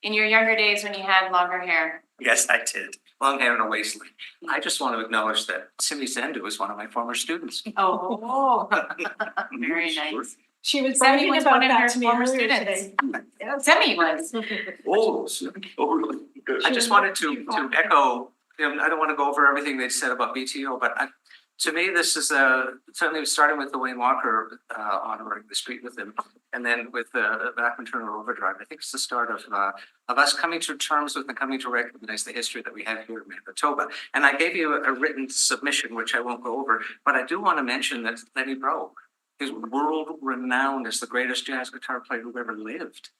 In your younger days when you had longer hair. Yes, I did. Long hair and a waistline. I just want to acknowledge that Simi Zandu is one of my former students. Oh, very nice. She was Semi bragging was about one of that her to me former earlier students. today. Semi was. I just wanted to echo, I don't want to go over everything they said about BTO, but to me, this is certainly starting with the Wayne Walker honoring the street with him, and then with the Bachman Turner Overdrive. I think it's the start of us coming to terms with and coming to recognize the history that we have here in Manitoba. And I gave you a written submission, which I won't go over, but I do want to mention that Lenny Breau is world renowned as the greatest jazz guitar player who ever lived.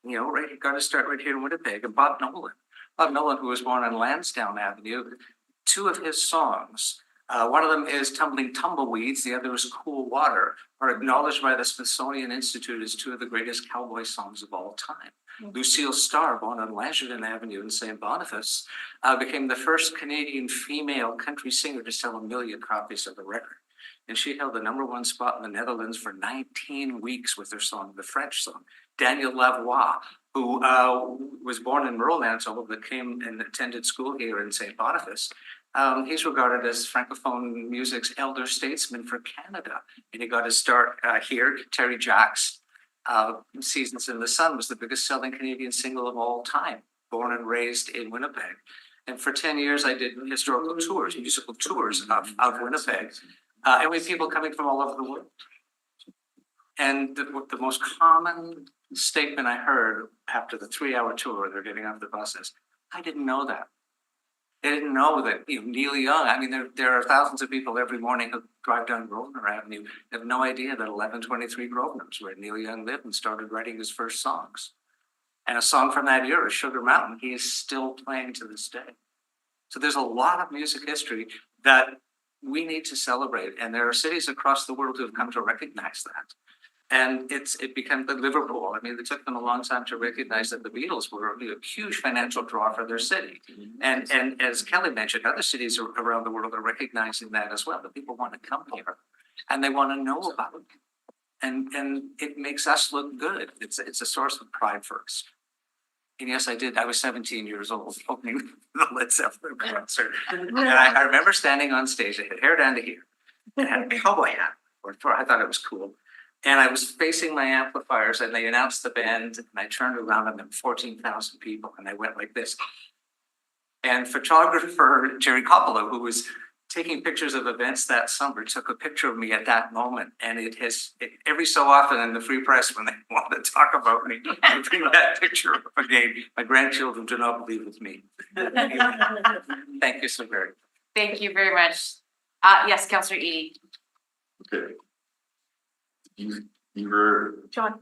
You know, right? He got to start right here in Winnipeg. And Bob Nolan, who was born on Lansdowne Avenue, 2 of his songs. One of them is Tumbling Tumbleweeds, the other is Cool Water, are acknowledged by the Smithsonian Institute as 2 of the greatest cowboy songs of all time. Lucille Starr, born on Langevin Avenue in St. Boniface, became the first Canadian female country singer to sell 1 million copies of the record. And she held the #1 spot in the Netherlands for 19 weeks with her song, the French song. Daniel Lavoie, who was born in rural Manitoba but came and attended school here in St. Boniface. He's regarded as Francophone music's elder statesman for Canada. And he got his start here. Terry Jacks, Seasons in the Sun was the biggest selling Canadian single of all time, born and raised in Winnipeg. And for 10 years, I did historical tours, musical tours of Winnipeg. And we had people coming from all over the world. And the most common statement I heard after the 3-hour tour, they're getting off the bus is, I didn't know that. They didn't know that, Neil Young, I mean, there are thousands of people every morning who drive down Grosvenor Avenue, have no idea that 1123 Grosvenor is where Neil Young lived and started writing his first songs. And a song from that era, Sugar Mountain, he is still playing to this day. So there's a lot of music history that we need to celebrate. And there are cities across the world who have come to recognize that. And it became Liverpool. I mean, it took them a long time to recognize that the Beatles were a huge financial draw for their city. And as Kelly mentioned, other cities around the world are recognizing that as well, that people want to come here and they want to know about it. And it makes us look good. It's a source of pride for us. And yes, I was 17 years old opening the Led Zeppelin concert. And I remember standing on stage, I had hair down to here, and had a cowboy hat. I thought it was cool. And I was facing my amplifiers and they announced the band and I turned around and there were 14,000 people and I went like this. And photographer Jerry Coppola, who was taking pictures of events that summer, took a picture of me at that moment. And every so often in the free press, when they want to talk about me, they bring that picture up again. My grandchildren do not believe it's me. Thank you so very much. Thank you very much. Yes, Councillor Edie. Okay. You were, John,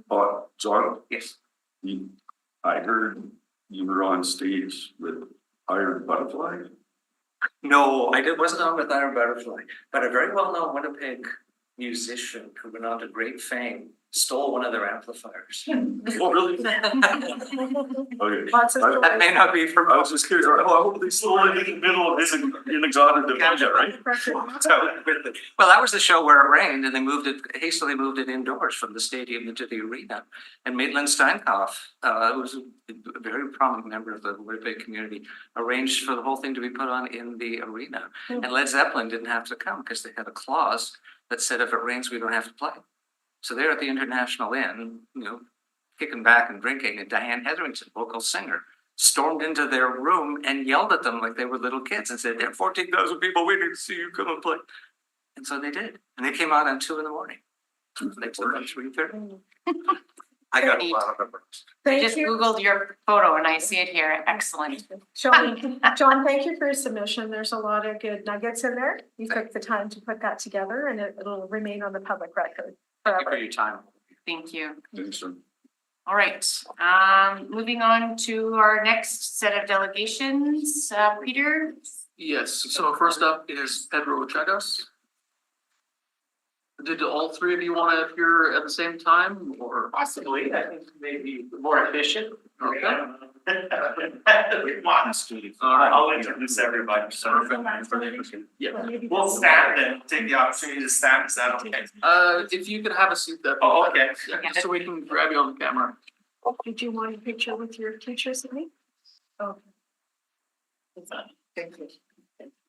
John, Yes. I heard you were on stage with Iron Butterfly. No, wasn't on with Iron Butterfly, but a very well-known Winnipeg musician who went on to great fame stole one of their amplifiers. Oh, really? Okay. lots of That may not be from. I was just curious. Oh, I hope they stole it in the middle of his inexhaustible budget, right? Well, that was the show where it rained and they hastily moved it indoors from the stadium into the arena. And Maitland Steinkoff, who was a very prominent member of the Winnipeg community, arranged for the whole thing to be put on in the arena. And Led Zeppelin didn't have to come because they had a clause that said if it rains, we don't have to play. So they're at the International Inn, kicking back and drinking, and Diane Hetherington, local singer, stormed into their room and yelled at them like they were little kids and said, there are 14,000 people waiting to see you come and play. And so they did. And they came out at 2 a.m. They played at 3:30. I got a lot of them. I just Googled your photo and I see it here. Excellent. John, thank you for your submission. There's a lot of good nuggets in there. You took the time to put that together and it'll remain on the public record Thank you for forever. your time. Thank you. Thanks, sir. All right, moving on to our next set of delegations. Peter? Yes, so first up is Pedro Chagas. Did all three of you want to appear at the same time or? Possibly, I think maybe more efficient. Okay. Modesty. All right. I'll introduce everybody. So Yeah. we'll stand and take the opportunity to stand. Is that okay? If you could have a seat that. Oh, okay. Yeah, just so we can grab you on the camera. Did you want a picture with your teachers and me? Okay. Thank you.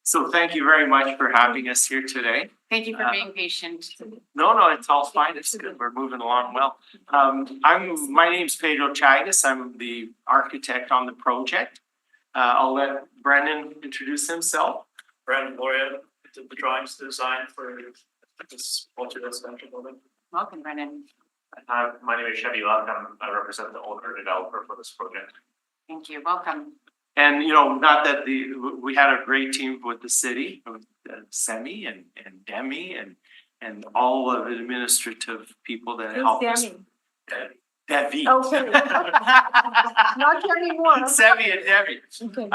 So thank you very much for having us here today. Thank you for being patient. No, it's all fine. It's good. We're moving along well. My name's Pedro Chagas. I'm the architect on the project. I'll let Brendan introduce himself. Brandon Gloria did the drawings design for this multi-residential building. Welcome, Brennan. My name is Chevy Luck. I represent the owner developer for this project. Thank you. Welcome. And, not that we had a great team with the city, with Semi and Demi and all of the administrative people that helped us. Debbie. Okay. Not Debbie Moore. Semi and Debbie. Okay.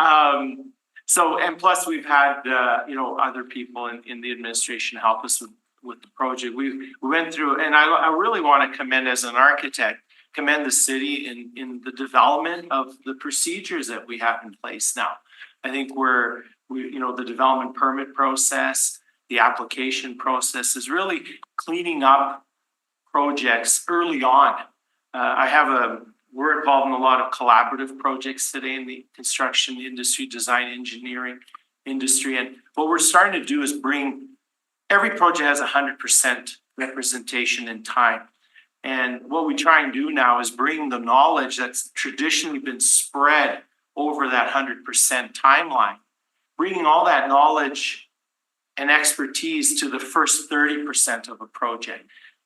So, and plus we've had, other people in the administration help us with the project. We went through, and I really want to commend as an architect, commend the city in the development of the procedures that we have in place now. I think the development permit process, the application process is really cleaning up projects early on. We're involved in a lot of collaborative projects today in the construction industry, design engineering industry. And what we're starting to do is every project has 100% representation in time. And what we try and do now is bring the knowledge that's traditionally been spread over that 100% timeline, bringing all that knowledge and expertise to the first 30% of a project.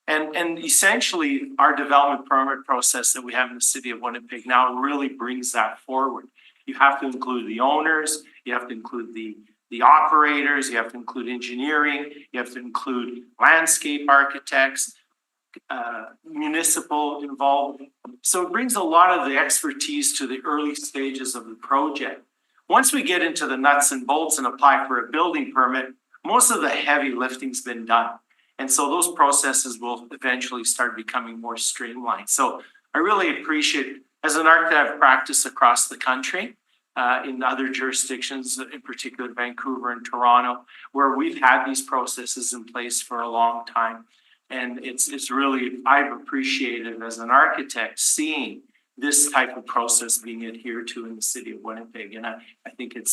And essentially, our development permit process that we have in the city of Winnipeg now really brings that forward. You have to include the owners, you have to include the operators, you have to include engineering, you have to include landscape architects, municipal involvement. So it brings a lot of the expertise to the early stages of the project. Once we get into the nuts and bolts and apply for a building permit, most of the heavy lifting's been done. And so those processes will eventually start becoming more streamlined. So I really appreciate, as an architect, I've practiced across the country, in other jurisdictions, in particular Vancouver and Toronto, where we've had these processes in place for a long time. And it's really, I've appreciated as an architect seeing this type of process being adhered to in the city of Winnipeg. And I think it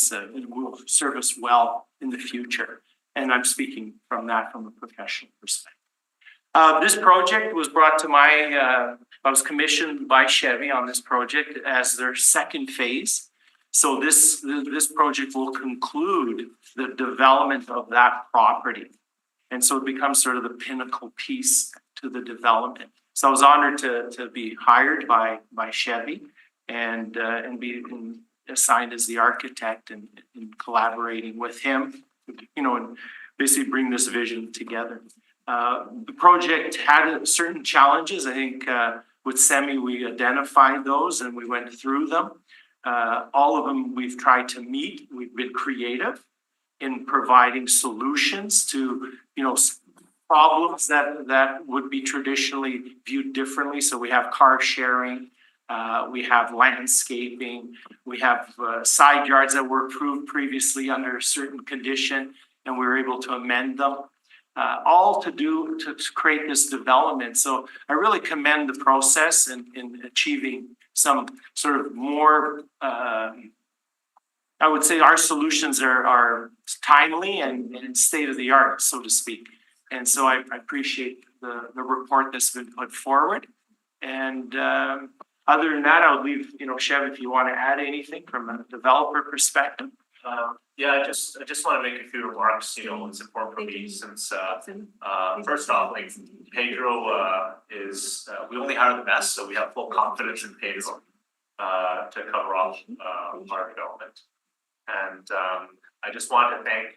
will serve us well in the future. And I'm speaking from a professional perspective. This project was brought to I was commissioned by Chevy on this project as their second phase. So this project will conclude the development of that property. And so it becomes sort of the pinnacle piece to the development. So I was honored to be hired by Chevy and be assigned as the architect and collaborating with him, and basically bring this vision together. The project had certain challenges. I think with SEMI, we identified those and we went through them. All of them we've tried to meet. We've been creative in providing solutions to, problems that would be traditionally viewed differently. So we have car sharing, we have landscaping, we have side yards that were approved previously under a certain condition, and we were able to amend them, all to create this development. So I really commend the process in achieving some sort of more, I would say our solutions are timely and state of the art, so to speak. And so I appreciate the report that's been put forward. And other than that, I'll leave, Chev, if you want to add anything from a developer perspective. Yeah, I just want to make a few remarks. It's important for me since first off, like Pedro is we only hire the best, so we have full confidence in Pedro to cover off our development. And I just want to thank,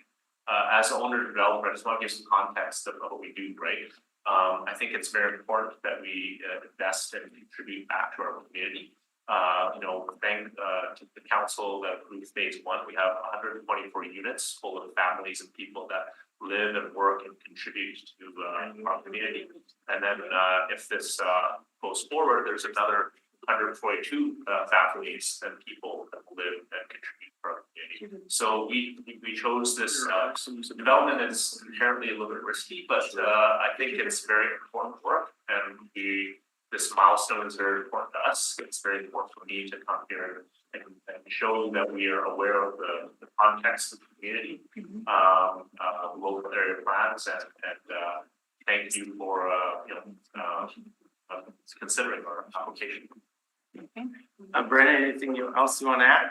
as an owner developer, I just want to give some context of what we do, right? I think it's very important that we invest and contribute back to our community. Thank to the council that approved phase one. We have 124 units full of families and people that live and work and contribute to our community. And then if this goes forward, there's another 142 families and people that live and contribute to our community. So we chose this development is inherently a little bit risky, but I think it's very important work, and this milestone is very important to us. It's very important for me to come here and show that we are aware of the context of the community, local area plans, and thank you for considering our application. Okay. Brennan, anything else you want to add?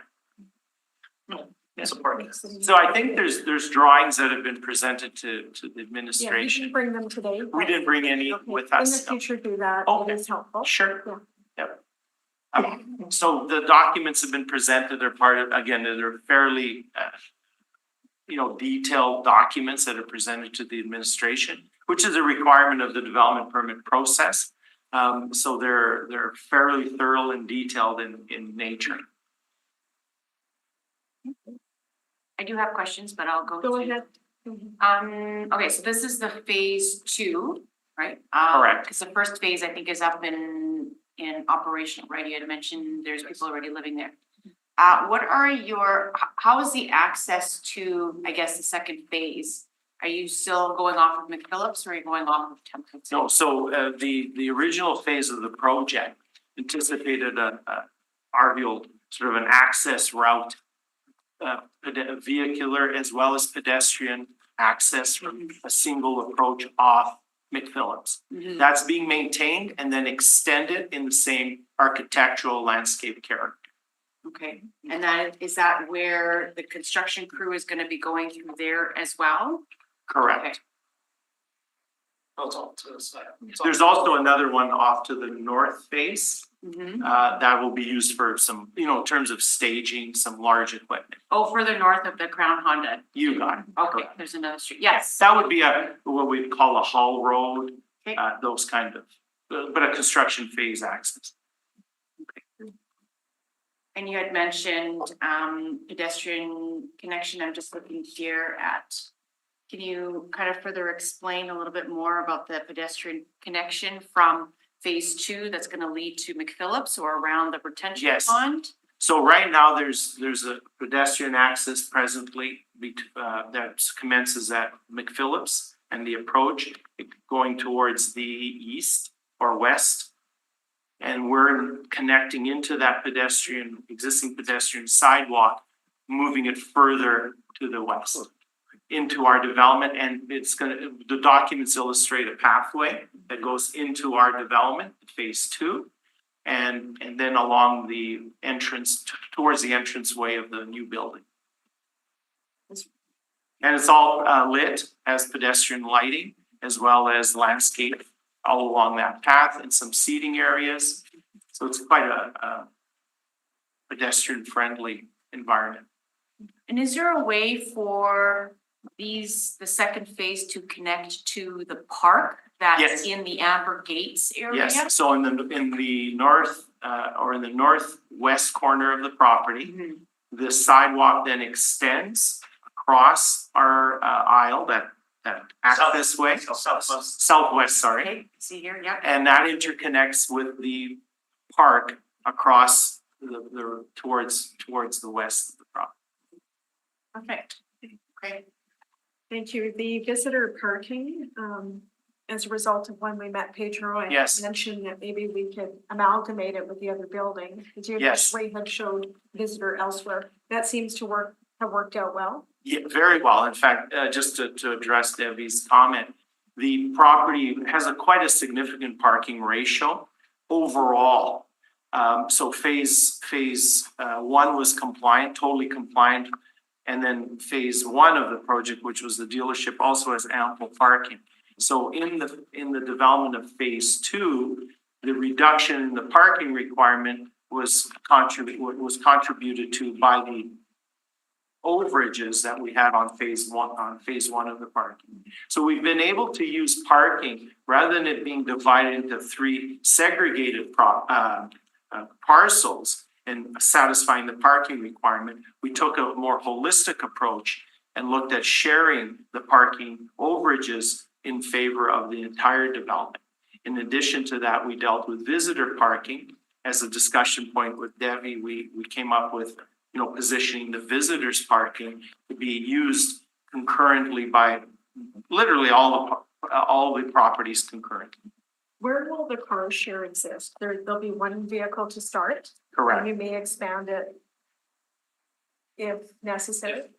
No. So I think there's drawings that have been presented to the administration. Yeah, you can bring them today. We didn't bring any with us. In the future, do that. Okay. It is helpful. Sure. Yeah. Yep. So the documents have been presented. They're part of, again, they're fairly, detailed documents that are presented to the administration, which is a requirement of the development permit process. So they're fairly thorough and detailed in nature. I do have questions, but I'll go. Go ahead. Okay, so this is the phase two, right? Correct. Because the first phase, I think, is up in operation already. I mentioned there's people already living there. How is the access to, I guess, the second phase? Are you still going off of McPhillips, or are you going off of Templeton? No, so the original phase of the project anticipated a arguable sort of an access route, vehicular as well as pedestrian access from a single approach off McPhillips. Mm-hmm. That's being maintained and then extended in the same architectural landscape character. Okay, and that, is that where the construction crew is gonna be going through there as well? Correct. Oh, it's all to the side. There's also another one off to the north face, Mhm. that will be used for some, in terms of staging, some large equipment. Oh, further north of the Crown Honda. You got it. Okay, there's another street. Yes. That would be what we'd call a haul road, Okay. those kind of, but a construction phase access. And you had mentioned pedestrian connection. I'm just looking here at. Can you kind of further explain a little bit more about the pedestrian connection from phase 2 that's going to lead to McPhillips or around the retention Yes. pond? So right now, there's a pedestrian access presently that commences at McPhillips and the approach going towards the east or west. And we're connecting into that existing pedestrian sidewalk, moving it further to the west into our development. And the documents illustrate a pathway that goes into our development, phase 2. And then along the entrance, towards the entranceway of the new building. And it's all lit as pedestrian lighting, as well as landscape all along that path and some seating areas. So it's quite a pedestrian friendly environment. And is there a way for the second phase to connect to the park that's Yes. in the Amber Gates area? Yes, so in the north, or in the northwest corner of the property, Mhm. the sidewalk then extends across our aisle that access way. Southwest, sorry. Okay, see here, yeah. And that interconnects with the park across the towards the west of the property. Perfect. Okay. Thank you. The visitor parking, as a result of when we met Pedro, I Yes. mentioned that maybe we could amalgamate it with the other building. Because you Yes. had showed visitor elsewhere. That seems to have worked out well. Yeah, very well. In fact, just to address Debbie's comment, the property has quite a significant parking ratio overall. So phase 1 was compliant, totally compliant. And then phase 1 of the project, which was the dealership, also has ample parking. So in the development of phase 2, the reduction in the parking requirement was contributed to by the overages that we had on phase one of the parking. So we've been able to use parking rather than it being divided into 3 segregated parcels and satisfying the parking requirement. We took a more holistic approach and looked at sharing the parking overages in favor of the entire development. In addition to that, we dealt with visitor parking as a discussion point with Debbie. We came up with positioning the visitors parking to be used concurrently by literally all the properties concurrently. Where will the car share exist? There'll be one vehicle to start. Correct. And you may expand it if necessary.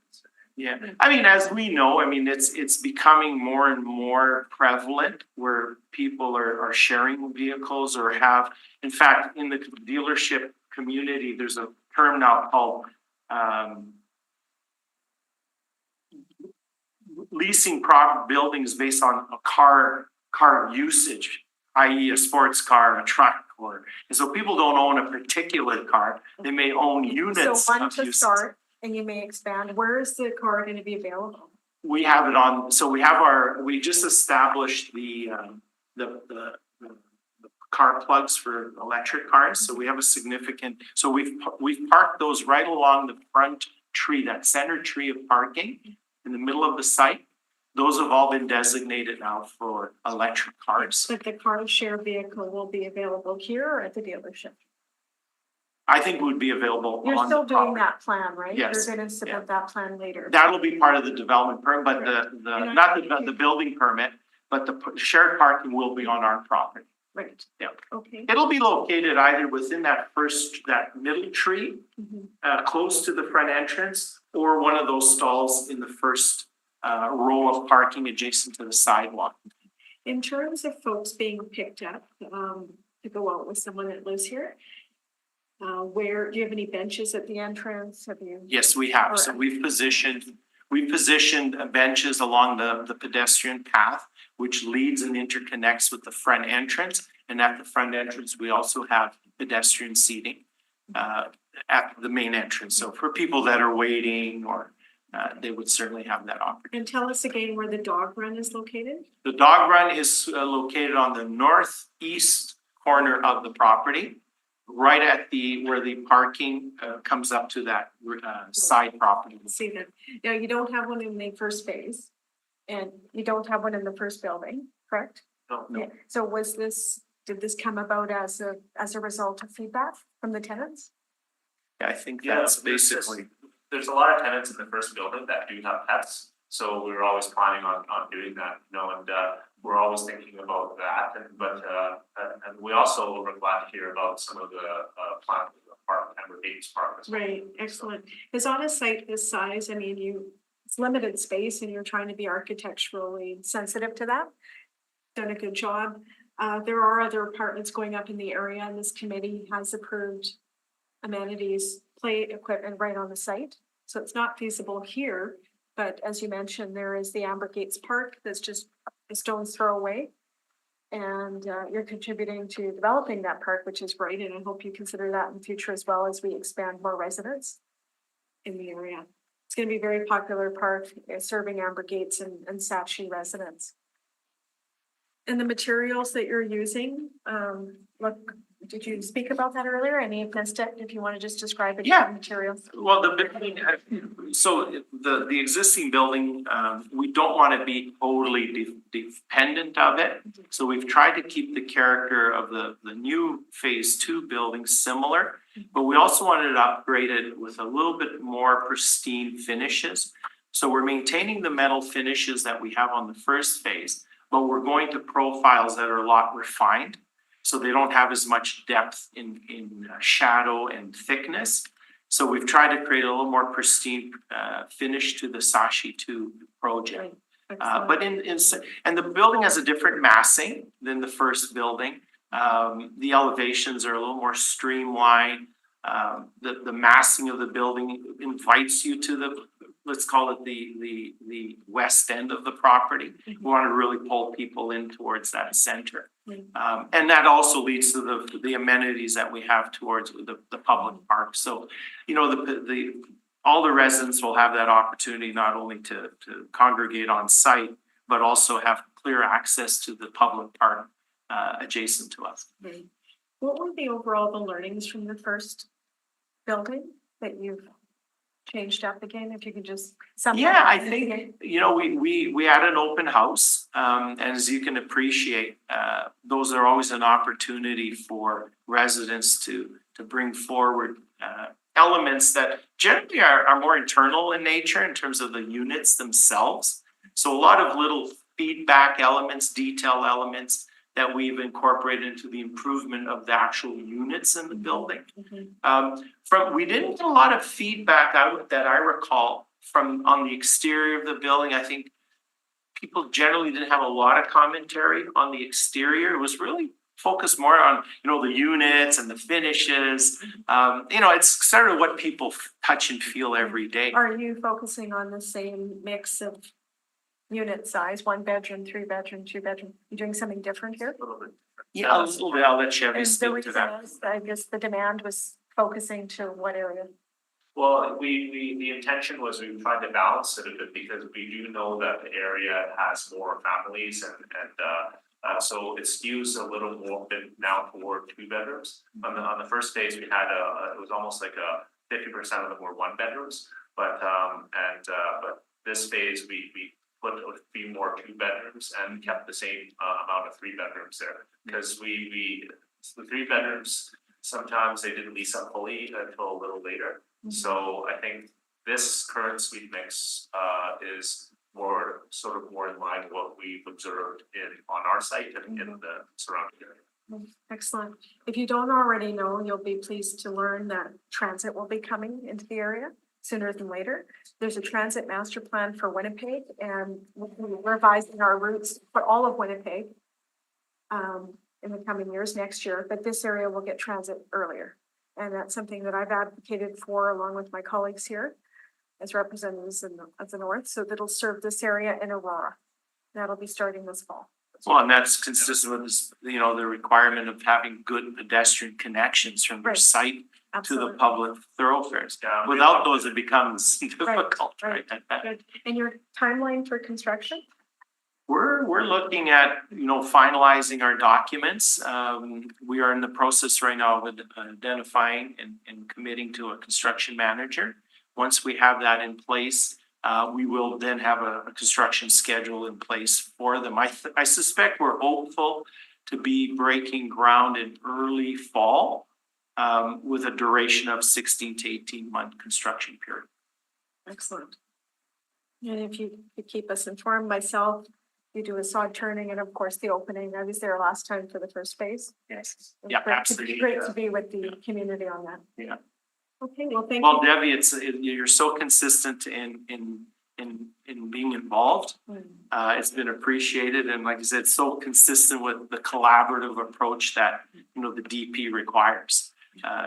Yeah, I mean, as we know, it's becoming more and more prevalent where people are sharing vehicles or have, in fact, in the dealership community, there's a term now called leasing buildings based on a car usage, i.e. a sports car, a truck, and so people don't own a particular car, they may own units So one of to uses. start and you may expand. Where is the car going to be available? We have it on, so we just established the car plugs for electric cars, so we have a significant, so we've parked those right along the front tree, that center tree of parking in the middle of the site. Those have all been designated now for electric cars. But the car share vehicle will be available here or at the dealership? I think would be available You're on still the doing property. that plan, right? Yes. You're gonna submit that plan later. That'll be part of the development permit, but not the building permit, but the shared parking will be on our property. Right. Yeah. Okay. It'll be located either within that middle tree, Mhm. close to the front entrance, or one of those stalls in the first row of parking adjacent to the sidewalk. In terms of folks being picked up, to go out with someone that lives here, where, do you have any benches at the entrance? Have you? Yes, we have. So Or- we've positioned benches along the pedestrian path, which leads and interconnects with the front entrance. And at the front entrance, we also have pedestrian seating at the main entrance. So for people that are waiting or they would certainly have that opportunity. And tell us again where the dog run is located? The dog run is located on the northeast corner of the property, right at where the parking comes up to that side property. See that, now you don't have one in the first phase. And you don't have one in the first building, correct? No, Yeah. So did this come about as a result of feedback from the tenants? I think Yeah, that's there's just- basically. There's a lot of tenants in the first building that do have pets, so we were always planning on doing that, you know, and we're always thinking about that, and we also were glad to hear about some of the plans in the park, Amber Bates Park as well. Right, excellent. Because on a site this size, I mean, it's limited space and you're trying to be architecturally sensitive to that. Done a good job. There are other apartments going up in the area and this committee has approved amenities, play equipment right on the site. So it's not feasible here, but as you mentioned, there is the Amber Gates Park that's just a stone's throw away. And you're contributing to developing that park, which is great, and I hope you consider that in the future as well as we expand more residents in the area. It's gonna be a very popular park, serving Amber Gates and Sachi residents. And the materials that you're using, did you speak about that earlier? I may have missed it, if you want to just describe it. Yeah. Materials. Well, the building, so the existing building, we don't want to be totally dependent of it. So we've tried to keep the character of the new phase 2 building similar, but we also wanted it upgraded with a little bit more pristine finishes. So we're maintaining the metal finishes that we have on the first phase, but we're going to profiles that are a lot refined. So they don't have as much depth in shadow and thickness. So we've tried to create a little more pristine finish to the Sashi 2 project. But and the building has a different massing than the first building. The elevations are a little more streamlined. The massing of the building invites you to let's call it the west end of the property. We want to really pull people in towards that center. And that also leads to the amenities that we have towards the public park. So, you know, all the residents will have that opportunity not only to congregate on site, but also have clear access to the public park adjacent to us. What were the learnings from the first building that you've changed up again, if you could just sum that Yeah, up? I think, you know, we had an open house, and as you can appreciate, those are always an opportunity for residents to bring forward elements that generally are more internal in nature in terms of the units themselves. So a lot of little feedback elements, detail elements that we've incorporated into the improvement of the actual units in the building. We didn't get a lot of feedback that I recall from on the exterior of the building. I think people generally didn't have a lot of commentary on the exterior. It was really focused more on, you know, the units and the finishes. You know, it's sort of what people touch and feel every day. Are you focusing on the same mix of unit size, 1 bedroom, 3 bedroom, 2 bedroom? You doing something different here? Yeah, I'll let Chevy And the speak to reason that. is, I guess the demand was focusing to what area? Well, the intention was we tried to balance it a bit because we do know that the area has more families and so it skews a little more bit now toward 2 bedrooms. On the first phase, we had it was almost like 50% of them were 1 bedrooms, but this phase we put a few more 2 bedrooms and kept the same amount of 3 bedrooms there because the 3 bedrooms sometimes they didn't lease up fully until a little later. So I think this current suite mix is more in line with what we've observed on our site and in the surrounding area. Excellent. If you don't already know, you'll be pleased to learn that transit will be coming into the area. sooner than later. There's a transit master plan for Winnipeg and we're revising our routes for all of Winnipeg in the coming years, next year, but this area will get transit earlier. And that's something that I've advocated for along with my colleagues here as representatives of the north, so that'll serve this area in Aurora. That'll be starting this fall. Well, and that's consistent with this, you know, the requirement of having good pedestrian connections from your Right. site to the Absolutely. public thoroughfares. Without those, it becomes difficult, right? Good. And your timeline for construction? We're looking at, you know, finalizing our documents. We are in the process right now of identifying and committing to a construction manager. Once we have that in place, we will then have a construction schedule in place for them. I suspect we're hopeful to be breaking ground in early fall with a duration of 16 to 18-month construction period. Excellent. And if you could keep us informed, myself, you do a sod turning and of course the opening. I was there last time for the first phase. Yes. It was Yeah, great to- absolutely. Great to be with the community on that. Yeah. Okay, well, thank Well, you. Debbie, you're so consistent in being involved. It's been appreciated and like I said, so consistent with the collaborative approach that, you know, the DP requires.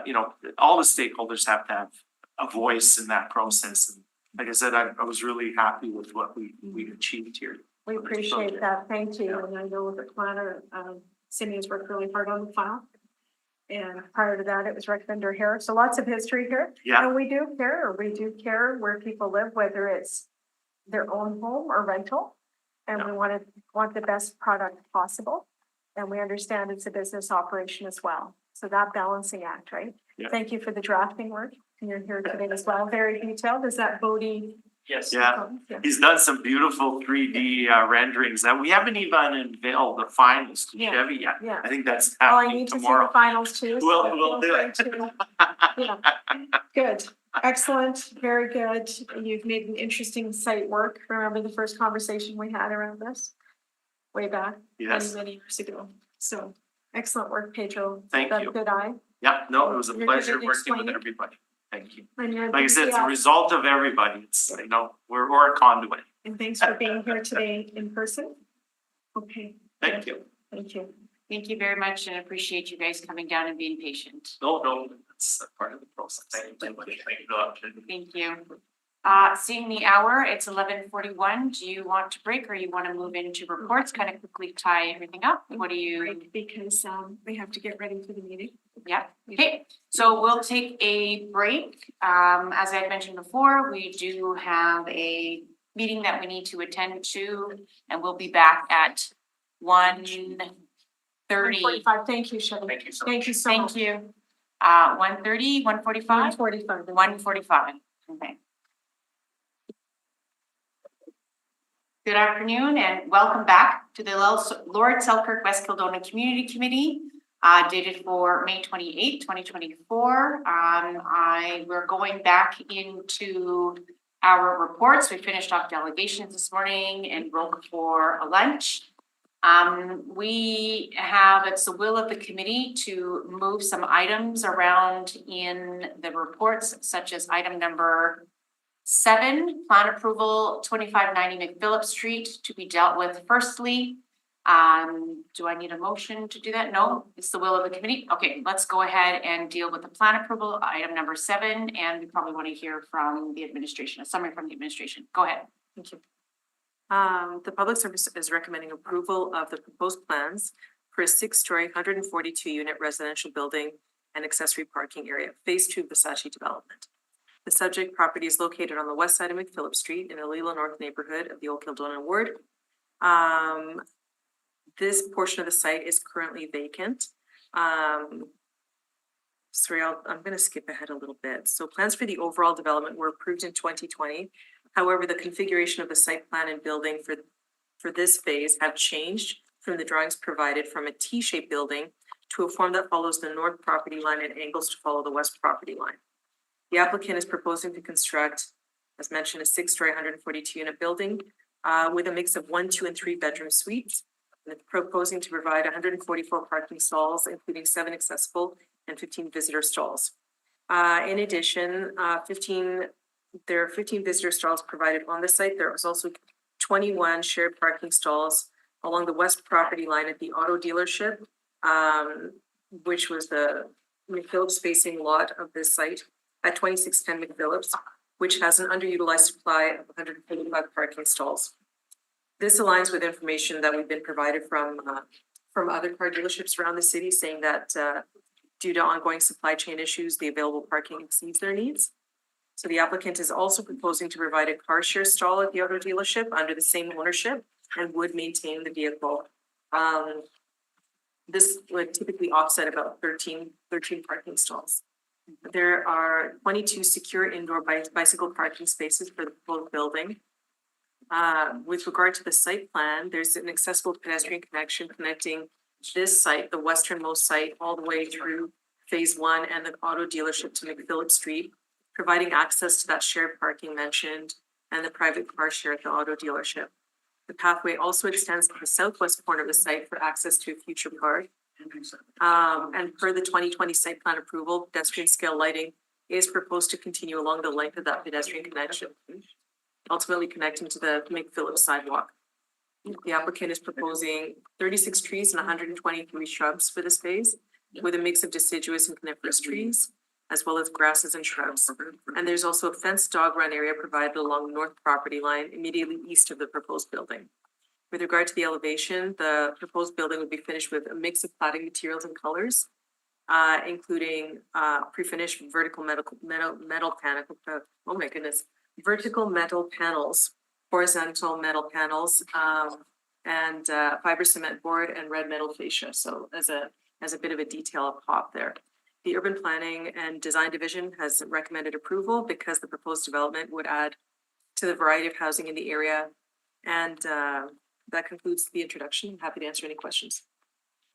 You know, all the stakeholders have to have a voice in that process. And like I said, I was really happy with what we achieved here. We appreciate that. Thank you. And I know the planner, Cindy has worked really hard on the file. And prior to that, it was Rick Vendor here. So lots of history here. Yeah. And we do care where people live, whether it's their own home or rental. And we want the best product possible. And we understand it's a business operation as well. So that balancing act, right? Yeah. Thank you for the drafting work. And you're here today as well. Very detailed. Is that Bodie? Yes. Yeah, he's done some beautiful 3D renderings that we haven't even unveiled the finals to Yeah. Chevy yet. Yeah. I think that's Oh, I happening need to see the tomorrow. finals too. so We'll do feel it. free to- Yeah, good, excellent, very good. You've made an interesting site work. Remember the first conversation we had around this? Way back, Yes. many years ago. So excellent work, Pedro. Thank Got a you. Good eye. Yeah, no, it was a You're pleasure gonna working with explain? everybody. Thank you. And you're Like I said, it's a enthusiastic. result of everybody. It's, you know, we're a conduit. And thanks for being here today in person. Okay. Thank you. Thank you. Thank you very much and appreciate you guys coming down and being patient. No, it's a part of the process. Thank you so much. Thank you for the opportunity. Thank you. Seeing the hour, it's 11:41. Do you want to break or you want to move into reports? Kind of quickly tie everything up. What do you? Right, because we have to get ready for the meeting. Yeah, okay, so we'll take a break. As I had mentioned before, we do have a meeting that we need to attend to, and we'll be back at 1:30. 1:45. Thank you, Shelley. Thank you so Thank you so much. Thank you. 1:30, 1:45? 1:45. 1:45, okay. Good afternoon and welcome back to the Lord Selkirk West Kildonan Community Committee, dated for May 28, 2024. We're going back into our reports. We finished off delegations this morning and broke for a lunch. It's the will of the committee to move some items around in the reports, such as item number 7, plan approval 2590 McPhillip Street to be dealt with firstly. Do I need a motion to do that? No, it's the will of the committee. Okay, let's go ahead and deal with the plan approval, item number 7, and we probably want to hear from the administration, a summary from the administration. Go ahead. Thank you. The Public Service is recommending approval of the proposed plans for a 6-story, 142-unit residential building and accessory parking area, Phase 2 Versace development. The subject property is located on the west side of McPhillip Street in the Leland North neighborhood of the Old Kildonan ward. This portion of the site is currently vacant. Sorry, I'm gonna skip ahead a little bit. So plans for the overall development were approved in 2020. However, the configuration of the site plan and building for this phase have changed from the drawings provided from a T-shaped building to a form that follows the north property line and angles to follow the west property line. The applicant is proposing to construct, as mentioned, a 6-story, 142-unit building with a mix of 1, 2, and 3 bedroom suites. And it's proposing to provide 144 parking stalls, including 7 accessible and 15 visitor stalls. In addition, 15 There are 15 visitor stalls provided on the site. There was also 21 shared parking stalls along the west property line at the auto dealership, which was the McPhillips facing lot of this site at 2610 McPhillips, which has an underutilized supply of 145 parking stalls. This aligns with information that we've been provided from other car dealerships around the city, saying that due to ongoing supply chain issues, the available parking exceeds their needs. So the applicant is also proposing to provide a car share stall at the auto dealership under the same ownership and would maintain the vehicle. This would typically offset about 13 parking stalls. There are 22 secure indoor bicycle parking spaces for the whole building. With regard to the site plan, there's an accessible pedestrian connection connecting this site, the westernmost site, all the way through phase 1 and the auto dealership to McPhillips Street, providing access to that shared parking mentioned and the private car share at the auto dealership. The pathway also extends to the southwest corner of the site for access to a future park. And per the 2020 site plan approval, pedestrian scale lighting is proposed to continue along the length of that pedestrian connection, ultimately connecting to the McPhillips sidewalk. The applicant is proposing 36 trees and 123 shrubs for this phase, with a mix of deciduous and coniferous trees, as well as grasses and shrubs. And there's also a fenced dog run area provided along the north property line immediately east of the proposed building. With regard to the elevation, the proposed building would be finished with a mix of cladding materials and colors, including pre-finished vertical metal panels, horizontal metal panels, and fiber cement board and red metal fascia. So as a bit of a detail up top there. The Urban Planning and Design Division has recommended approval because the proposed development would add to the variety of housing in the area. And that concludes the introduction. I'm happy to answer any questions.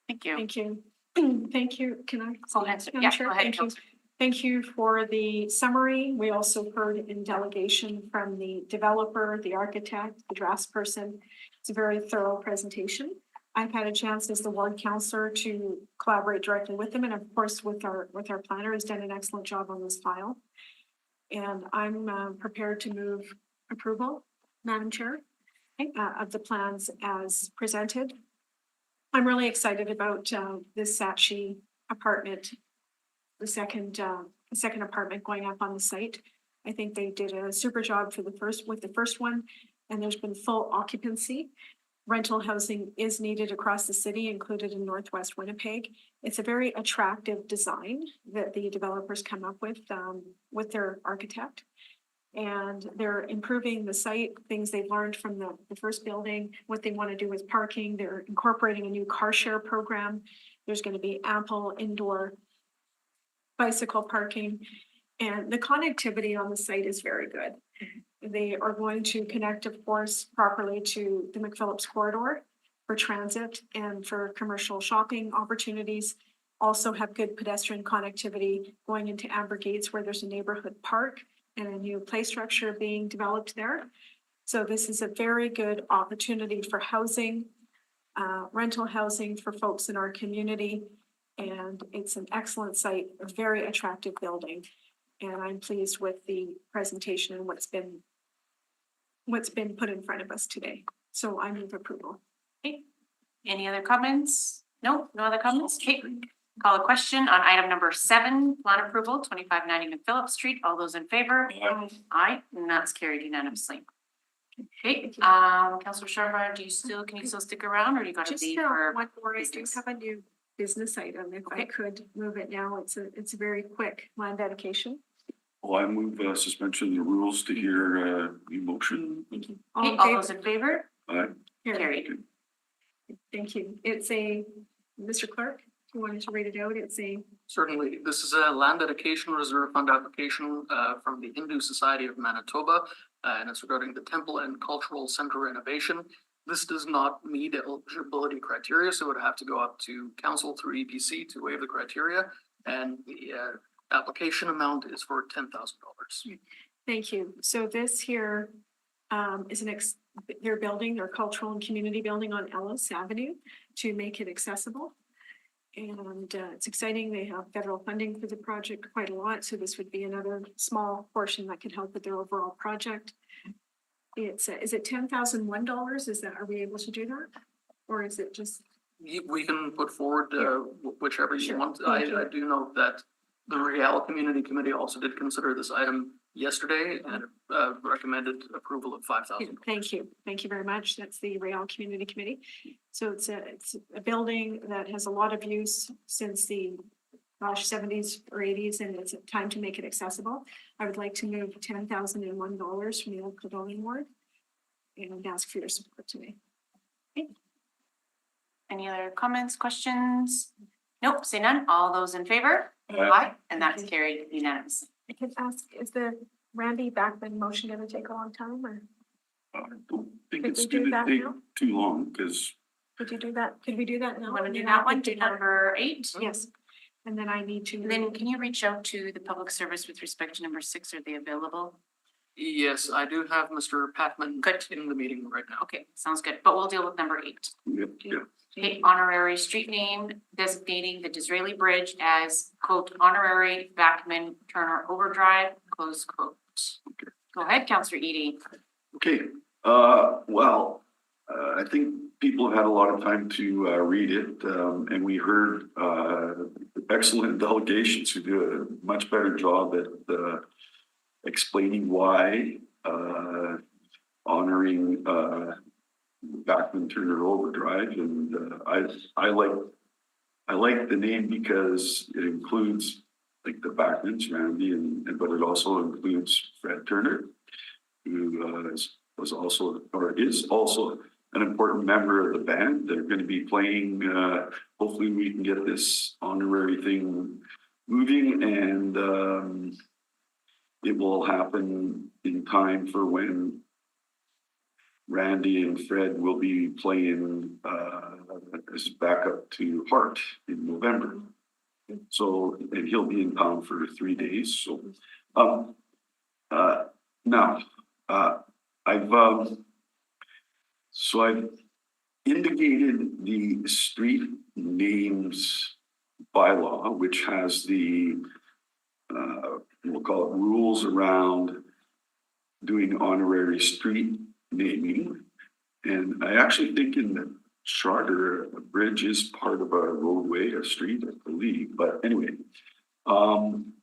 Thank you. Thank you. Thank you. Can I? I'll answer. Madam Yeah, Chair? go ahead, Thank you. Councillor. Thank you for the summary. We also heard in delegation from the developer, the architect, the draftsperson. It's a very thorough presentation. I've had a chance as the ward councillor to collaborate directly with them, and of course with our planner has done an excellent job on this file. And I'm prepared to move approval, Madam Chair, of the plans as presented. I'm really excited about this Saatchi apartment, the second apartment going up on the site. I think they did a super job with the first one, and there's been full occupancy. Rental housing is needed across the city, included in Northwest Winnipeg. It's a very attractive design that the developers come up with their architect. And they're improving the site, things they've learned from the first building, what they want to do with parking. They're incorporating a new car share program. There's going to be ample indoor bicycle parking. And the connectivity on the site is very good. They are going to connect, of course, properly to the McPhillips corridor for transit and for commercial shopping opportunities. Also have good pedestrian connectivity going into Amber Gates, where there's a neighborhood park and a new play structure being developed there. So this is a very good opportunity for housing, rental housing for folks in our community. And it's an excellent site, a very attractive building. And I'm pleased with the presentation and what's been put in front of us today. So I move approval. Okay. Any other comments? No other comments? Okay. Call a question on item number 7, plan approval, 2590 McPhillips Street. All those in favor? Aye, and that's carried unanimously. Okay, Councillor Sharma, can you still stick around, or do you got to Just leave for one more, I do business? have a new business item, if I could move it now. It's a very quick land dedication. Well, I move suspension of the rules to hear the motion. Thank you. Okay, all those in favor? Aye. Carried. Thank you. It's Mr. Clerk, if you wanted to read it out, Certainly, this is a land dedication reserve fund application from the Hindu Society of Manitoba, and it's regarding the Temple and Cultural Center renovation. This does not meet eligibility criteria, so it would have to go up to council through EPC to waive the criteria, and the application amount is for $10,000. Thank you. So this here is they're building their cultural and community building on Ellis Avenue to make it accessible. And it's exciting. They have federal funding for the project quite a lot, so this would be another small portion that could help with their overall project. It's, is it $10,001? Is that, are we able to do that? Or is it just? We can put forward whichever you Sure. want. Thank you. I do know that the Real Community Committee also did consider this item yesterday and recommended approval of $5,000. Thank you. Thank you very much. That's the Real Community Committee. So it's a building that has a lot of use since the seventies or eighties, and it's time to make it accessible. I would like to move $10,001 from the Old Caledonia Ward and ask for your support today. Any other comments, questions? Nope, say none. All those in favor? Aye. And that's carried unanimously. I could ask, is the Randy Backman motion gonna take a long time, or I don't think Could it's we do gonna that take now? too long, because could you do that? Could we do that now? Want to And do then that I one, could do number 8? Yes, and then I need to. And then can you reach out to the public service with respect to number 6? Are they available? Yes, I do have Mr. Patman Good. in the meeting right now. Okay, sounds good. But we'll deal with number 8. yeah. Okay, honorary street name designating the Disraeli Bridge as quote honorary Backman Turner Overdrive, close quote. Go ahead, Councillor Edie. Okay, well, I think people have had a lot of time to read it, and we heard excellent delegations who do a much better job at explaining why honoring Backman Turner Overdrive, and I like the name because it includes like the Backmans, Randy, and but it also includes Fred Turner, who was also or is also an important member of the band. They're going to be playing. Hopefully, we can get this honorary thing moving, and it will happen in time for when Randy and Fred will be playing as backup to Hart in November. So, and he'll be in town for 3 days. So, now, I've indicated the street names bylaw, which has the we'll call it rules around doing honorary street naming. And I actually think in the charter, a bridge is part of a roadway, a street, I believe. But anyway, I'm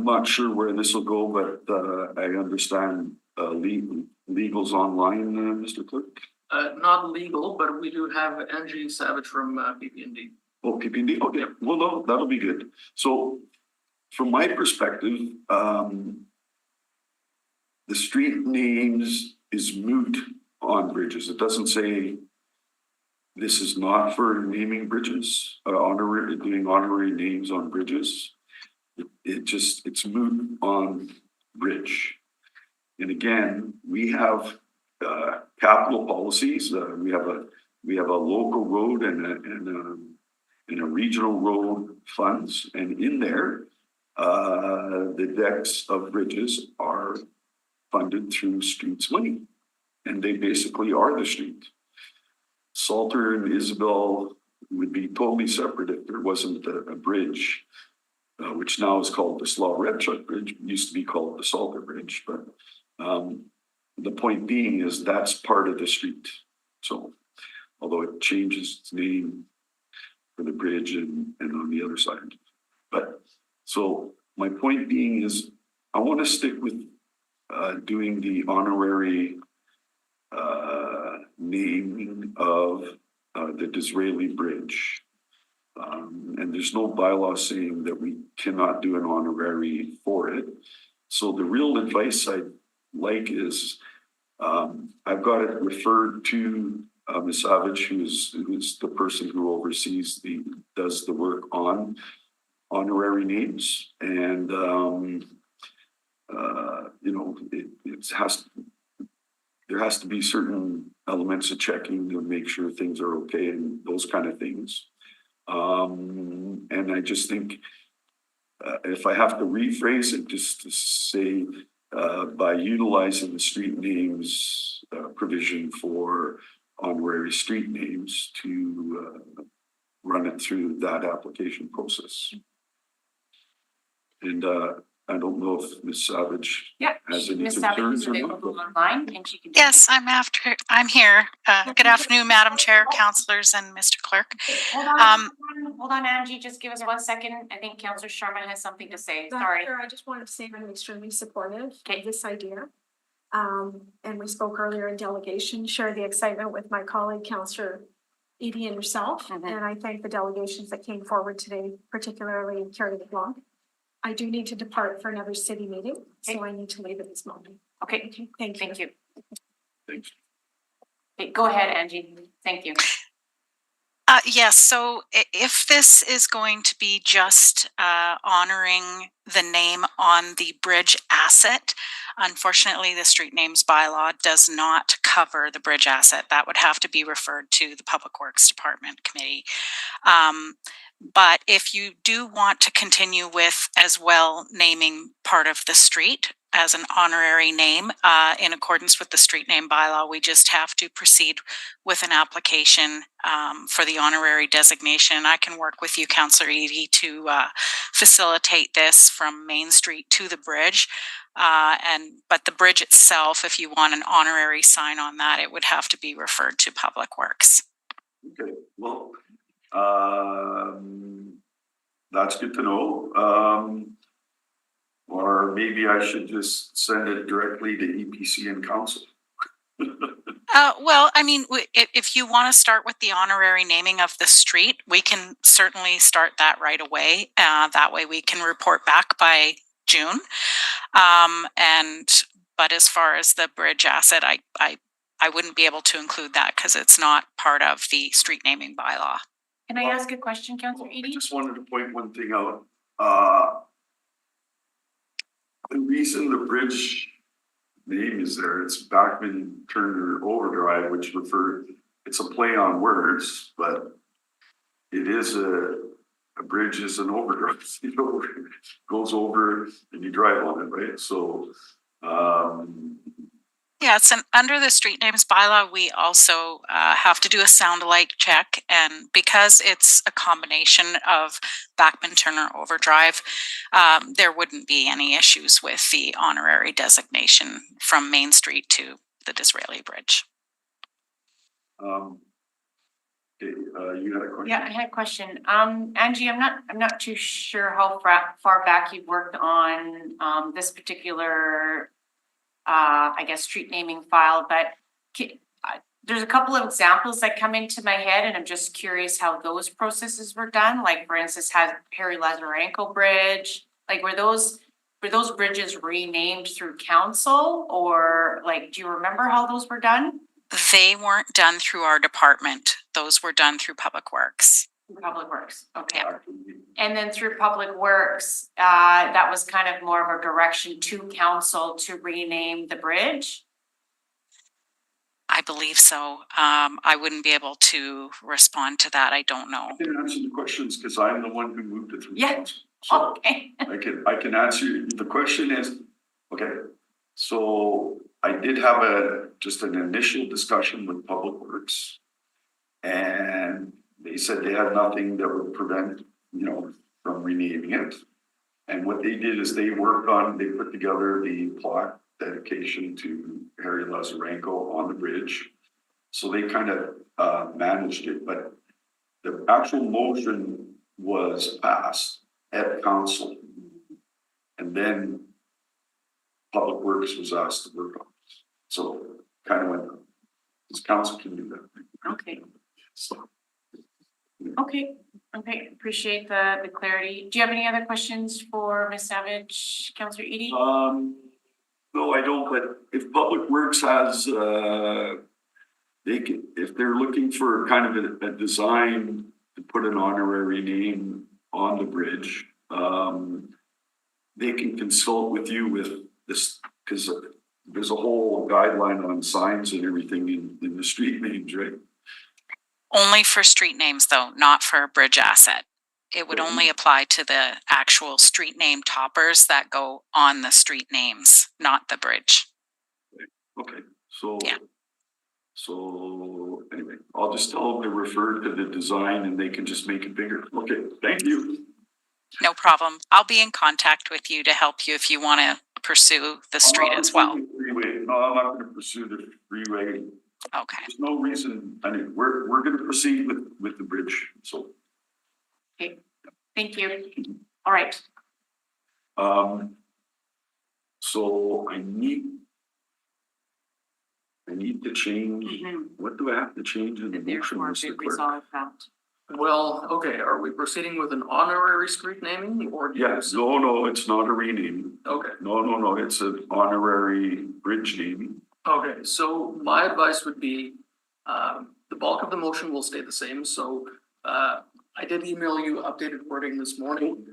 not sure where this will go, but I understand legal's online, Mr. Clerk. Not legal, but we do have Angie Savage from PP&D. Oh, PPD, okay, well, no, that'll be good. So from my perspective, the street names is moot on bridges. It doesn't say this is not for naming bridges, doing honorary names on bridges. It's moot on bridge. And again, we have capital policies. We have a local road and a regional road funds, and in there, the decks of bridges are funded through streets money, and they basically are the street. Salter and Isabel would be totally separate if there wasn't a bridge, which now is called the Slaw Redchuk Bridge. It used to be called the Salter Bridge, but the point being is that's part of the street. So, although it changes its name for the bridge and on the other side. But so my point being is I want to stick with doing the honorary naming of the Disraeli Bridge. And there's no bylaw saying that we cannot do an honorary for it. So the real advice I'd like is I've got it referred to Ms. Savage, who's the person who oversees does the work on honorary names, and there has to be certain elements of checking to make sure things are okay and those kind of things. And I just think if I have to rephrase it, just to say by utilizing the street names provision for honorary street names to run it through that application process. And I don't know if Ms. Savage Yeah, has any Ms. Savage concerns is or not. available online and she can. Yes, I'm here. Good afternoon, Madam Chair, councillors and Mr. Clerk. Hold on, Angie, just give us 1 second. I think Councillor Sherman has something to say. Sorry. Sure, I just wanted to say I'm extremely supportive of this idea. And we spoke earlier in delegation, share the excitement with my colleague, Councillor Edie and yourself. And I thank the delegations that came forward today, particularly Carrie LeBlanc. I do need to depart for another city meeting, so I need to leave at this moment. Okay, Thank you. Thanks. Okay, go ahead, Angie. Thank you. Yes, so if this is going to be just honoring the name on the bridge asset, unfortunately, the street names bylaw does not cover the bridge asset. That would have to be referred to the Public Works Department committee. But if you do want to continue with as well naming part of the street as an honorary name in accordance with the street name bylaw, we just have to proceed with an application for the honorary designation. I can work with you, Councillor Edie, to facilitate this from Main Street to the bridge. But the bridge itself, if you want an honorary sign on that, it would have to be referred to Public Works. Okay, well, that's good to know. Or maybe I should just send it directly to EPC and council. Well, I mean, if you want to start with the honorary naming of the street, we can certainly start that right away. That way we can report back by June. But as far as the bridge asset, I wouldn't be able to include that because it's not part of the street naming bylaw. Can I ask a question, Councillor I Edie? just wanted to point one thing out. The reason the bridge name is there, it's Backman Turner Overdrive, which it's a play on words, but it is a bridge is an overdrive, you know, goes over and you drive on it, right? So, Yeah, it's under the street names bylaw, we also have to do a sound alike check. And because it's a combination of Backman Turner Overdrive, there wouldn't be any issues with the honorary designation from Main Street to the Disraeli Bridge. you had a question? Yeah, I had a question. Angie, I'm not too sure how far back you've worked on this particular I guess street naming file, but there's a couple of examples that come into my head and I'm just curious how those processes were done. Like for instance, had Harry Lazarenko Bridge, like were those bridges renamed through council or like, do you remember how those were done? They weren't done through our department. Those were done through Public Works. Public Works, okay. And then through Public Works, that was kind of more of a direction to council to rename the bridge? I believe so. I wouldn't be able to respond to that. I don't know. I can answer the questions because I'm the one who moved it through. Yeah. council. So Okay. I can answer you. The question is, okay, so I did have just an initial discussion with Public Works. And they said they had nothing that would prevent, from renaming it. And what they did is they put together the plaque dedication to Harry Lazarenko on the bridge. So they kind of managed it, but the actual motion was passed at council. And then Public Works was asked to work on it. So kind of went, this council can do that. Okay. So. Okay, appreciate the clarity. Do you have any other questions for Ms. Savage, Councillor Edie? No, I don't, but if Public Works has, if they're looking for kind of a design to put an honorary name on the bridge, they can consult with you with this, because there's a whole guideline on signs and everything in the street names, right? Only for street names though, not for a bridge asset. It would only apply to the actual street name toppers that go on the street names, not the bridge. Okay, so, yeah. So anyway, I'll just tell them to refer to the design and they can just make it bigger. Okay, thank you. No problem. I'll be in contact with you to help you if you want to pursue the street as well. Freeway. No, I'm not gonna pursue the freeway. Okay. There's no reason, I mean, we're gonna proceed with the bridge, so. Okay, thank you. All right. So I need to change, what do I have to change in the motion, Therefore, Mr. be Clerk? resolved that. Well, okay, are we proceeding with an honorary street naming or? Yes, no, it's not a rename. Okay. No, it's an honorary bridge name. Okay, so my advice would be, the bulk of the motion will stay the same, so, I did email you updated wording this morning.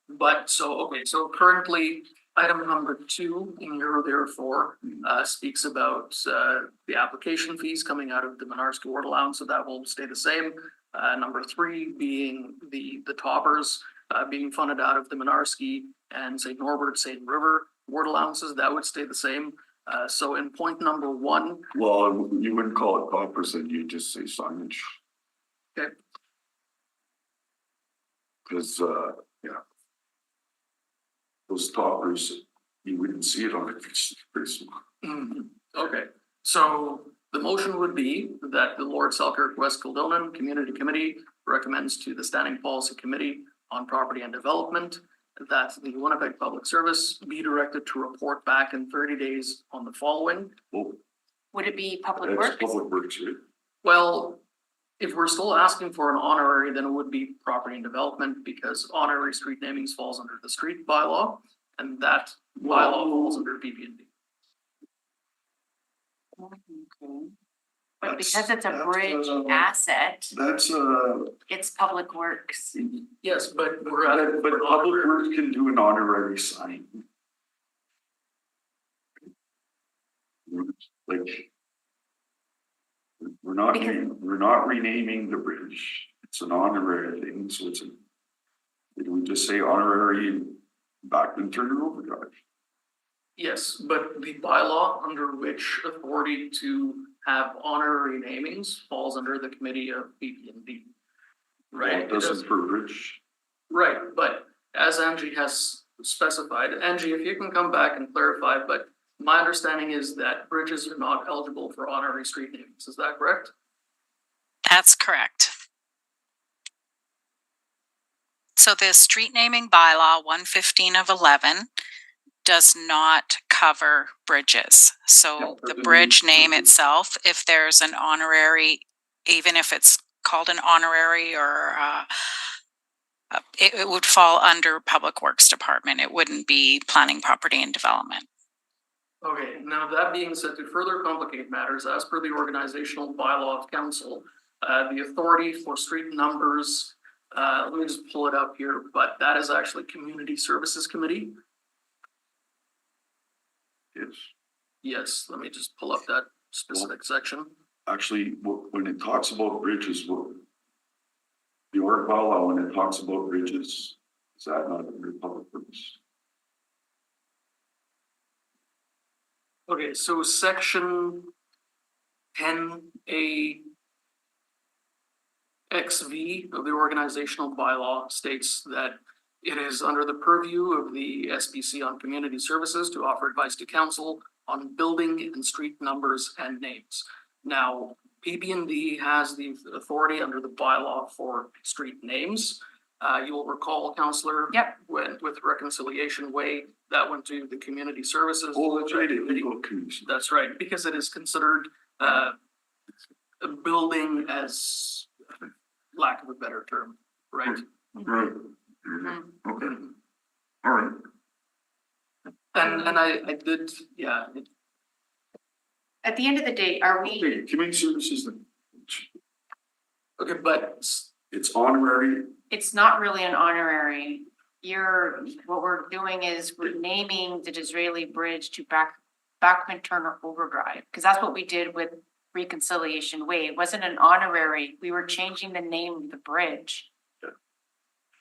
But so, okay, so currently, item number 2 in your therefore, speaks about, the application fees coming out of the Menards Ward allowance, so that will stay the same. Number 3 being the toppers, being funded out of the Menards and St. Norbert, St. River ward allowances, that would stay the same. So in point number 1. Well, you wouldn't call it toppers, then you just say signage. Okay. Cause, yeah. Those toppers, you wouldn't see it on it, it's pretty small. Okay, so the motion would be that the Lord Selkirk West Kildonan Community Committee recommends to the Standing Policy Committee on Property and Development that the Winnipeg Public Service be directed to report back in 30 days on the following. Would it be Public That's Works? Public Works, right? Well, if we're still asking for an honorary, then it would be Property and Development because honorary street namings falls under the street bylaw and that bylaw falls under PPND. But because it's a bridge asset, That's, it's Public Works. Yes, but we're at. but Public Works can do an honorary sign. Like. We're not renaming the bridge. It's an honorary thing, so it's a. We just say honorary Backman Turner Overdrive. Yes, but the bylaw under which authority to have honorary namings falls under the committee of PPND. Right? Well, it doesn't for bridge. Right, but as Angie has specified, Angie, if you can come back and clarify, but my understanding is that bridges are not eligible for honorary street names. Is that correct? That's correct. So the street naming bylaw 115 of 11 does not cover bridges. So the bridge name itself, if there's an honorary, even if it's called an honorary or it would fall under Public Works Department. It wouldn't be Planning, Property and Development. Okay, now that being said, to further complicate matters, as per the organizational bylaw of council, the authority for street numbers, let me just pull it up here, but that is actually Community Services Committee. Yes. Yes, let me just pull up that specific section. Actually, when it talks about bridges, the org bylaw, when it talks about bridges, is that not under Public Works? Okay, so section 10A XV of the organizational bylaw states that it is under the purview of the SPC on Community Services to offer advice to council on building and street numbers and names. Now, PPND has the authority under the bylaw for street names. You will recall, Councillor, with Reconciliation Way, that went to the Community Services. Oh, that's right. That's right, because it is considered a building as, lack of a better term, right? Right. Okay. All right. And I did, yeah. At the end of the day, are we? Okay, Community Services. Okay, but it's honorary. It's not really an honorary. What we're doing is we're naming the Disraeli Bridge to Backman Turner Overdrive, because that's what we did with Reconciliation Way. It wasn't an honorary. We were changing the name of the bridge.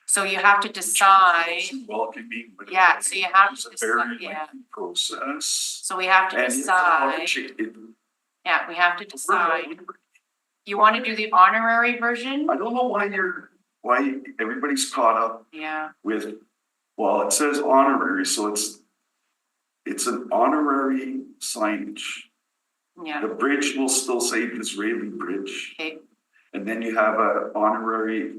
So you have to decide. Welcoming. Yeah, so you have to It's a very decide, yeah. lengthy process. So we have to And decide. Yeah, we have to decide. You want to do the honorary version? I don't know why everybody's caught up Yeah, with, well, it says honorary, so it's an honorary signage. yeah, The bridge will still say Disraeli Bridge. okay, And then you have a honorary,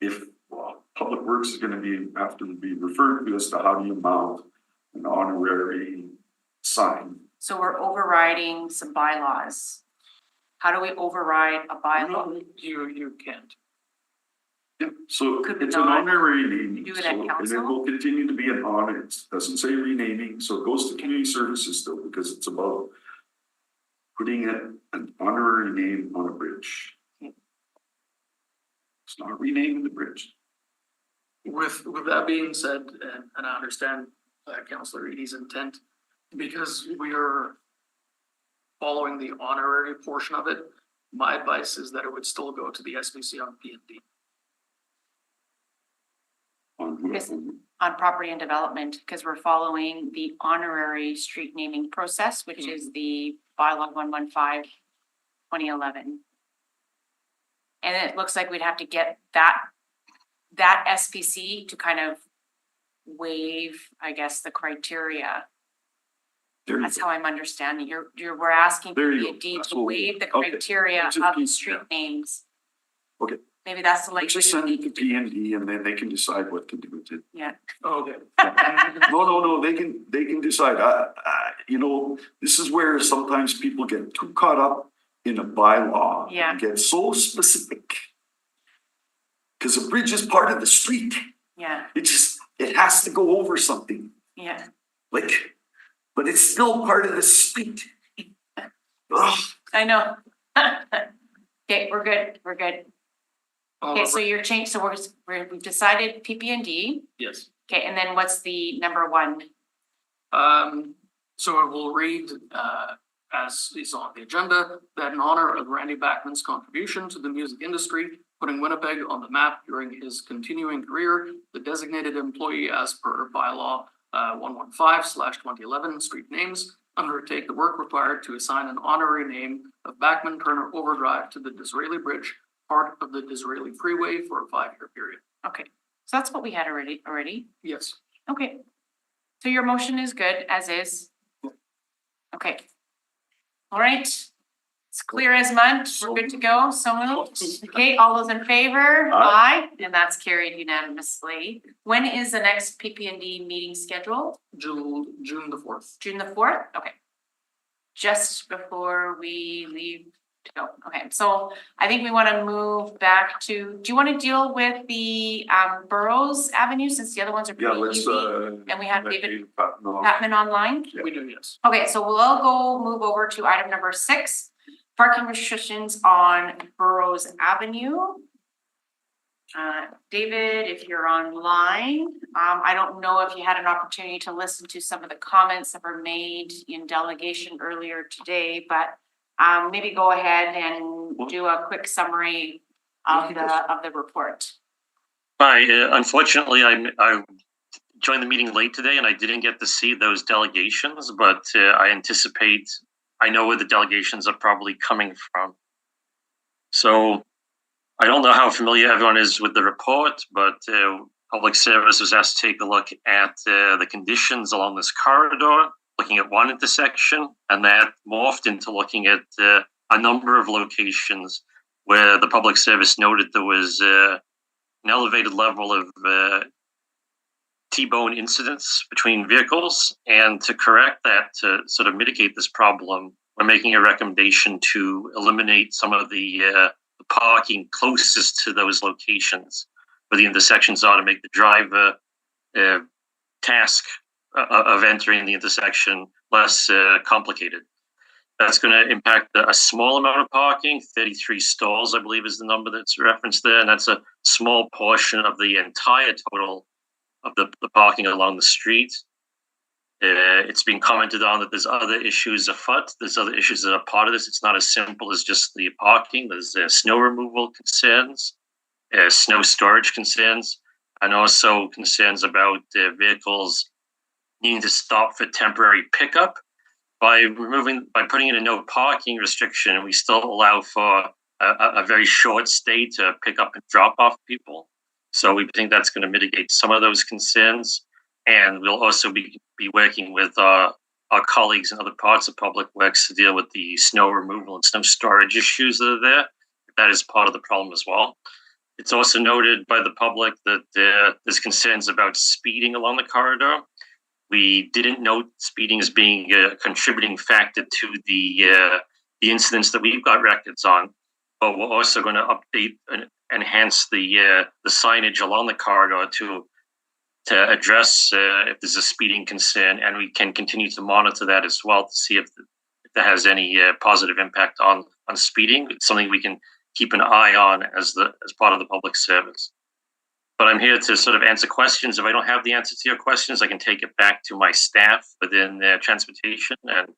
if, well, Public Works is gonna have to be referred to as to how do you mount an honorary sign. so we're overriding some bylaws. How do we override a bylaw? You can't. Yeah, so Could we it's an not honorary name, do it at so, and it council? will continue to be an honor, it doesn't say renaming, so it goes to community services still, because it's about putting an honorary name on a bridge. It's not renaming the bridge. With that being said, and I understand Councillor Edie's intent, because we are following the honorary portion of it, my advice is that it would still go to the SBC on P&D. On property and development, because we're following the honorary street naming process, which is the bylaw 115/2011. And it looks like we'd have to get that SPC to kind of waive, I guess, the criteria. That's how I'm understanding. We're asking There you go. P&D to So, wave the okay. criteria It's a of the piece, street names. Okay. Maybe that's the Let's just send it to P&D and then they can decide what to do with it. Yeah. Okay. No, they can decide. You know, this is where sometimes people get too caught up in a bylaw. Yeah. And get so specific. Cause a bridge is part of the street. Yeah, It has to go over something, yeah. but it's still part of the street. Ugh. I know. Okay, we're good. Okay, so you're changed, so we've decided PP&D. Yes. Okay, and then what's the number one? So it will read, as is on the agenda, that in honor of Randy Backman's contribution to the music industry, putting Winnipeg on the map during his continuing career, the designated employee as per bylaw 115/2011 street names undertake the work required to assign an honorary name of Backman Turner Overdrive to the Disraeli Bridge, part of the Disraeli Freeway for a 5-year period. Okay, so that's what we had already. Yes. Okay. So your motion is good as is? Okay. All right. It's clear as mud. We're good to go. So moved. Okay, all those in favor? Aye. And that's carried unanimously. When is the next PP&D meeting scheduled? June the 4th. June the 4th? Okay. Just before we leave to go. Okay, so I think we want to move back to, do you want to deal with the Burroughs Avenue since the other ones are Yeah, pretty let's, easy? And we have let David David Patton on. Patman online? We do, yes. Okay, so we'll go move over to item number 6, parking restrictions on Burroughs Avenue. David, if you're online, I don't know if you had an opportunity to listen to some of the comments that were made in delegation earlier today, but maybe go ahead and do a quick summary of the report. Hi, unfortunately, I joined the meeting late today and I didn't get to see those delegations, but I know where the delegations are probably coming from. So I don't know how familiar everyone is with the report, but Public Service was asked to take a look at the conditions along this corridor, looking at one intersection, and that morphed into looking at a number of locations where the Public Service noted there was an elevated level of T-bone incidents between vehicles. And to correct that, to sort of mitigate this problem, we're making a recommendation to eliminate some of the parking closest to those locations where the intersections are, to make the driver task of entering the intersection less complicated. That's going to impact a small amount of parking. 33 stalls, I believe, is the number that's referenced there, and that's a small portion of the entire total of the parking along the street. It's been commented on that there's other issues afoot. There's other issues that are part of this. It's not as simple as just the parking. There's snow removal concerns, snow storage concerns, and also concerns about vehicles needing to stop for temporary pickup by putting in a no parking restriction, we still allow for a very short stay to pick up and drop off people. So we think that's going to mitigate some of those concerns. And we'll also be working with our colleagues in other parts of Public Works to deal with the snow removal and snow storage issues that are there. That is part of the problem as well. It's also noted by the public that there's concerns about speeding along the corridor. We didn't note speeding as being a contributing factor to the incidents that we've got records on, but we're also going to update and enhance the signage along the corridor to address if there's a speeding concern, and we can continue to monitor that as well to see if that has any positive impact on speeding. It's something we can keep an eye on as part of the public service. But I'm here to sort of answer questions. If I don't have the answer to your questions, I can take it back to my staff within transportation, and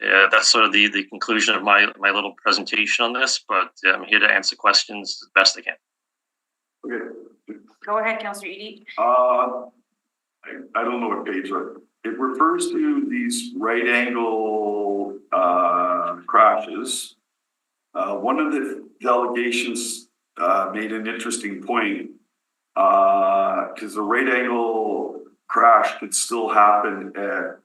that's sort of the conclusion of my little presentation on this. But I'm here to answer questions as best I can. Okay. Go ahead, Councillor Edie. I don't know what page, but it refers to these right angle crashes. One of the delegations made an interesting point, because the right angle crash could still happen at,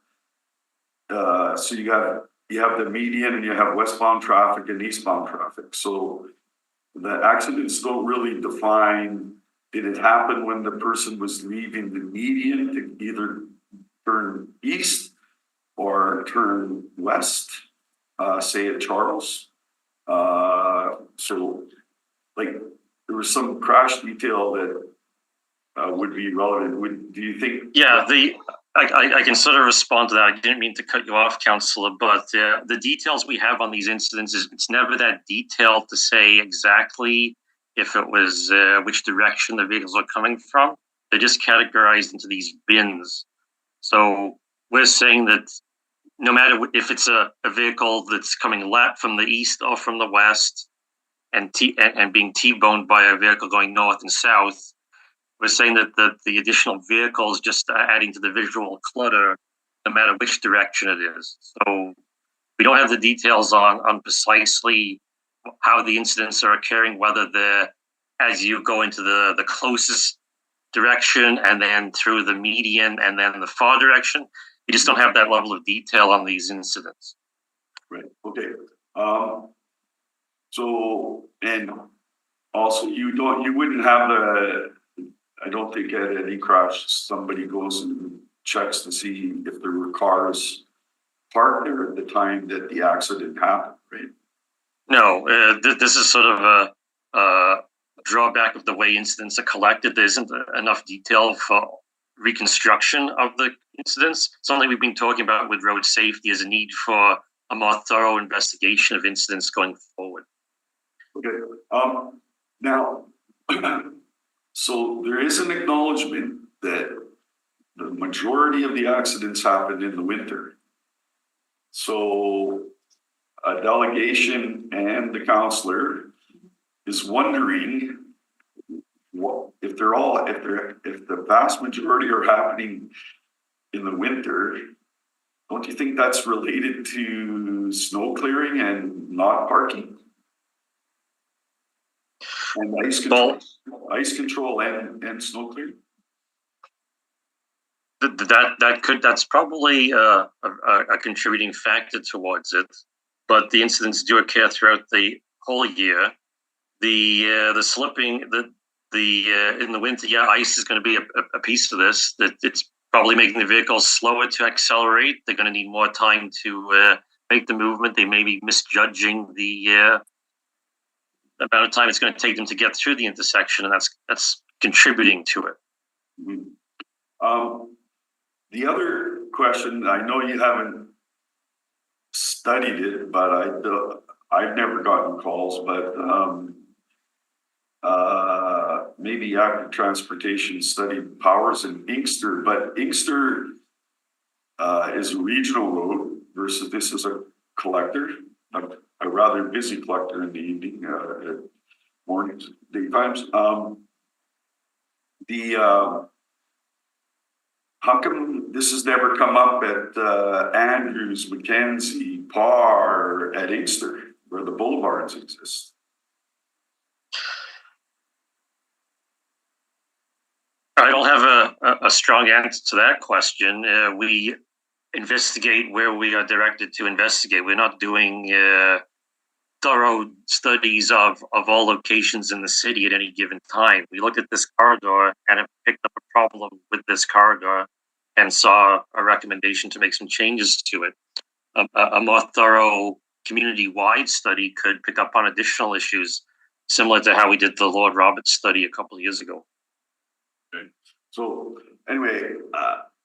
so you have the median and you have westbound traffic and eastbound traffic. So the accidents don't really define, did it happen when the person was leaving the median to either turn east or turn west, say at Charles? So like there was some crash detail that would be relevant. Do you think? Yeah, I can sort of respond to that. I didn't mean to cut you off, Councillor, but the details we have on these incidents it's never that detailed to say exactly if it was which direction the vehicles are coming from. They're just categorized into these bins. So we're saying that no matter if it's a vehicle that's coming left from the east or from the west and being T-boned by a vehicle going north and south, we're saying that the additional vehicles just adding to the visual clutter, no matter which direction it is. So we don't have the details on precisely how the incidents are occurring, whether they're as you go into the closest direction and then through the median and then the far direction. We just don't have that level of detail on these incidents. Right, okay. So, and also you wouldn't have I don't think at any crash, somebody goes and checks to see if there were cars parked there at the time that the accident happened, right? No, this is sort of a drawback of the way incidents are collected. There isn't enough detail for reconstruction of the incidents. Something we've been talking about with road safety is a need for a more thorough investigation of incidents going forward. Okay, now, so there is an acknowledgement that the majority of the accidents happen in the winter. So a delegation and the councillor is wondering what if the vast majority are happening in the winter. Don't you think that's related to snow clearing and not parking? And ice control and snow clearing? That's probably a contributing factor towards it, but the incidents do occur throughout the whole year. The slipping, in the winter, yeah, ice is going to be a piece of this. That it's probably making the vehicles slower to accelerate. They're going to need more time to make the movement. They may be misjudging the amount of time it's going to take them to get through the intersection, and that's contributing to it. Mm-hmm. The other question, I know you haven't studied it, but I've never gotten calls, but maybe Active Transportation studied Powers in Inkster, but Inkster is a regional road versus this is a collector, a rather busy collector in the evening, mornings, daytimes. how come this has never come up at Andrews, Mackenzie, Parr, at Inkster, where the boulevards exist? I don't have a strong answer to that question. We investigate where we are directed to investigate. We're not doing thorough studies of all locations in the city at any given time. We looked at this corridor and have picked up a problem with this corridor and saw a recommendation to make some changes to it. A more thorough community-wide study could pick up on additional issues, similar to how we did the Lord Roberts study a couple of years ago. Okay. So anyway,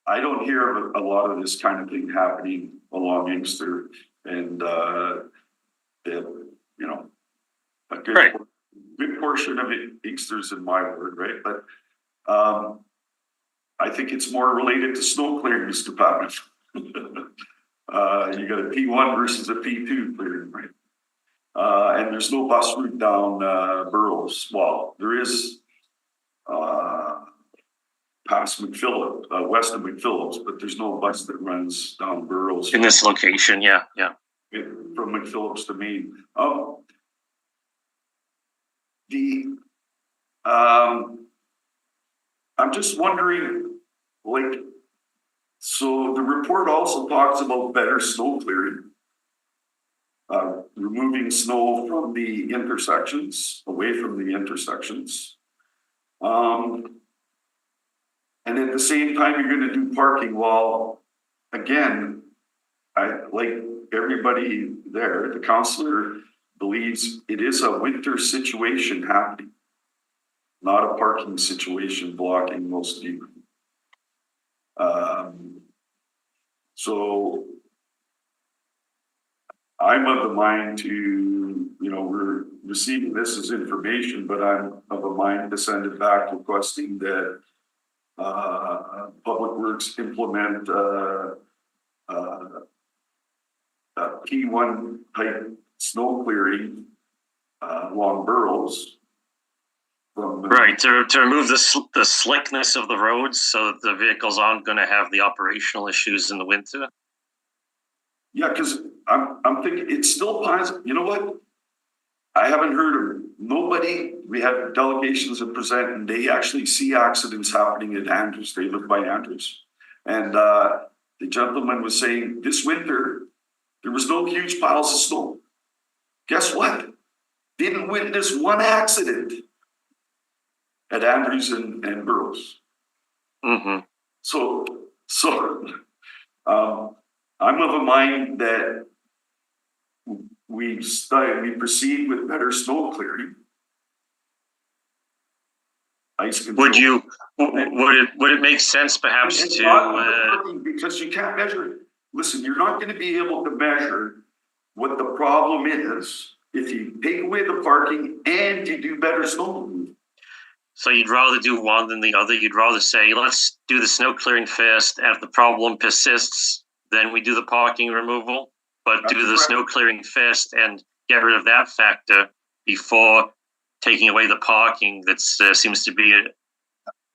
I don't hear a lot of this kind of thing happening along Inkster, and you know, a good portion of it, Inkster's in my word, right? But I think it's more related to snow clearing, Mr. Patman. You got a P1 versus a P2 clearing, right? And there's no bus route down Burroughs. Well, there is past McPhillips, west of McPhillips, but there's no bus that runs down Burroughs. In this location, yeah. From McPhillips to Maine. I'm just wondering, like, so the report also talks about better snow clearing, removing snow from the intersections, away from the intersections. And at the same time, you're going to do parking. Well, again, I like everybody there, the councillor believes it is a winter situation happening, not a parking situation blocking most people. So I'm of the mind to, you know, we're receiving this as information, but I'm of a mind to send it back requesting that Public Works implement P1 type snow clearing along Burroughs. Right, to remove the slickness of the roads so that the vehicles aren't going to have the operational issues in the winter. Yeah, because I'm thinking it's still possible. You know what? I haven't heard of nobody. We had delegations that present, and they actually see accidents happening in Andrews. They live by Andrews, and the gentleman was saying this winter there was no huge piles of snow. Guess what? Didn't witness one accident at Andrews and Burroughs. Mm-hmm. So I'm of a mind that we proceed with better snow clearing. Ice control. Would it make sense perhaps because you can't measure. Listen, you're not going to be able to measure what the problem is if you take away the parking and you do better snow removal. So you'd rather do one than the other? You'd rather say, let's do the snow clearing first, and if the problem persists, then we do the parking removal, but that's do the snow clearing first and get rid of that factor before taking away the parking that seems to be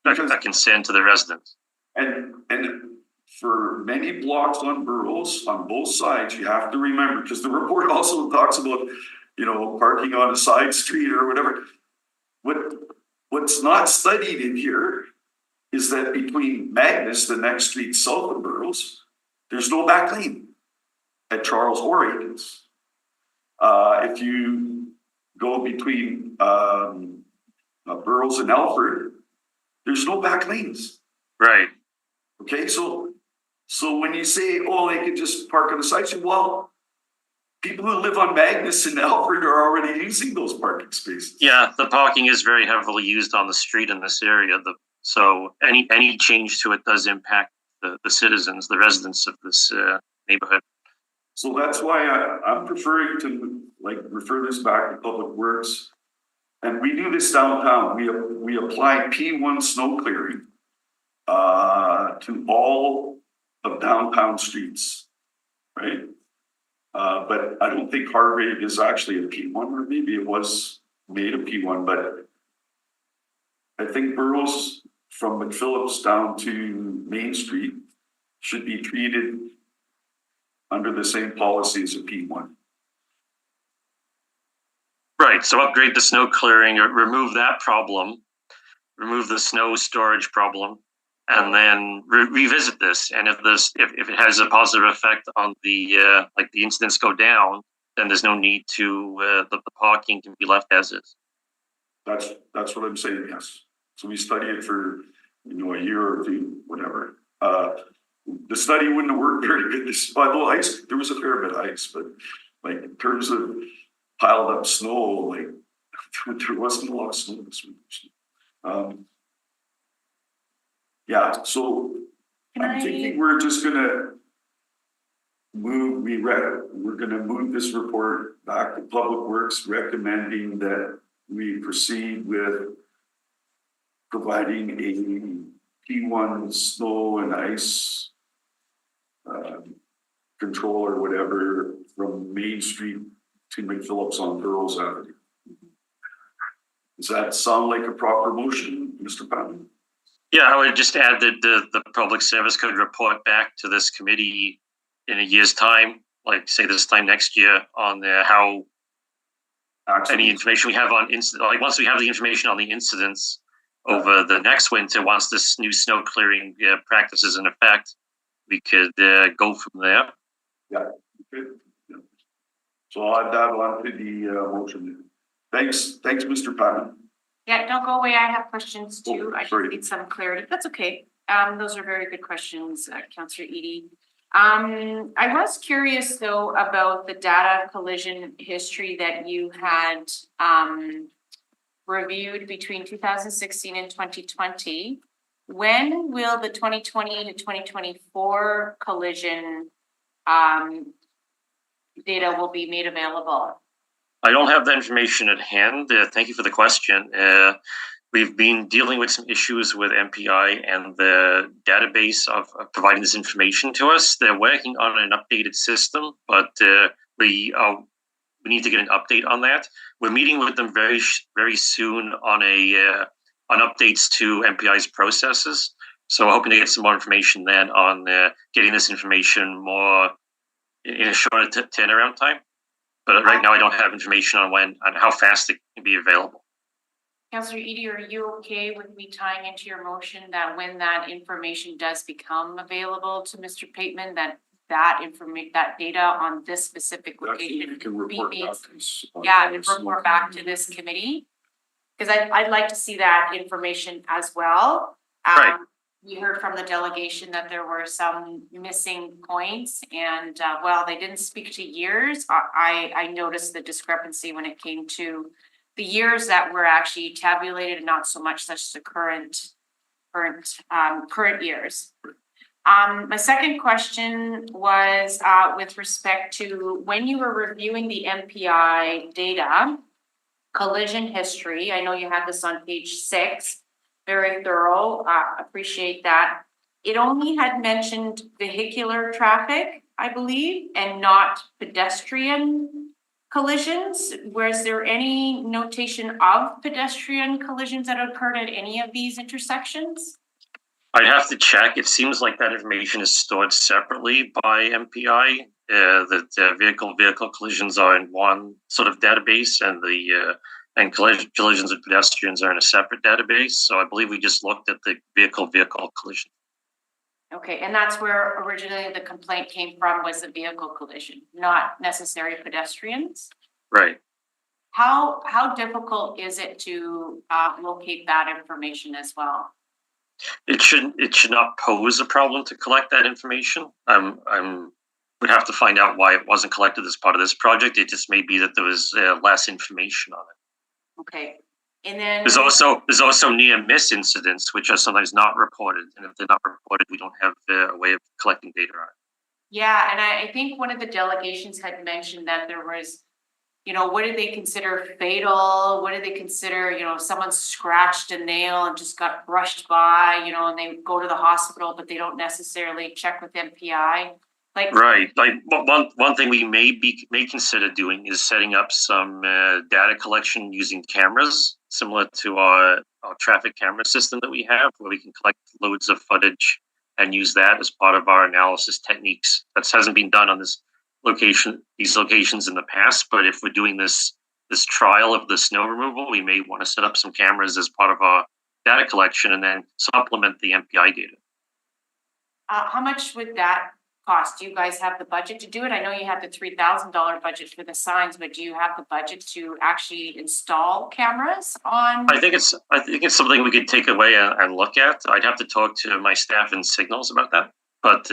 a concern to the residents. And for many blocks on Burroughs, on both sides, you have to remember, because the report also talks about, you know, parking on a side street or whatever. What's not studied in here is that between Magnus, the next street south of Burroughs, there's no back lane at Charles or Aikens. If you go between Burroughs and Alfred, there's no back lanes. Right. Okay, so when you say, oh, they could just park on the side street, well, people who live on Magnus and Alfred are already using those parking spaces. Yeah, the parking is very heavily used on the street in this area. So any change to it does impact the citizens, the residents of this neighborhood. So that's why I'm preferring to refer this back to Public Works. And we do this downtown. We apply P1 snow clearing to all of downtown streets, right? But I don't think Hargrave is actually a P1, or maybe it was made a P1, but I think Burroughs from McPhillips down to Main Street should be treated under the same policies of P1. Right, so upgrade the snow clearing, or remove that problem, remove the snow storage problem, and then revisit this. And if it has a positive effect on the like the incidents go down, then there's no need to the parking can be left as is. That's what I'm saying, yes. So we study it for, a year or two, whatever. The study wouldn't have worked very good. Although ice, there was a fair bit of ice, but like in terms of piled up snow, like there wasn't a lot of snow this week. Yeah, so I'm thinking we're just gonna move, we're gonna move this report back to Public Works, recommending that we proceed with providing a P1 snow and ice control or whatever from Main Street to McPhillips on Burroughs Avenue. Does that sound like a proper motion, Mr. Patton? Yeah, I would just add that the Public Service could report back to this committee in a year's time, like say this time next year, on how any information we have on like once we have the information on the incidents over the next winter, once this new snow clearing practice is in effect, we could go from there. Yeah. Okay. Yeah. So I'll add that on to the motion. Thanks, Mr. Patton. Yeah, don't go away. I have questions too. I just sorry. need some clarity. That's okay. Those are very good questions, Councillor Edie. I was curious though about the data collision history that you had reviewed between 2016 and 2020. When will the 2020 to 2024 collision data will be made available? I don't have that information at hand. Thank you for the question. We've been dealing with some issues with MPI and the database of providing this information to us. They're working on an updated system, but we need to get an update on that. We're meeting with them very soon on on updates to MPI's processes. So we're hoping to get some more information then on getting this information more in a shorter turnaround time. But right now I don't have information on how fast it can be available. Councillor Edie, are you okay with me tying into your motion that when that information does become available to Mr. Pateman, that data on this specific location can report back to this committee? Because I'd like to see that information as well. Right. We heard from the delegation that there were some missing points, and while they didn't speak to years, I noticed the discrepancy when it came to the years that were actually tabulated and not so much such the current years. My second question was with respect to when you were reviewing the MPI data, collision history. I know you had this on page 6. Very thorough, appreciate that. It only had mentioned vehicular traffic, I believe, and not pedestrian collisions. Was there any notation of pedestrian collisions that occurred at any of these intersections? I'd have to check. It seems like that information is stored separately by MPI. That vehicle collisions are in one sort of database, and and collisions with pedestrians are in a separate database. So I believe we just looked at the vehicle collision. Okay, and that's where originally the complaint came from, was the vehicle collision, not necessarily pedestrians? Right. How difficult is it to locate that information as well? It should not pose a problem to collect that information. Would have to find out why it wasn't collected as part of this project. It just may be that there was less information on it. Okay, and then there's also near miss incidents, which are sometimes not reported, and if they're not reported, we don't have a way of collecting data on it. Yeah, and I think one of the delegations had mentioned that there was, what did they consider fatal? What did they consider, someone scratched a nail and just got brushed by, and they go to the hospital, but they don't necessarily check with MPI. Right. Like one thing we may consider doing is setting up some data collection using cameras, similar to our traffic camera system that we have, where we can collect loads of footage and use that as part of our analysis techniques. That hasn't been done on these locations in the past, but if we're doing this trial of the snow removal, we may want to set up some cameras as part of our data collection and then supplement the MPI data. How much would that cost? Do you guys have the budget to do it? I know you have the $3,000 budget for the signs, but do you have the budget to actually install cameras on? I think it's something we could take away and look at. I'd have to talk to my staff in Signals about that. But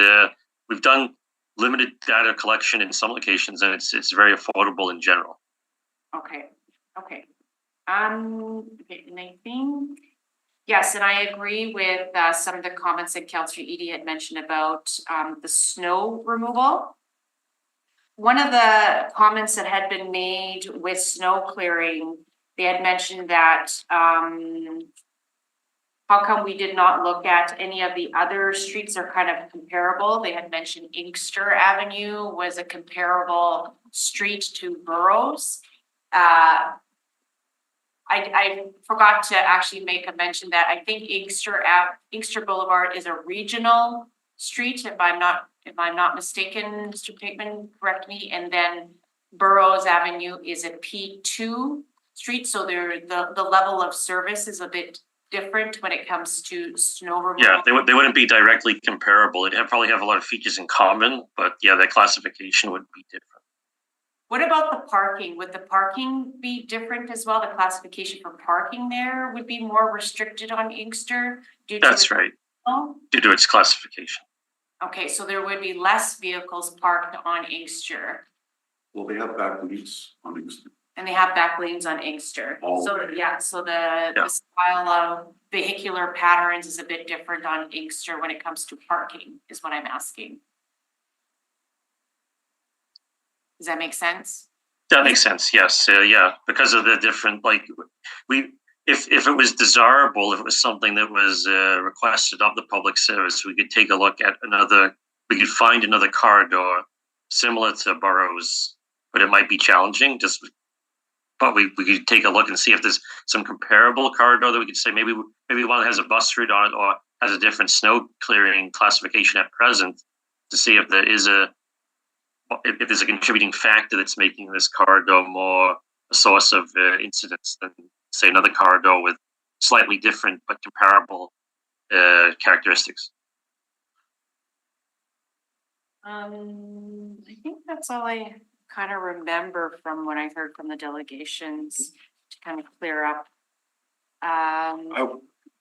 we've done limited data collection in some locations, and it's very affordable in general. Okay. Okay, and I think, yes, and I agree with some of the comments that Councillor Edie had mentioned about the snow removal. One of the comments that had been made with snow clearing, they had mentioned that how come we did not look at any of the other streets are kind of comparable? They had mentioned Inkster Avenue was a comparable street to Burroughs. I forgot to actually make a mention that I think Inkster Boulevard is a regional street, if I'm not mistaken, Mr. Pittman, correct me, and then Burroughs Avenue is a P2 street, so the level of service is a bit different when it comes to snow removal. Yeah, they wouldn't be directly comparable. It'd probably have a lot of features in common, but yeah, the classification would be different. What about the parking? Would the parking be different as well? The classification for parking there would be more restricted on Inkster? That's right, due to its classification. Okay, so there would be less vehicles parked on Inkster. Well, they have back leads on Inkster. And they have back lanes on Inkster. So yeah, so the style of vehicular patterns is a bit different on Inkster when it comes to parking, is what I'm asking. Does that make sense? That makes sense, yes. Yeah, because of the different, if it was desirable, if it was something that was requested of the public service, we could take a look at we could find another corridor similar to Burroughs, but it might be challenging, but we could take a look and see if there's some comparable corridor that we could say maybe one that has a bus route on it or has a different snow clearing classification at present, to see if there's a contributing factor that's making this corridor more a source of incidents than, say, another corridor with slightly different but comparable characteristics. I think that's all I kind of remember from what I heard from the delegations to kind of clear up. I'm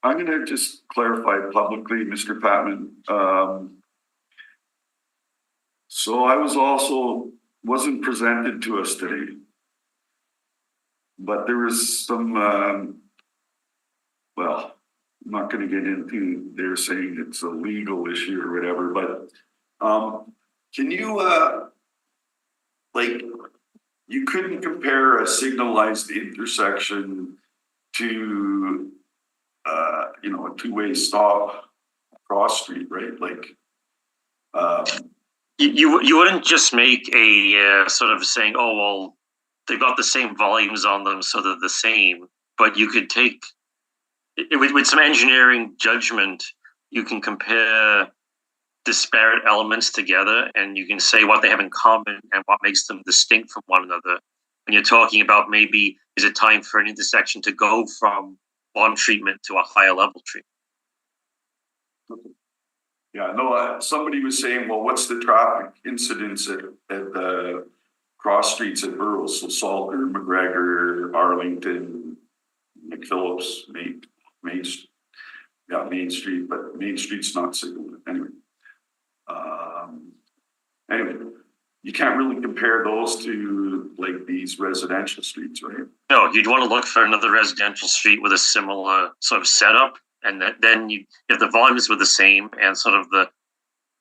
gonna just clarify publicly, Mr. Patman. So I wasn't presented to us today. But there was some, well, I'm not gonna get into, they're saying it's a legal issue or whatever, but can you, you couldn't compare a signalized intersection to, a two-way stop cross street, right? You wouldn't just make a sort of saying, oh, well, they've got the same volumes on them, so they're the same. But you could take, with some engineering judgment, you can compare disparate elements together and you can say what they have in common and what makes them distinct from one another. When you're talking about maybe, is it time for an intersection to go from one treatment to a higher level treatment? Okay. Yeah, no, somebody was saying, well, what's the traffic incidents at the cross streets at Burroughs? So Salter, McGregor, Arlington, McPhillips, Main Street, but Main Street's not signaled anyway. Anyway, you can't really compare those to these residential streets, right? No, you'd want to look for another residential street with a similar sort of setup. And then if the volumes were the same and sort of the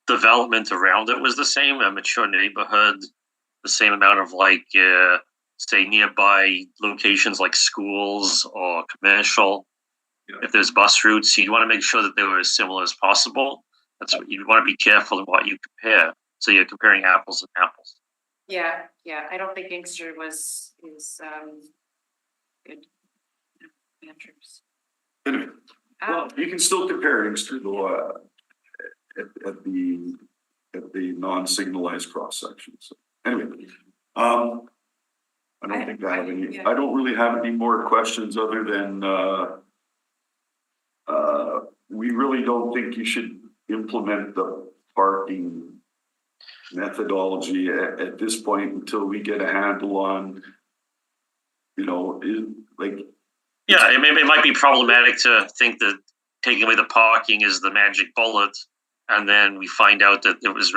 development around it was the same, a mature neighborhood, the same amount of say nearby locations like schools or commercial. Yeah. If there's bus routes, you'd want to make sure that they were as similar as possible. That's what you want to be careful in what you compare. So you're comparing apples and apples. Yeah. I don't think Inkster is good. Andrews. Anyway. Well, you can still compare Inkster though. at the non-signalized cross sections. Anyway, I don't think I have any, I don't really have any more questions other than, we really don't think you should implement the parking methodology at this point until we get a handle on, you know, Yeah, it might be problematic to think that taking away the parking is the magic bullet, and then we find out that it was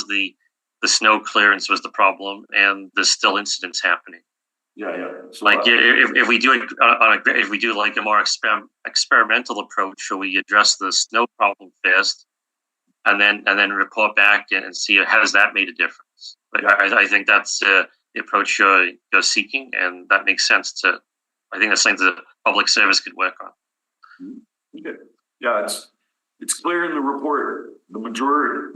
the snow clearance was the problem, and there's still incidents happening. Yeah. So, Like if we do it if we do like a more experimental approach, where we address the snow problem first, and then report back and see has that made a difference. But I think that's the approach you're seeking, and that makes sense to. I think that's something the public service could work on. Okay. Yeah, it's clear in the report. The majority,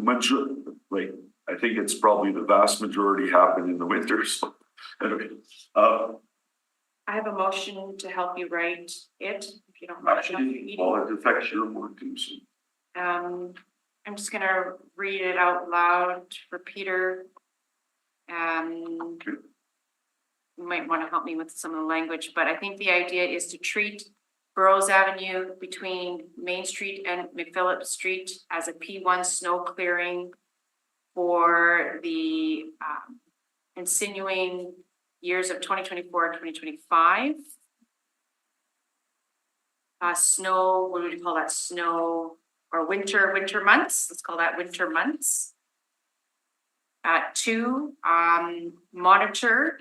like I think it's probably the vast majority happen in the winter. So anyway, I have a motion to help you write it, if you don't mind. actually, well, it affects your work too. So. I'm just gonna read it out loud for Peter. Okay. You might want to help me with some of the language, but I think the idea is to treat Burroughs Avenue between Main Street and McPhillip Street as a P1 snow clearing for the ensuing years of 2024 and 2025. Snow, what would you call that? Snow or winter months. Let's call that winter months. 2, monitor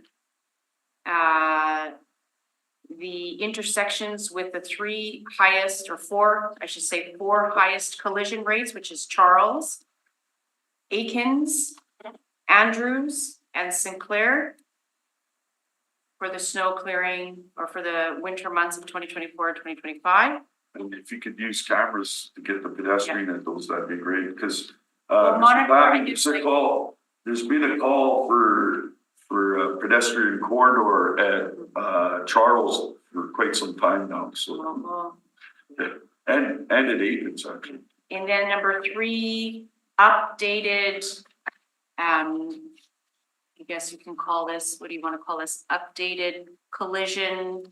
the intersections with the 3 highest or 4, I should say 4 highest collision rates, which is Charles, Aikens, Andrews, and Sinclair for the snow clearing or for the winter months of 2024 and 2025. And if you could use cameras to get the pedestrian at those, that'd be great, because there's been a call for a pedestrian corridor at Charles for quite some time now. So and at Aikens actually. And then number 3, updated. I guess you can call this. What do you want to call this? Updated collision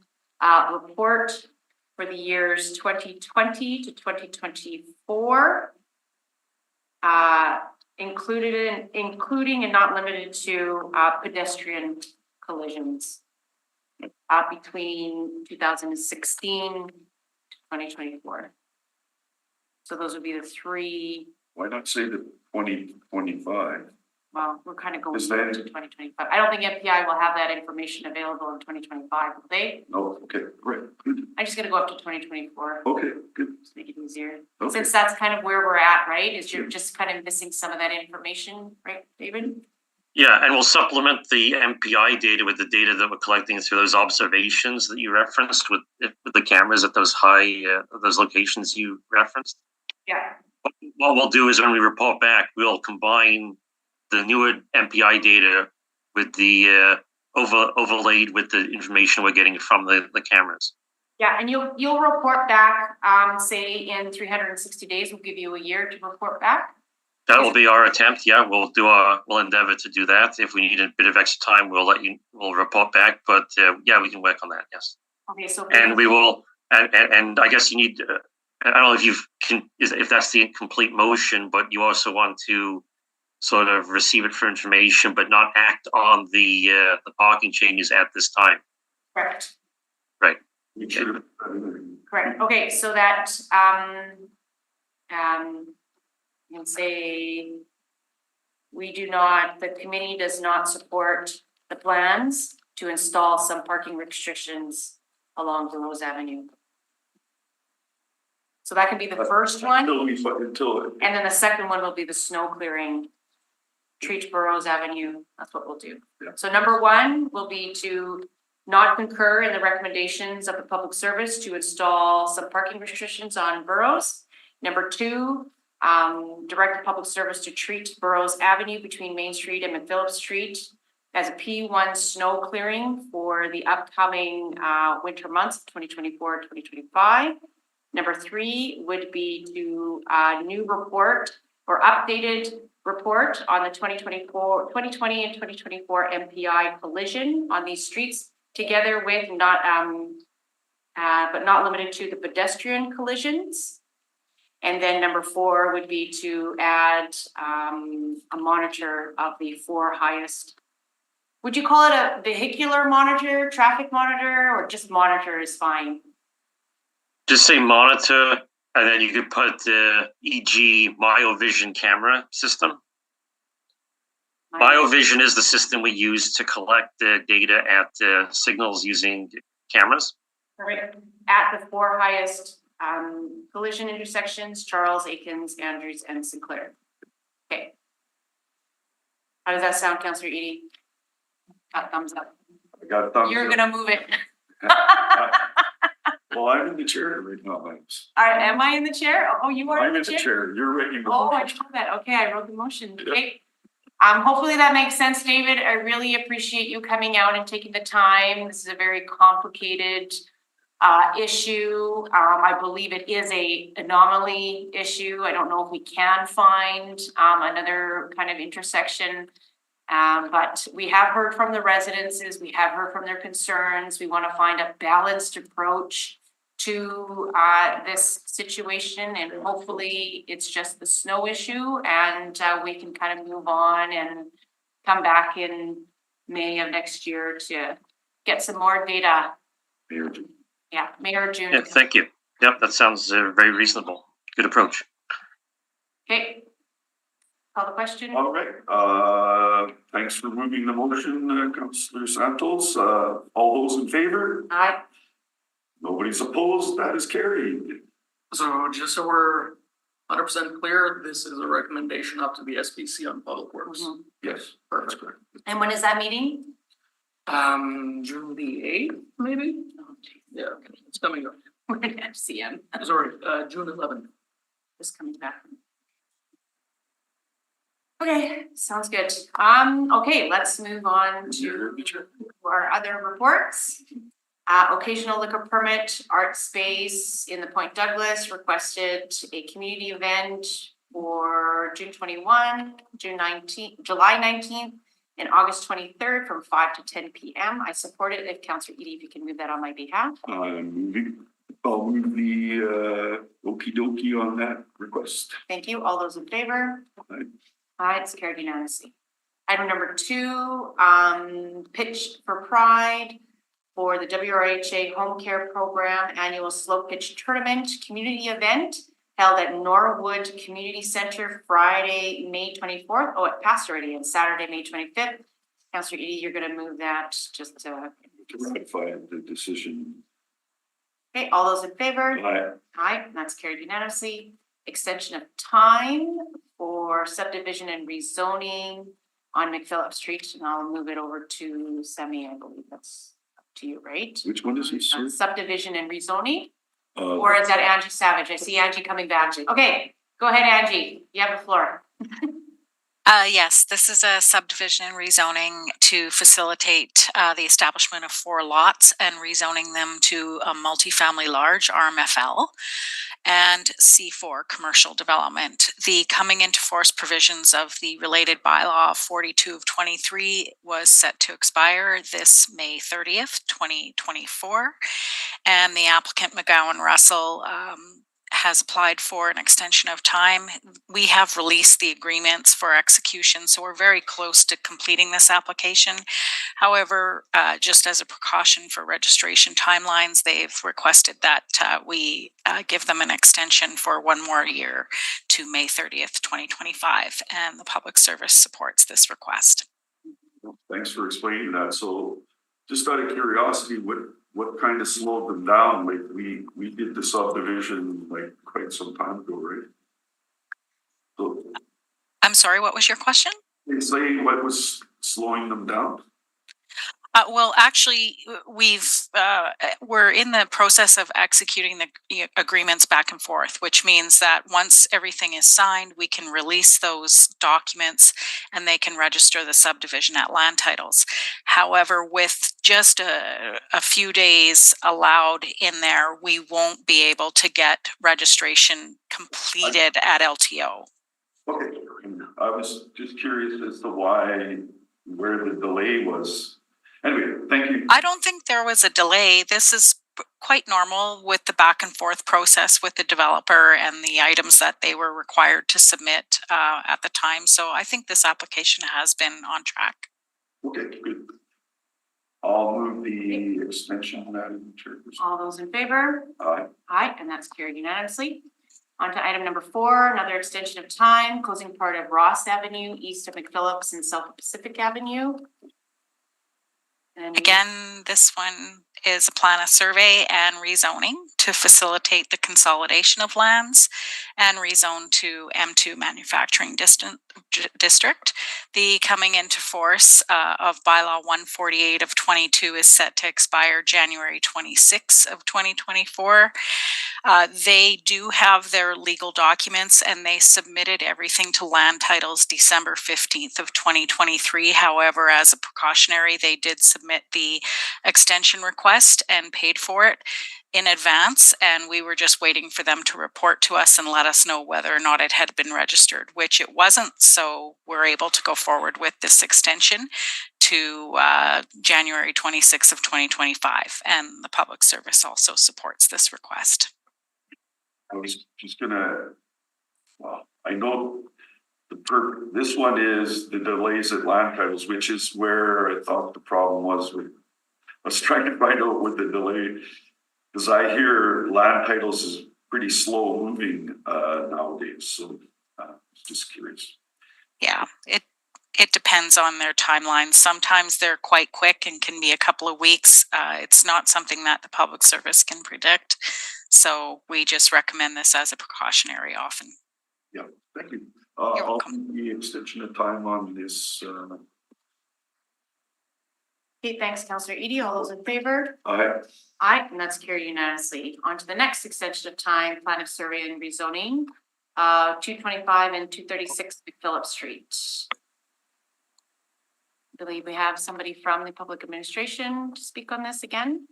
report for the years 2020 to 2024. Including and not limited to pedestrian collisions between 2016 to 2024. So those would be the 3. Why not say the 2025? Well, we're kind of going Is to that- 2025. I don't think MPI will have that information available in 2025, will they? No, okay, great, good. I'm just gonna go up to 2024. Okay, good. Just make it easier. Okay. Since that's kind of where we're at, right? Is you're just kind of missing some of that information, right, David? Yeah, and we'll supplement the MPI data with the data that we're collecting through those observations that you referenced with the cameras at those those locations you referenced. Yeah. What we'll do is when we report back, we'll combine the newer MPI data with the overlaid with the information we're getting from the cameras. Yeah, and you'll report back, say in 360 days, we'll give you a year to report back. That will be our attempt. Yeah, we'll endeavor to do that. If we need a bit of extra time, we'll report back. But yeah, we can work on that. Yes. Okay, so. And we will, and I guess you need. I don't know if that's the complete motion, but you also want to sort of receive it for information, but not act on the parking changes at this time. Correct. Right. Sure. Correct. Okay, so that you can say the committee does not support the plans to install some parking restrictions along Burroughs Avenue. So that can be the first one. And then the second one will be the snow clearing. Treat Burroughs Avenue. That's what we'll do. Yeah. So number 1 will be to not concur in the recommendations of the public service to install some parking restrictions on Burroughs. Number 2, direct the public service to treat Burroughs Avenue between Main Street and McPhillip Street as a P1 snow clearing for the upcoming winter months of 2024 and 2025. Number 3 would be to new report or updated report on the 2020 and 2024 MPI collision on these streets, together with but not limited to the pedestrian collisions. And then number 4 would be to add a monitor of the 4 highest. Would you call it a vehicular monitor, traffic monitor, or just monitor is fine? Just say monitor, and then you could put the e.g. MyoVision camera system. MyoVision is the system we use to collect the data at signals using cameras. Right. At the 4 highest collision intersections: Charles, Aikens, Andrews, and Sinclair. Okay. How does that sound, Councillor Edie? Got thumbs up. I got a thumbs You're up. gonna move it. Well, I'm in the chair right now. All right, am I in the chair? Oh, you are I'm in the chair. You're ready. Oh, I know that. Okay, I wrote the motion. Okay. Hopefully that makes sense, David. I really appreciate you coming out and taking the time. This is a very complicated issue. I believe it is a anomaly issue. I don't know if we can find another kind of intersection. But we have heard from the residences, we have heard from their concerns. We want to find a balanced approach to this situation, and hopefully it's just the snow issue, and we can kind of move on and come back in May of next year to get some more data. Yeah, May or June. Yeah, thank you. Yep, that sounds very reasonable. Good approach. Okay. Call the question. All right. Thanks for moving the motion, Councillor Santos. All those in favor? Aye. Nobody's opposed. That is carried. So just so we're 100% clear, this is a recommendation up to the SPC on Public Works. Yes, Perfect. correct. And when is that meeting? June the 8th, maybe? Yeah, it's coming up. We're at FCM. Sorry, June 11th. Just coming back. Okay, sounds good. Okay, let's move on to our other reports. Occasional liquor permit, Art Space in the Point Douglas requested a community event for June 21, July 19th, and August 23rd from 5 to 10 p.m. I support it. If Councillor Edie, if you can move that on my behalf. I'll move the okie dokie on that request. Thank you. All those in favor? Aye. Aye, it's carried unanimously. Item number 2, pitch for Pride for the WRHA Home Care Program Annual Slow Pitch Tournament Community Event held at Norwood Community Center Friday, May 24th. Oh, it passed already, and Saturday, May 25th. Councillor Edie, you're going to move that just to ratify the decision. Okay, all those in favor? Aye. Aye, and that's carried unanimously. Extension of time for subdivision and rezoning on McPhillip Street, and I'll move it over to Semi, I believe that's up to you, right? Which one is this, sir? Subdivision and rezoning, or is that Angie Savage? I see Angie coming back. Okay, go ahead, Angie, you have the floor. Yes, this is a subdivision and rezoning to facilitate the establishment of 4 lots and rezoning them to a multifamily large RMFL and C4 commercial development. The coming into force provisions of the related bylaw 42 of 23 was set to expire this May 30th, 2024. And the applicant McGowan Russell has applied for an extension of time. We have released the agreements for execution, so we're very close to completing this application. However, just as a precaution for registration timelines, they've requested that we give them an extension for 1 more year to May 30th, 2025, and the Public Service supports this request. Thanks for explaining that. So just out of curiosity, what kind of slowed them down? Like we did the subdivision like quite some time ago, right? So I'm sorry, what was your question? they say what was slowing them down? Well, actually, we're in the process of executing the agreements back and forth, which means that once everything is signed, we can release those documents and they can register the subdivision at land titles. However, with just a few days allowed in there, we won't be able to get registration completed at LTO. Okay, I was just curious as to why, where the delay was. Anyway, thank you. I don't think there was a delay. This is quite normal with the back and forth process with the developer and the items that they were required to submit at the time. So I think this application has been on track. Okay, good. I'll move the extension, Madam Chairperson. All those in favor? Aye. Aye, and that's carried unanimously. On to item number 4, another extension of time, closing part of Ross Avenue, east of McPhillips and south of Pacific Avenue. And Again, this one is a plan of survey and rezoning to facilitate the consolidation of lands and rezone to M2 manufacturing district. The coming into force of bylaw 148 of 22 is set to expire January 26 of 2024. They do have their legal documents and they submitted everything to land titles December 15th of 2023. However, as a precautionary, they did submit the extension request and paid for it in advance, and we were just waiting for them to report to us and let us know whether or not it had been registered, which it wasn't. So we're able to go forward with this extension to January 26th of 2025, and the Public Service also supports this request. I was just gonna, well, I know this one is the delays at land titles, which is where I thought the problem was with, I was trying to find out what the delay, because I hear land titles is pretty slow moving nowadays, so just curious. Yeah, it depends on their timeline. Sometimes they're quite quick and can be a couple of weeks. It's not something that the Public Service can predict. So we just recommend this as a precautionary often. Yeah, thank you. You're I'll welcome. need the extension of time on this. Okay, thanks, Councillor Edie. All those in favor? Aye. Aye, and that's carried unanimously. On to the next extension of time, plan of survey and rezoning, 225 and 236 McPhillips Street. I believe we have somebody from the public administration to speak on this again.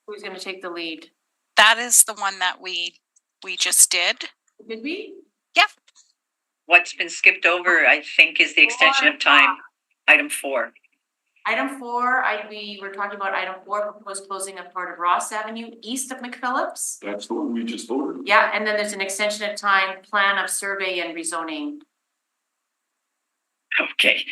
Who's going to take the lead? That is the one that we just did. Did we? Yep. What's been skipped over, I think, is the extension of time, item 4. Item 4, we were talking about item 4, proposed closing of part of Ross Avenue east of McPhillips. That's the one we just voted. Yeah, and then there's an extension of time, plan of survey and rezoning. Okay.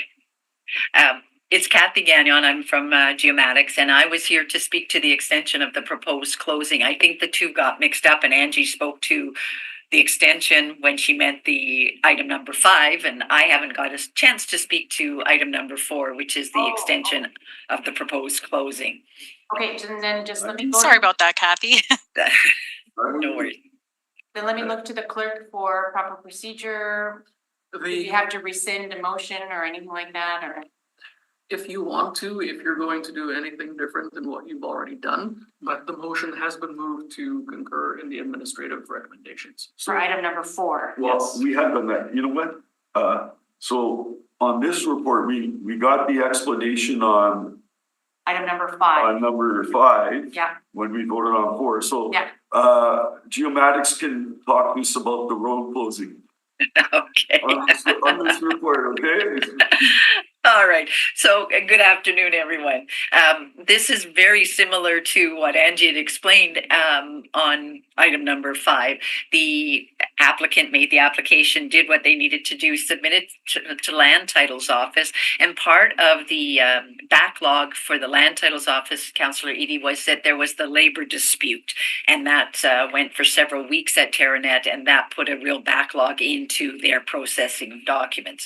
It's Kathy Gagnon. I'm from Geomatics, and I was here to speak to the extension of the proposed closing. I think the two got mixed up, and Angie spoke to the extension when she meant the item number 5, and I haven't got a chance to speak to item number 4, which is the extension of the proposed closing. Okay, and then just let me go. Sorry about that, Kathy. No worries. Then let me look to the clerk for proper procedure. Do you have to rescind a motion or anything like that, or? If you want to, if you're going to do anything different than what you've already done, but the motion has been moved to concur in the administrative recommendations. For item number 4. Well, we have done that. You know what? So on this report, we got the explanation on Item number 5. number 5. Yeah. When we voted on 4. So Yeah. Geomatics can talk to us about the road closing. Okay. On this report, okay? All right. So good afternoon, everyone. This is very similar to what Angie had explained on item number 5. The applicant made the application, did what they needed to do, submitted to Land Titles Office. And part of the backlog for the Land Titles Office, Councillor Edie, was that there was the labor dispute. And that went for several weeks at Terranet, and that put a real backlog into their processing of documents.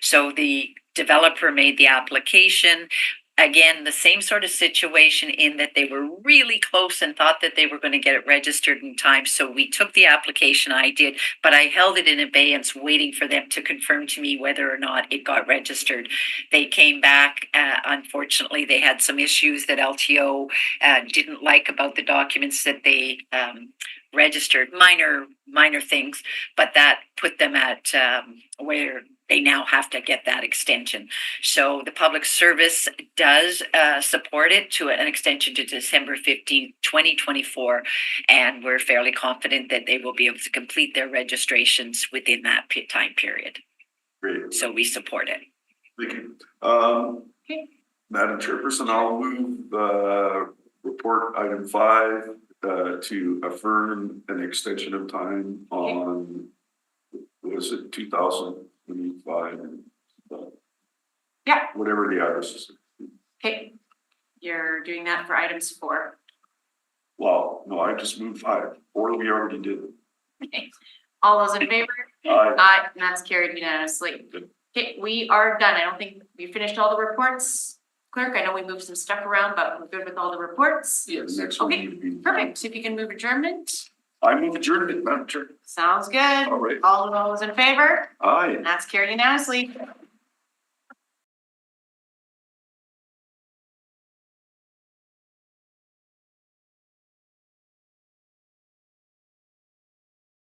So the developer made the application. Again, the same sort of situation in that they were really close and thought that they were going to get it registered in time. So we took the application, I did, but I held it in abeyance waiting for them to confirm to me whether or not it got registered. They came back. Unfortunately, they had some issues that LTO didn't like about the documents that they registered, minor things, but that put them at where they now have to get that extension. So the Public Service does support it to an extension to December 15th, 2024. And we're fairly confident that they will be able to complete their registrations within that time period. Great. So we support it. Thank you. Madam Chairperson, I'll move, report item 5, to affirm an extension of time on, what is it, 2025? Yeah. Whatever the address is. Okay, you're doing that for items 4. Well, no, I just moved 5, 4 we already did. Okay, all those in favor? Aye. And that's carried unanimously. Okay, we are done. I don't think we finished all the reports. Clerk, I know we moved some stuff around, but we're good with all the reports. Yes. Next one Okay, would be. perfect. So if you can move adjournment, I move adjournment, Madam Chair. sounds good. All right. All of those in favor? Aye. And that's carried unanimously.